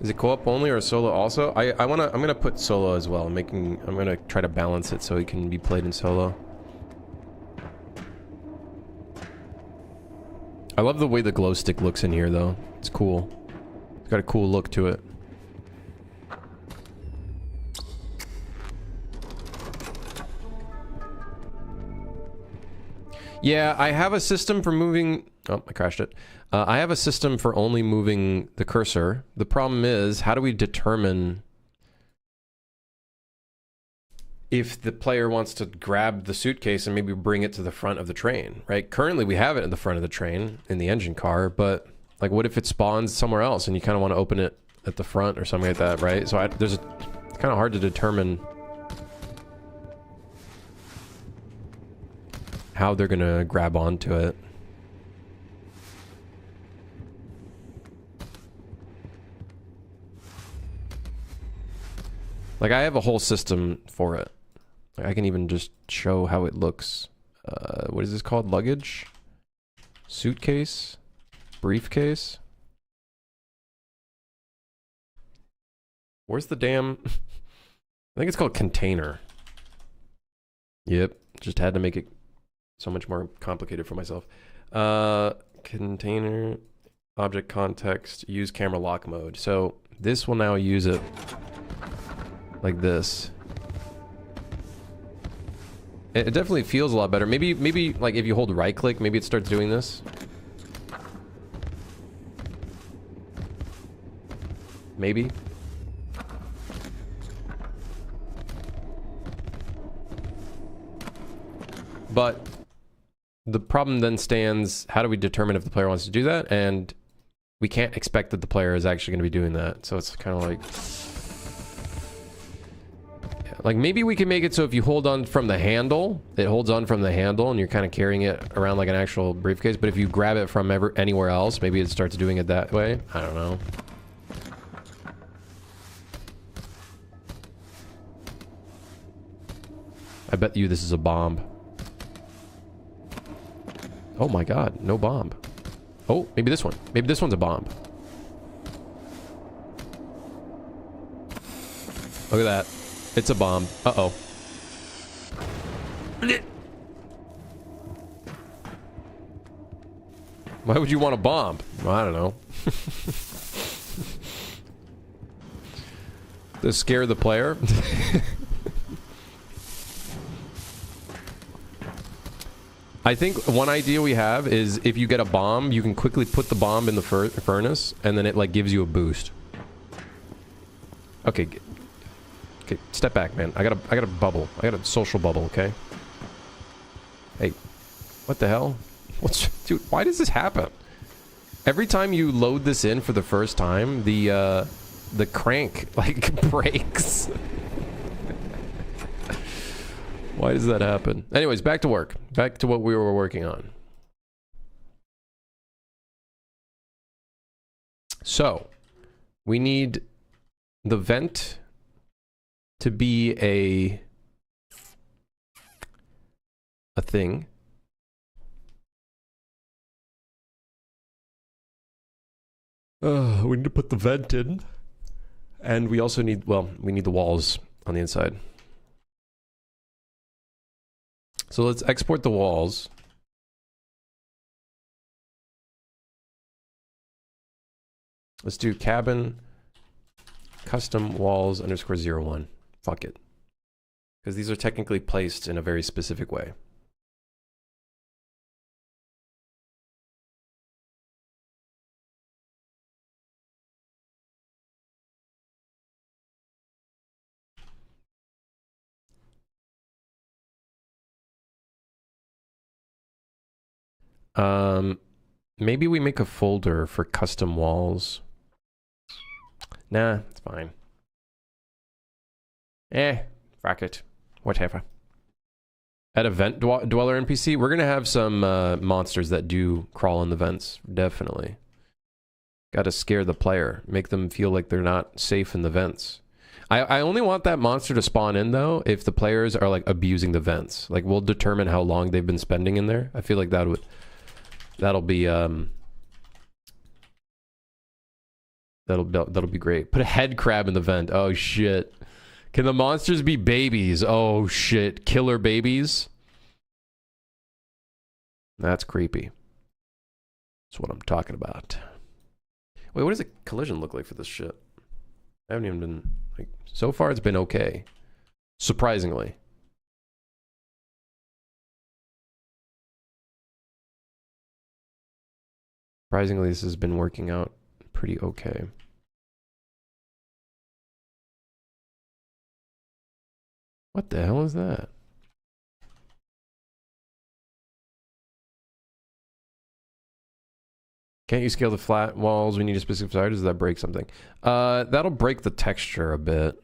Is it co-op only or solo also? I'm gonna put solo as well. I'm gonna try to balance it so it can be played in solo. I love the way the glow stick looks in here, though. It's cool. It's got a cool look to it. Yeah, I have a system for moving... Oh, I crashed it. I have a system for only moving the cursor. The problem is, how do we determine if the player wants to grab the suitcase and maybe bring it to the front of the train, right? Currently, we have it in the front of the train, in the engine car, but like, what if it spawns somewhere else and you kind of want to open it at the front or something like that, right? So it's kind of hard to determine how they're gonna grab onto it. Like, I have a whole system for it. I can even just show how it looks. What is this called? Luggage? Suitcase. Briefcase. Where's the damn... I think it's called container. Yep. Just had to make it so much more complicated for myself. Container, object context, use camera lock mode. So this will now use it like this. It definitely feels a lot better. Maybe like if you hold right click, maybe it starts doing this. Maybe. But the problem then stands, how do we determine if the player wants to do that? And we can't expect that the player is actually going to be doing that. So it's kind of like... yeah, like maybe we can make it so if you hold on from the handle, it holds on from the handle and you're kind of carrying it around like an actual briefcase. But if you grab it from anywhere else, maybe it starts doing it that way. I don't know. I bet you this is a bomb. Oh my god, no bomb. Oh, maybe this one. Maybe this one's a bomb. Look at that. It's a bomb. Uh-oh. Why would you want a bomb? Well, I don't know. To scare the player? I think one idea we have is if you get a bomb, you can quickly put the bomb in the furnace, and then it like gives you a boost. Okay, okay, step back, man. I got a bubble. I got a social bubble. Okay. Hey, what the hell? Dude? Why does this happen? Every time you load this in for the first time, the crank like breaks. Why does that happen? Anyways, back to work. Back to what we were working on. So, we need the vent to be a thing. We need to put the vent in. And we also need, well, we need the walls on the inside. So let's export the walls. Let's do cabin custom walls underscore 01. Fuck it. Because these are technically placed in a very specific way. Maybe we make a folder for custom walls. Nah, it's fine. Fuck it. Whatever. At Event Dweller NPC, we're gonna have some monsters that do crawl in the vents. Definitely. Gotta scare the player. Make them feel like they're not safe in the vents. I only want that monster to spawn in, though, if the players are, like, abusing the vents. Like, we'll determine how long they've been spending in there. I feel like that would... That'll be that'll be great. Put a head crab in the vent. Oh shit. Can the monsters be babies? Oh shit. Killer babies? That's creepy. That's what I'm talking about. Wait, what does a collision look like for this shit? I haven't even been like, so far it's been okay. Surprisingly. Surprisingly, this has been working out pretty okay. What the hell is that? Can't you scale the flat walls? We need a specific size. Does that break something? That'll break the texture a bit.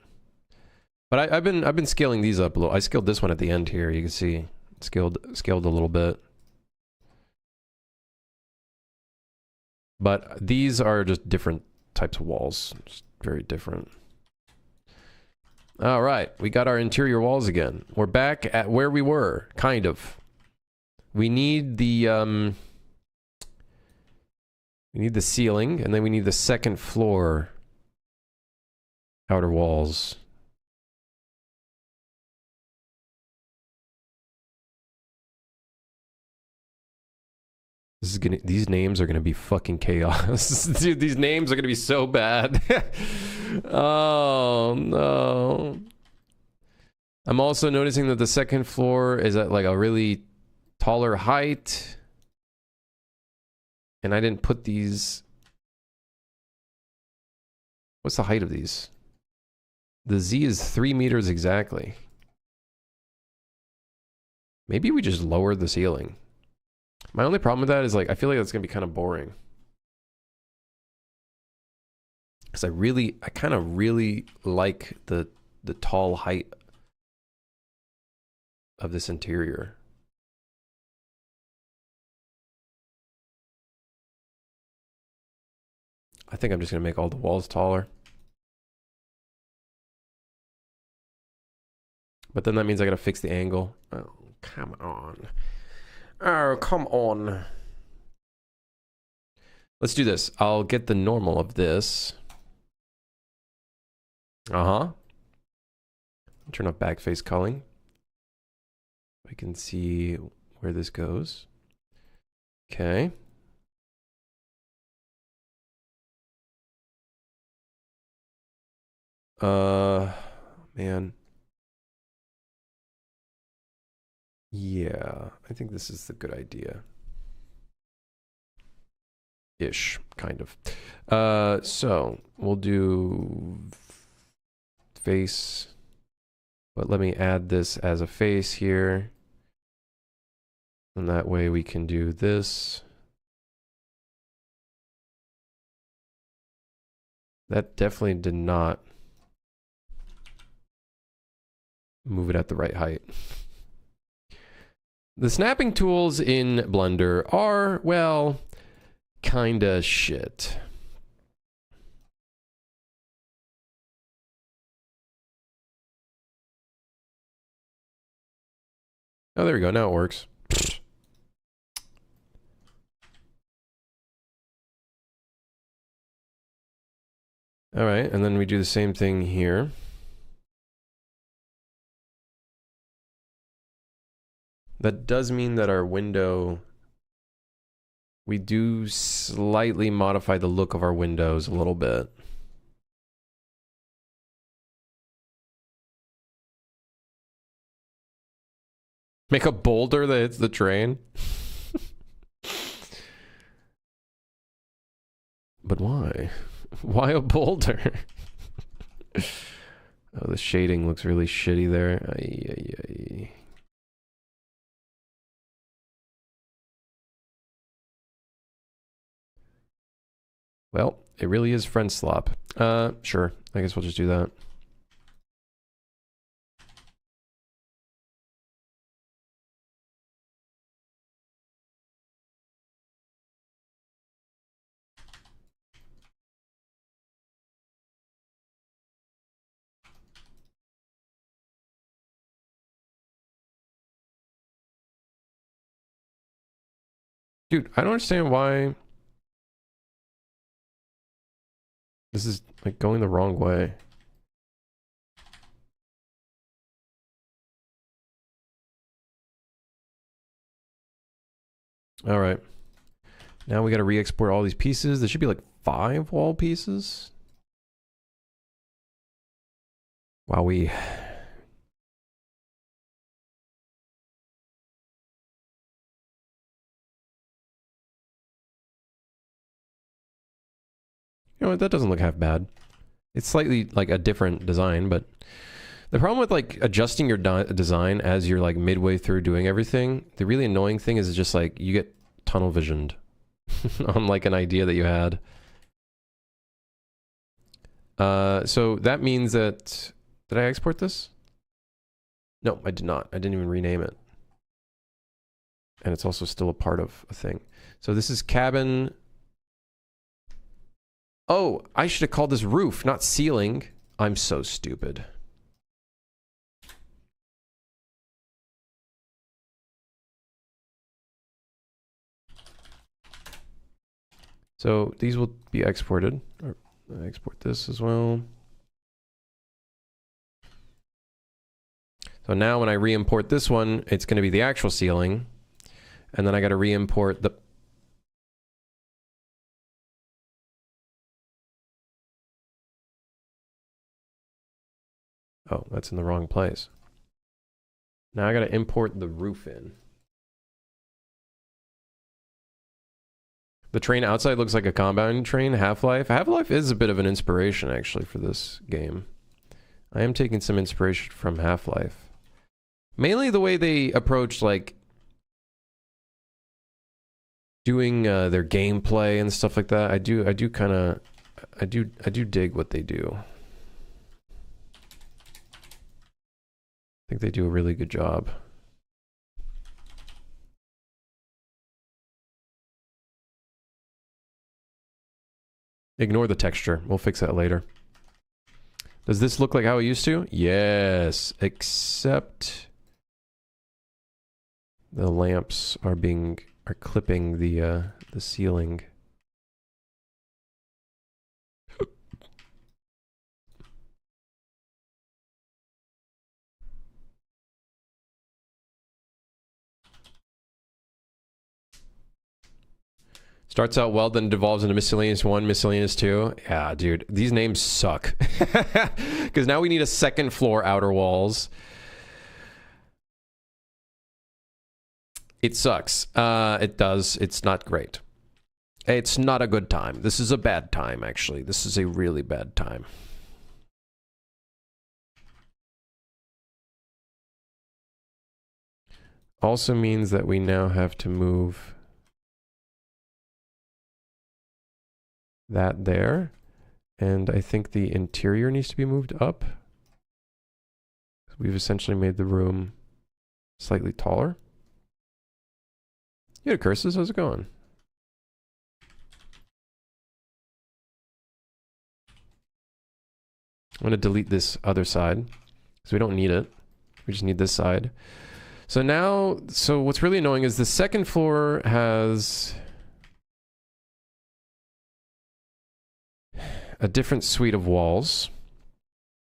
But I've been scaling these up a little. I scaled this one at the end here. You can see scaled a little bit. But these are just different types of walls. Just very different. All right, we got our interior walls again. We're back at where we were, kind of. We need the We need the ceiling, and then we need the second floor outer walls. This is gonna. These names are gonna be fucking chaos, dude. These names are gonna be so bad. Oh no. I'm also noticing that the second floor is at like a really taller height. And I didn't put these. What's the height of these? The Z is 3 meters exactly. Maybe we just lower the ceiling. My only problem with that is like, I feel like that's gonna be kind of boring. Because I kind of really like the tall height of this interior. I think I'm just gonna make all the walls taller. But then that means I gotta fix the angle. Oh, come on. Oh, come on. Let's do this. I'll get the normal of this. Turn off backface culling. We can see where this goes. Okay. Man. Yeah, I think this is the good idea. Ish, kind of. So we'll do face, but let me add this as a face here. And that way we can do this. That definitely did not move it at the right height. The snapping tools in Blender are, well, kinda shit. Oh, there we go. Now it works. All right, and then we do the same thing here. That does mean that our window, we do slightly modify the look of our windows a little bit. Make a boulder that hits the train. But why? Why a boulder? Oh, the shading looks really shitty there. Ay, ay, ay. Well, it really is friendslop. Sure. I guess we'll just do that. Dude, I don't understand why this is like going the wrong way. All right. Now we got to re-export all these pieces. There should be like 5 wall pieces. Wowee. You know what? That doesn't look half bad. It's slightly like a different design, but the problem with like adjusting your design as you're like midway through doing everything, the really annoying thing is just like you get tunnel visioned on like an idea that you had. So that means that, did I export this? No, I did not. I didn't even rename it. And it's also still a part of a thing. So this is cabin. Oh, I should have called this roof, not ceiling. I'm so stupid. So these will be exported. I export this as well. So now when I re-import this one, it's going to be the actual ceiling. And then I got to re-import the... Oh, that's in the wrong place. Now I got to import the roof in. The train outside looks like a compound train, Half-Life. Half-Life is a bit of an inspiration, actually, for this game. I am taking some inspiration from Half-Life. Mainly the way they approach, like, doing their gameplay and stuff like that. I do dig what they do. I think they do a really good job. Ignore the texture. We'll fix that later. Does this look like how it used to? Yes, except the lamps are clipping the ceiling. Starts out well, then devolves into Miscellaneous 1, Miscellaneous 2. Yeah, dude, these names suck. Because now we need a second floor outer walls. It sucks. It does. It's not great. It's not a good time. This is a bad time, actually. This is a really bad time. Also means that we now have to move that there. And I think the interior needs to be moved up. We've essentially made the room slightly taller. Yeah, Curses, how's it going? I'm gonna delete this other side because we don't need it. We just need this side. So now, so what's really annoying is the second floor has a different suite of walls.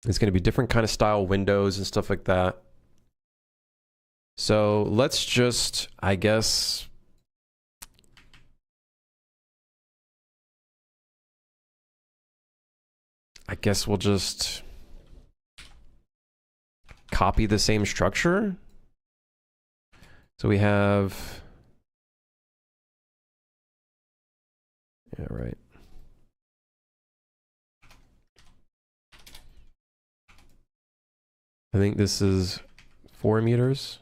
It's going to be different kind of style windows and stuff like that. So let's just, I guess we'll just copy the same structure. So we have, yeah, right. I think this is 4 meters.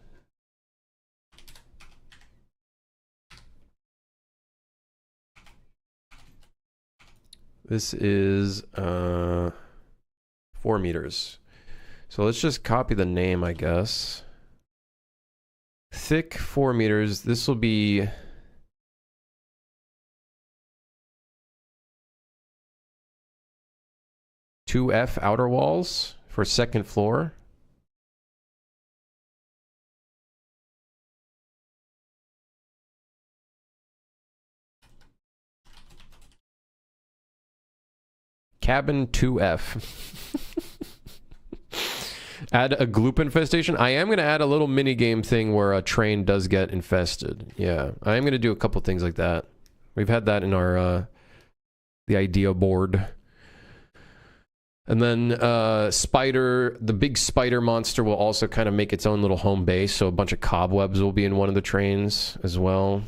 This is 4 meters. So let's just copy the name, I guess. Thick 4 meters. This will be 2F outer walls for second floor. Cabin 2F. Add a gloop infestation. I am going to add a little mini game thing where a train does get infested. Yeah, I am going to do a couple things like that. We've had that in our the idea board. And then the big spider monster will also kind of make its own little home base. So a bunch of cobwebs will be in one of the trains as well,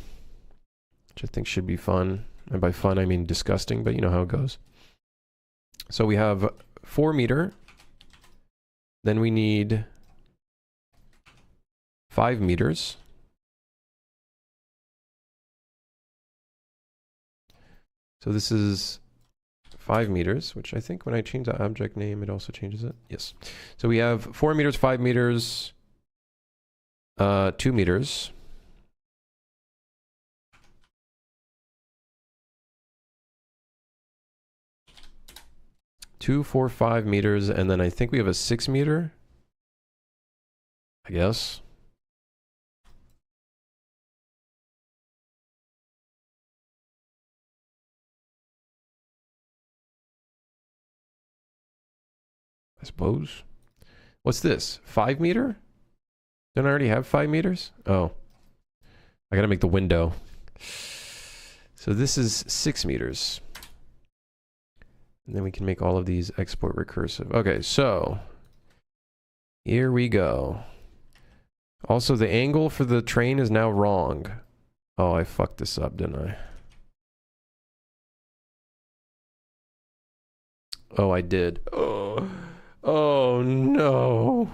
which I think should be fun. And by fun, I mean disgusting, but you know how it goes. So we have 4 meter. Then we need 5 meters. So this is 5 meters, which I think when I change the object name, it also changes it. Yes. So we have 4 meters, 5 meters, 2 meters. 2, 4, 5 meters, and then I think we have a 6 meter. I guess. I suppose. What's this? 5 meter? Don't I already have 5 meters? Oh. I gotta make the window. So this is 6 meters. And then we can make all of these export recursive. Okay, so here we go. Also, the angle for the train is now wrong. Oh, I fucked this up, didn't I? Oh, I did. Oh, oh no.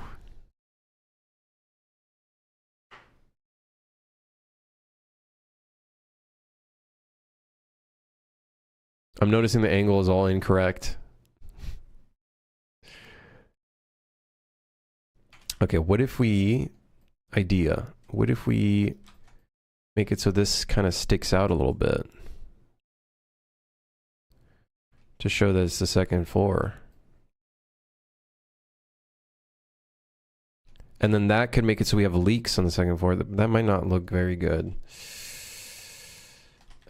I'm noticing the angle is all incorrect. Okay, what if we... Idea. What if we make it so this kind of sticks out a little bit? To show that it's the second floor. And then that could make it so we have leaks on the second floor. That might not look very good.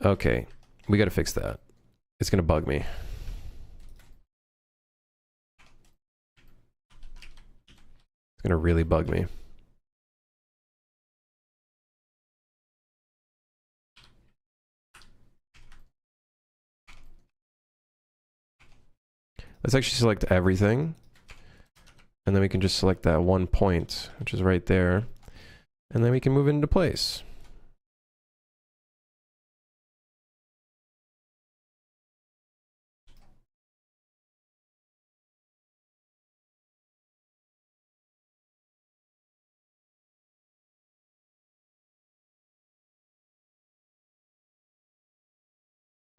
Okay, we gotta fix that. It's gonna bug me. It's gonna really bug me. Let's actually select everything. And then we can just select that one point, which is right there. And then we can move it into place.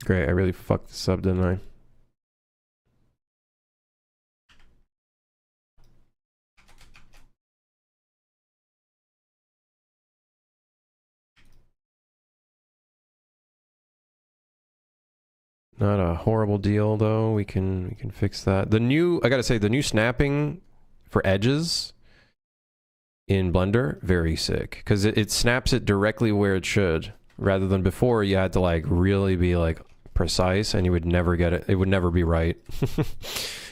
Great, I really fucked this up, didn't I? Not a horrible deal though. We can fix that. The new, I gotta say, the new snapping for edges in Blender, very sick, because it snaps it directly where it should, rather than before you had to like really be like precise and you would never get it. It would never be right.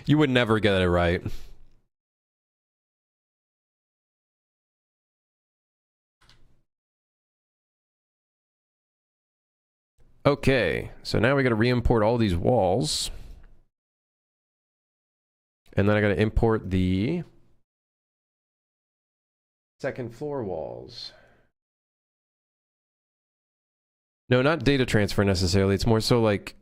You would never get it right. Okay, so now we got to re-import all these walls. And then I got to import the second floor walls. No, not data transfer necessarily. It's more so like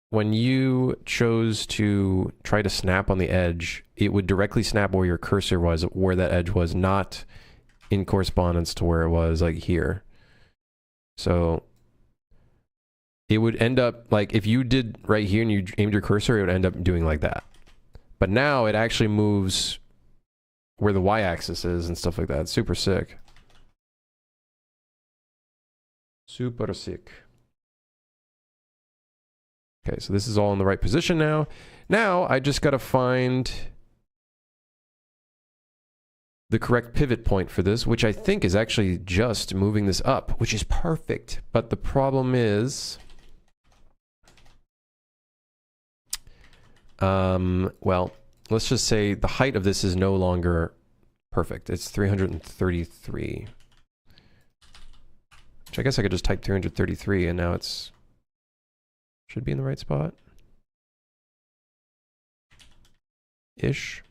when you chose to try to snap on the edge, it would directly snap where your cursor was, where that edge was, not in correspondence to where it was, like here. So it would end up, like, if you did right here and you aimed your cursor, it would end up doing like that. But now it actually moves where the y-axis is and stuff like that. It's super sick. Super sick. Okay, so this is all in the right position now. Now, I just gotta find the correct pivot point for this, which I think is actually just moving this up, which is perfect. But the problem is... well, let's just say the height of this is no longer perfect. It's 333. Which I guess I could just type 333 and now it's... should be in the right spot. Ish.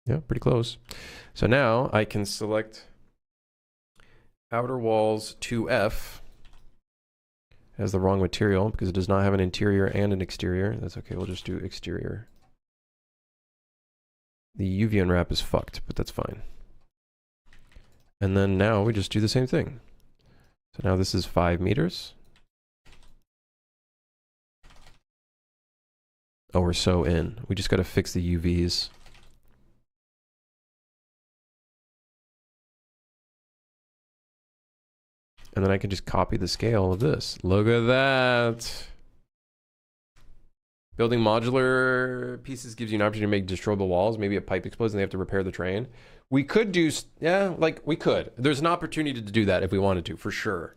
Yeah, pretty close. So now I can select outer walls 2F. Has the wrong material because it does not have an interior and an exterior. That's okay, we'll just do exterior. The UV unwrap is fucked, but that's fine. And then now we just do the same thing. So now this is 5 meters. Oh, we're so in. We just got to fix the UVs. And then I can just copy the scale of this. Look at that. Building modular pieces gives you an opportunity to make destroyable walls. Maybe a pipe explodes and they have to repair the train. We could do, yeah, like we could. There's an opportunity to do that if we wanted to, for sure.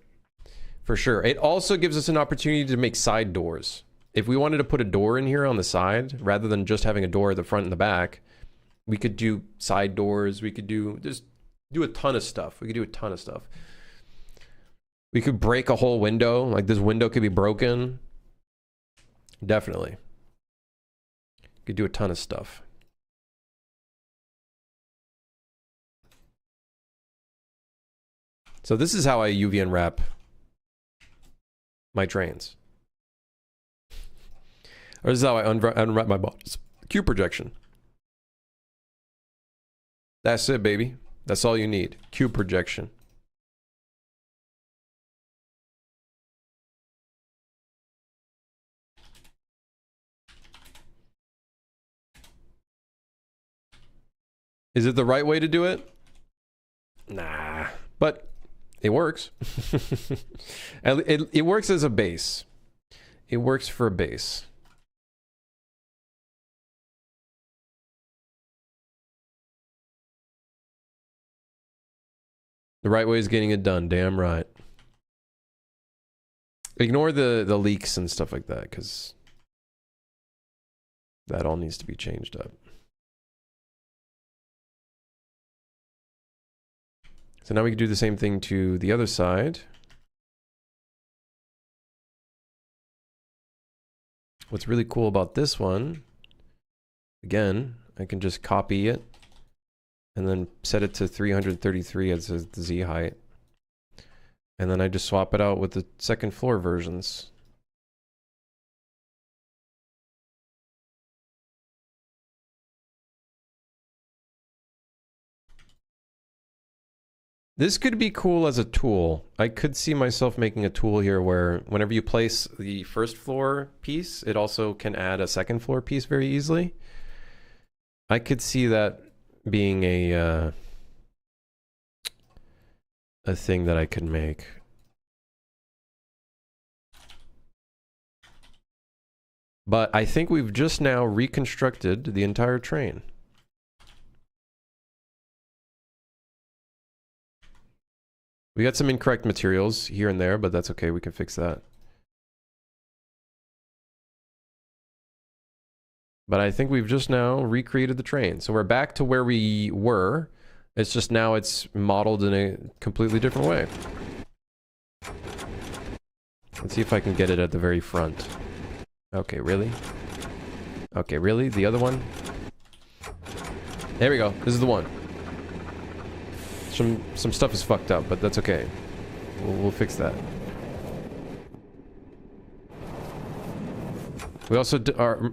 For sure. It also gives us an opportunity to make side doors. If we wanted to put a door in here on the side, rather than just having a door at the front and the back, we could do side doors. We could just do a ton of stuff. We could do a ton of stuff. We could break a whole window. Like this window could be broken. Definitely. Could do a ton of stuff. So this is how I UV unwrap my trains. Or this is how I unwrap my bodies. Cube projection. That's it, baby. That's all you need. Cube projection. Is it the right way to do it? Nah, but it works. It works as a base. It works for a base. The right way is getting it done. Damn right. Ignore the leaks and stuff like that, because that all needs to be changed up. So now we can do the same thing to the other side. What's really cool about this one, again, I can just copy it and then set it to 333 as the Z height. And then I just swap it out with the second floor versions. This could be cool as a tool. I could see myself making a tool here where whenever you place the first floor piece, it also can add a second floor piece very easily. I could see that being a thing that I could make. But I think we've just now reconstructed the entire train. We got some incorrect materials here and there, but that's okay. We can fix that. But I think we've just now recreated the train. So we're back to where we were. It's just now it's modeled in a completely different way. Let's see if I can get it at the very front. Okay, really? Okay, really? The other one? There we go. This is the one. Some stuff is fucked up, but that's okay. We'll fix that. We also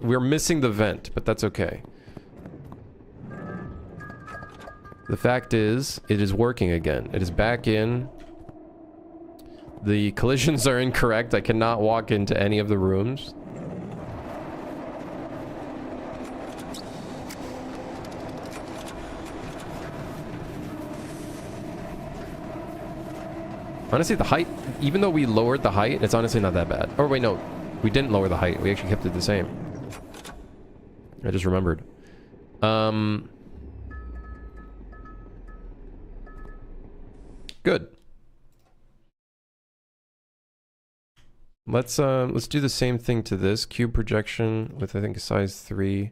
we're missing the vent, but that's okay. The fact is, it is working again. It is back in. The collisions are incorrect. I cannot walk into any of the rooms. Honestly, the height, even though we lowered the height, it's honestly not that bad. Or wait, no. We didn't lower the height. We actually kept it the same. I just remembered. Good. Let's do the same thing to this. Cube projection with, I think, a size 3.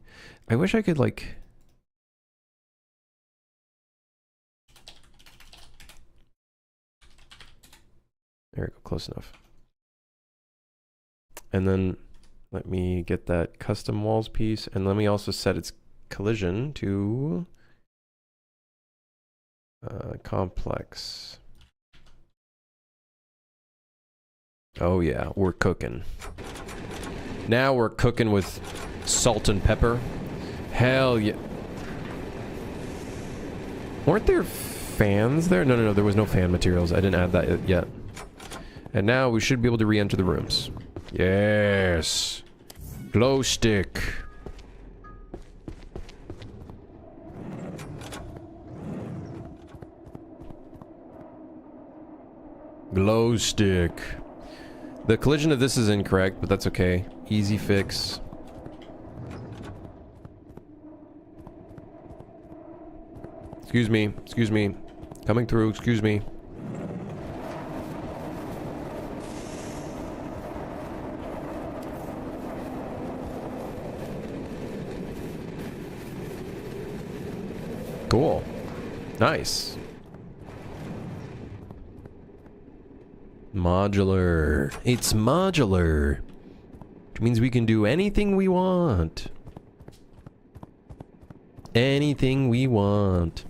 I wish I could, like... There we go, close enough. And then let me get that custom walls piece, and let me also set its collision to complex. Oh yeah, we're cooking. Now we're cooking with salt and pepper. Hell yeah. Weren't there fans there? No, there was no fan materials. I didn't add that yet. And now we should be able to re-enter the rooms. Yes. Glow stick. Glow stick. The collision of this is incorrect, but that's okay. Easy fix. Excuse me. Excuse me. Coming through. Excuse me. Cool. Nice. Modular. It's modular. Which means we can do anything we want. Anything we want.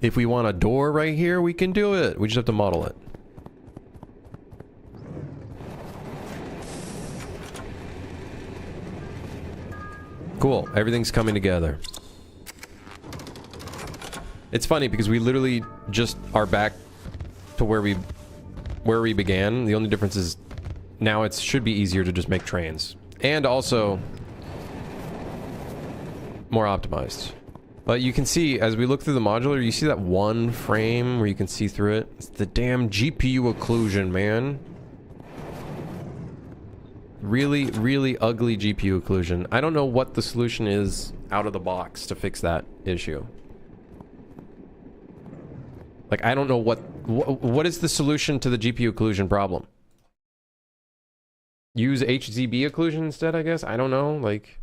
If we want a door right here, we can do it. We just have to model it. Cool. Everything's coming together. It's funny because we literally just are back to where we began. The only difference is now it should be easier to just make trains. And also more optimized. But you can see, as we look through the modular, you see that one frame where you can see through it? It's the damn GPU occlusion, man. Really, really ugly GPU occlusion. I don't know what the solution is out of the box to fix that issue. Like, I don't know what is the solution to the GPU occlusion problem? Use HZB occlusion instead, I guess? I don't know, like...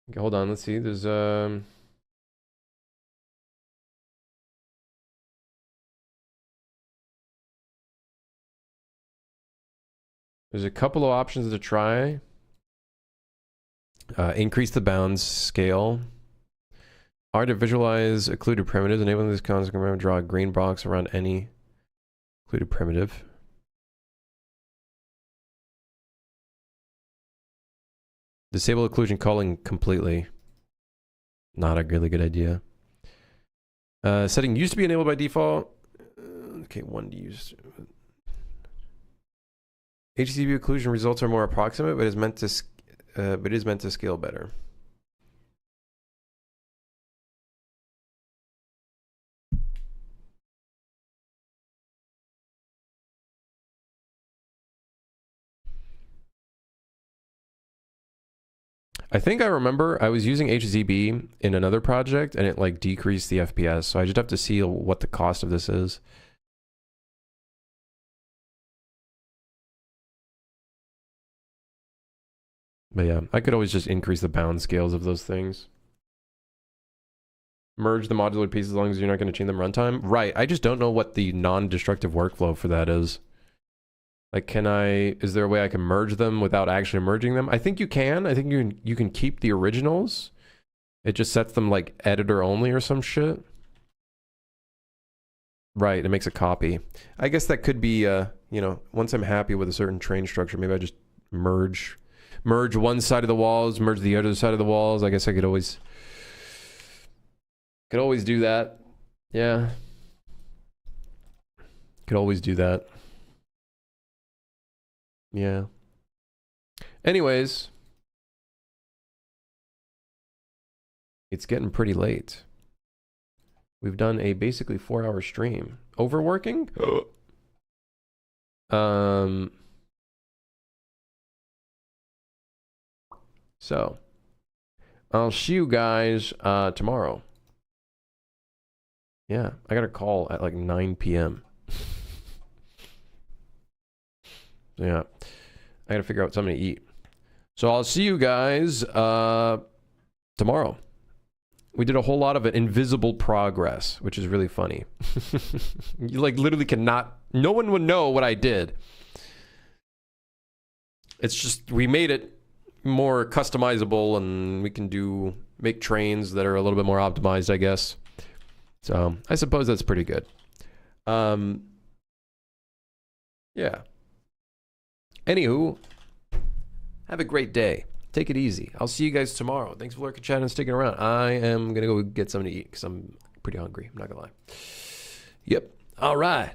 Okay, hold on, let's see, there's a couple of options to try. Increase the bounds scale. Hard to visualize occluded primitives. Enabling this concept to draw a green box around any occluded primitive. Disable occlusion culling completely. Not a really good idea. Setting used to be enabled by default. Okay, one to use. HCB occlusion results are more approximate, but is meant to scale better. I think I remember I was using HZB in another project and it like decreased the FPS, so I just have to see what the cost of this is. But yeah, I could always just increase the bound scales of those things. Merge the modular pieces as long as you're not going to change them runtime. Right, I just don't know what the non-destructive workflow for that is. Like, is there a way I can merge them without actually merging them? I think you can. I think you can keep the originals. It just sets them like editor only or some shit. Right, it makes a copy. I guess that could be, you know, once I'm happy with a certain train structure, maybe I just merge one side of the walls, merge the other side of the walls. I guess I could always do that. Yeah. Could always do that. Yeah. Anyways, it's getting pretty late. We've done a basically 4-hour stream. Overworking? So, I'll see you guys tomorrow. Yeah, I got a call at like 9 p.m. Yeah, I gotta figure out something to eat. So I'll see you guys tomorrow. We did a whole lot of it, invisible progress, which is really funny. You like literally cannot, no one would know what I did. It's just, we made it more customizable and we can make trains that are a little bit more optimized, I guess. So I suppose that's pretty good. Yeah. Anywho, have a great day. Take it easy. I'll see you guys tomorrow. Thanks for lurking, chatting, and sticking around. I am going to go get something to eat because I'm pretty hungry. I'm not going to lie. Yep. All right.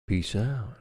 Peace out.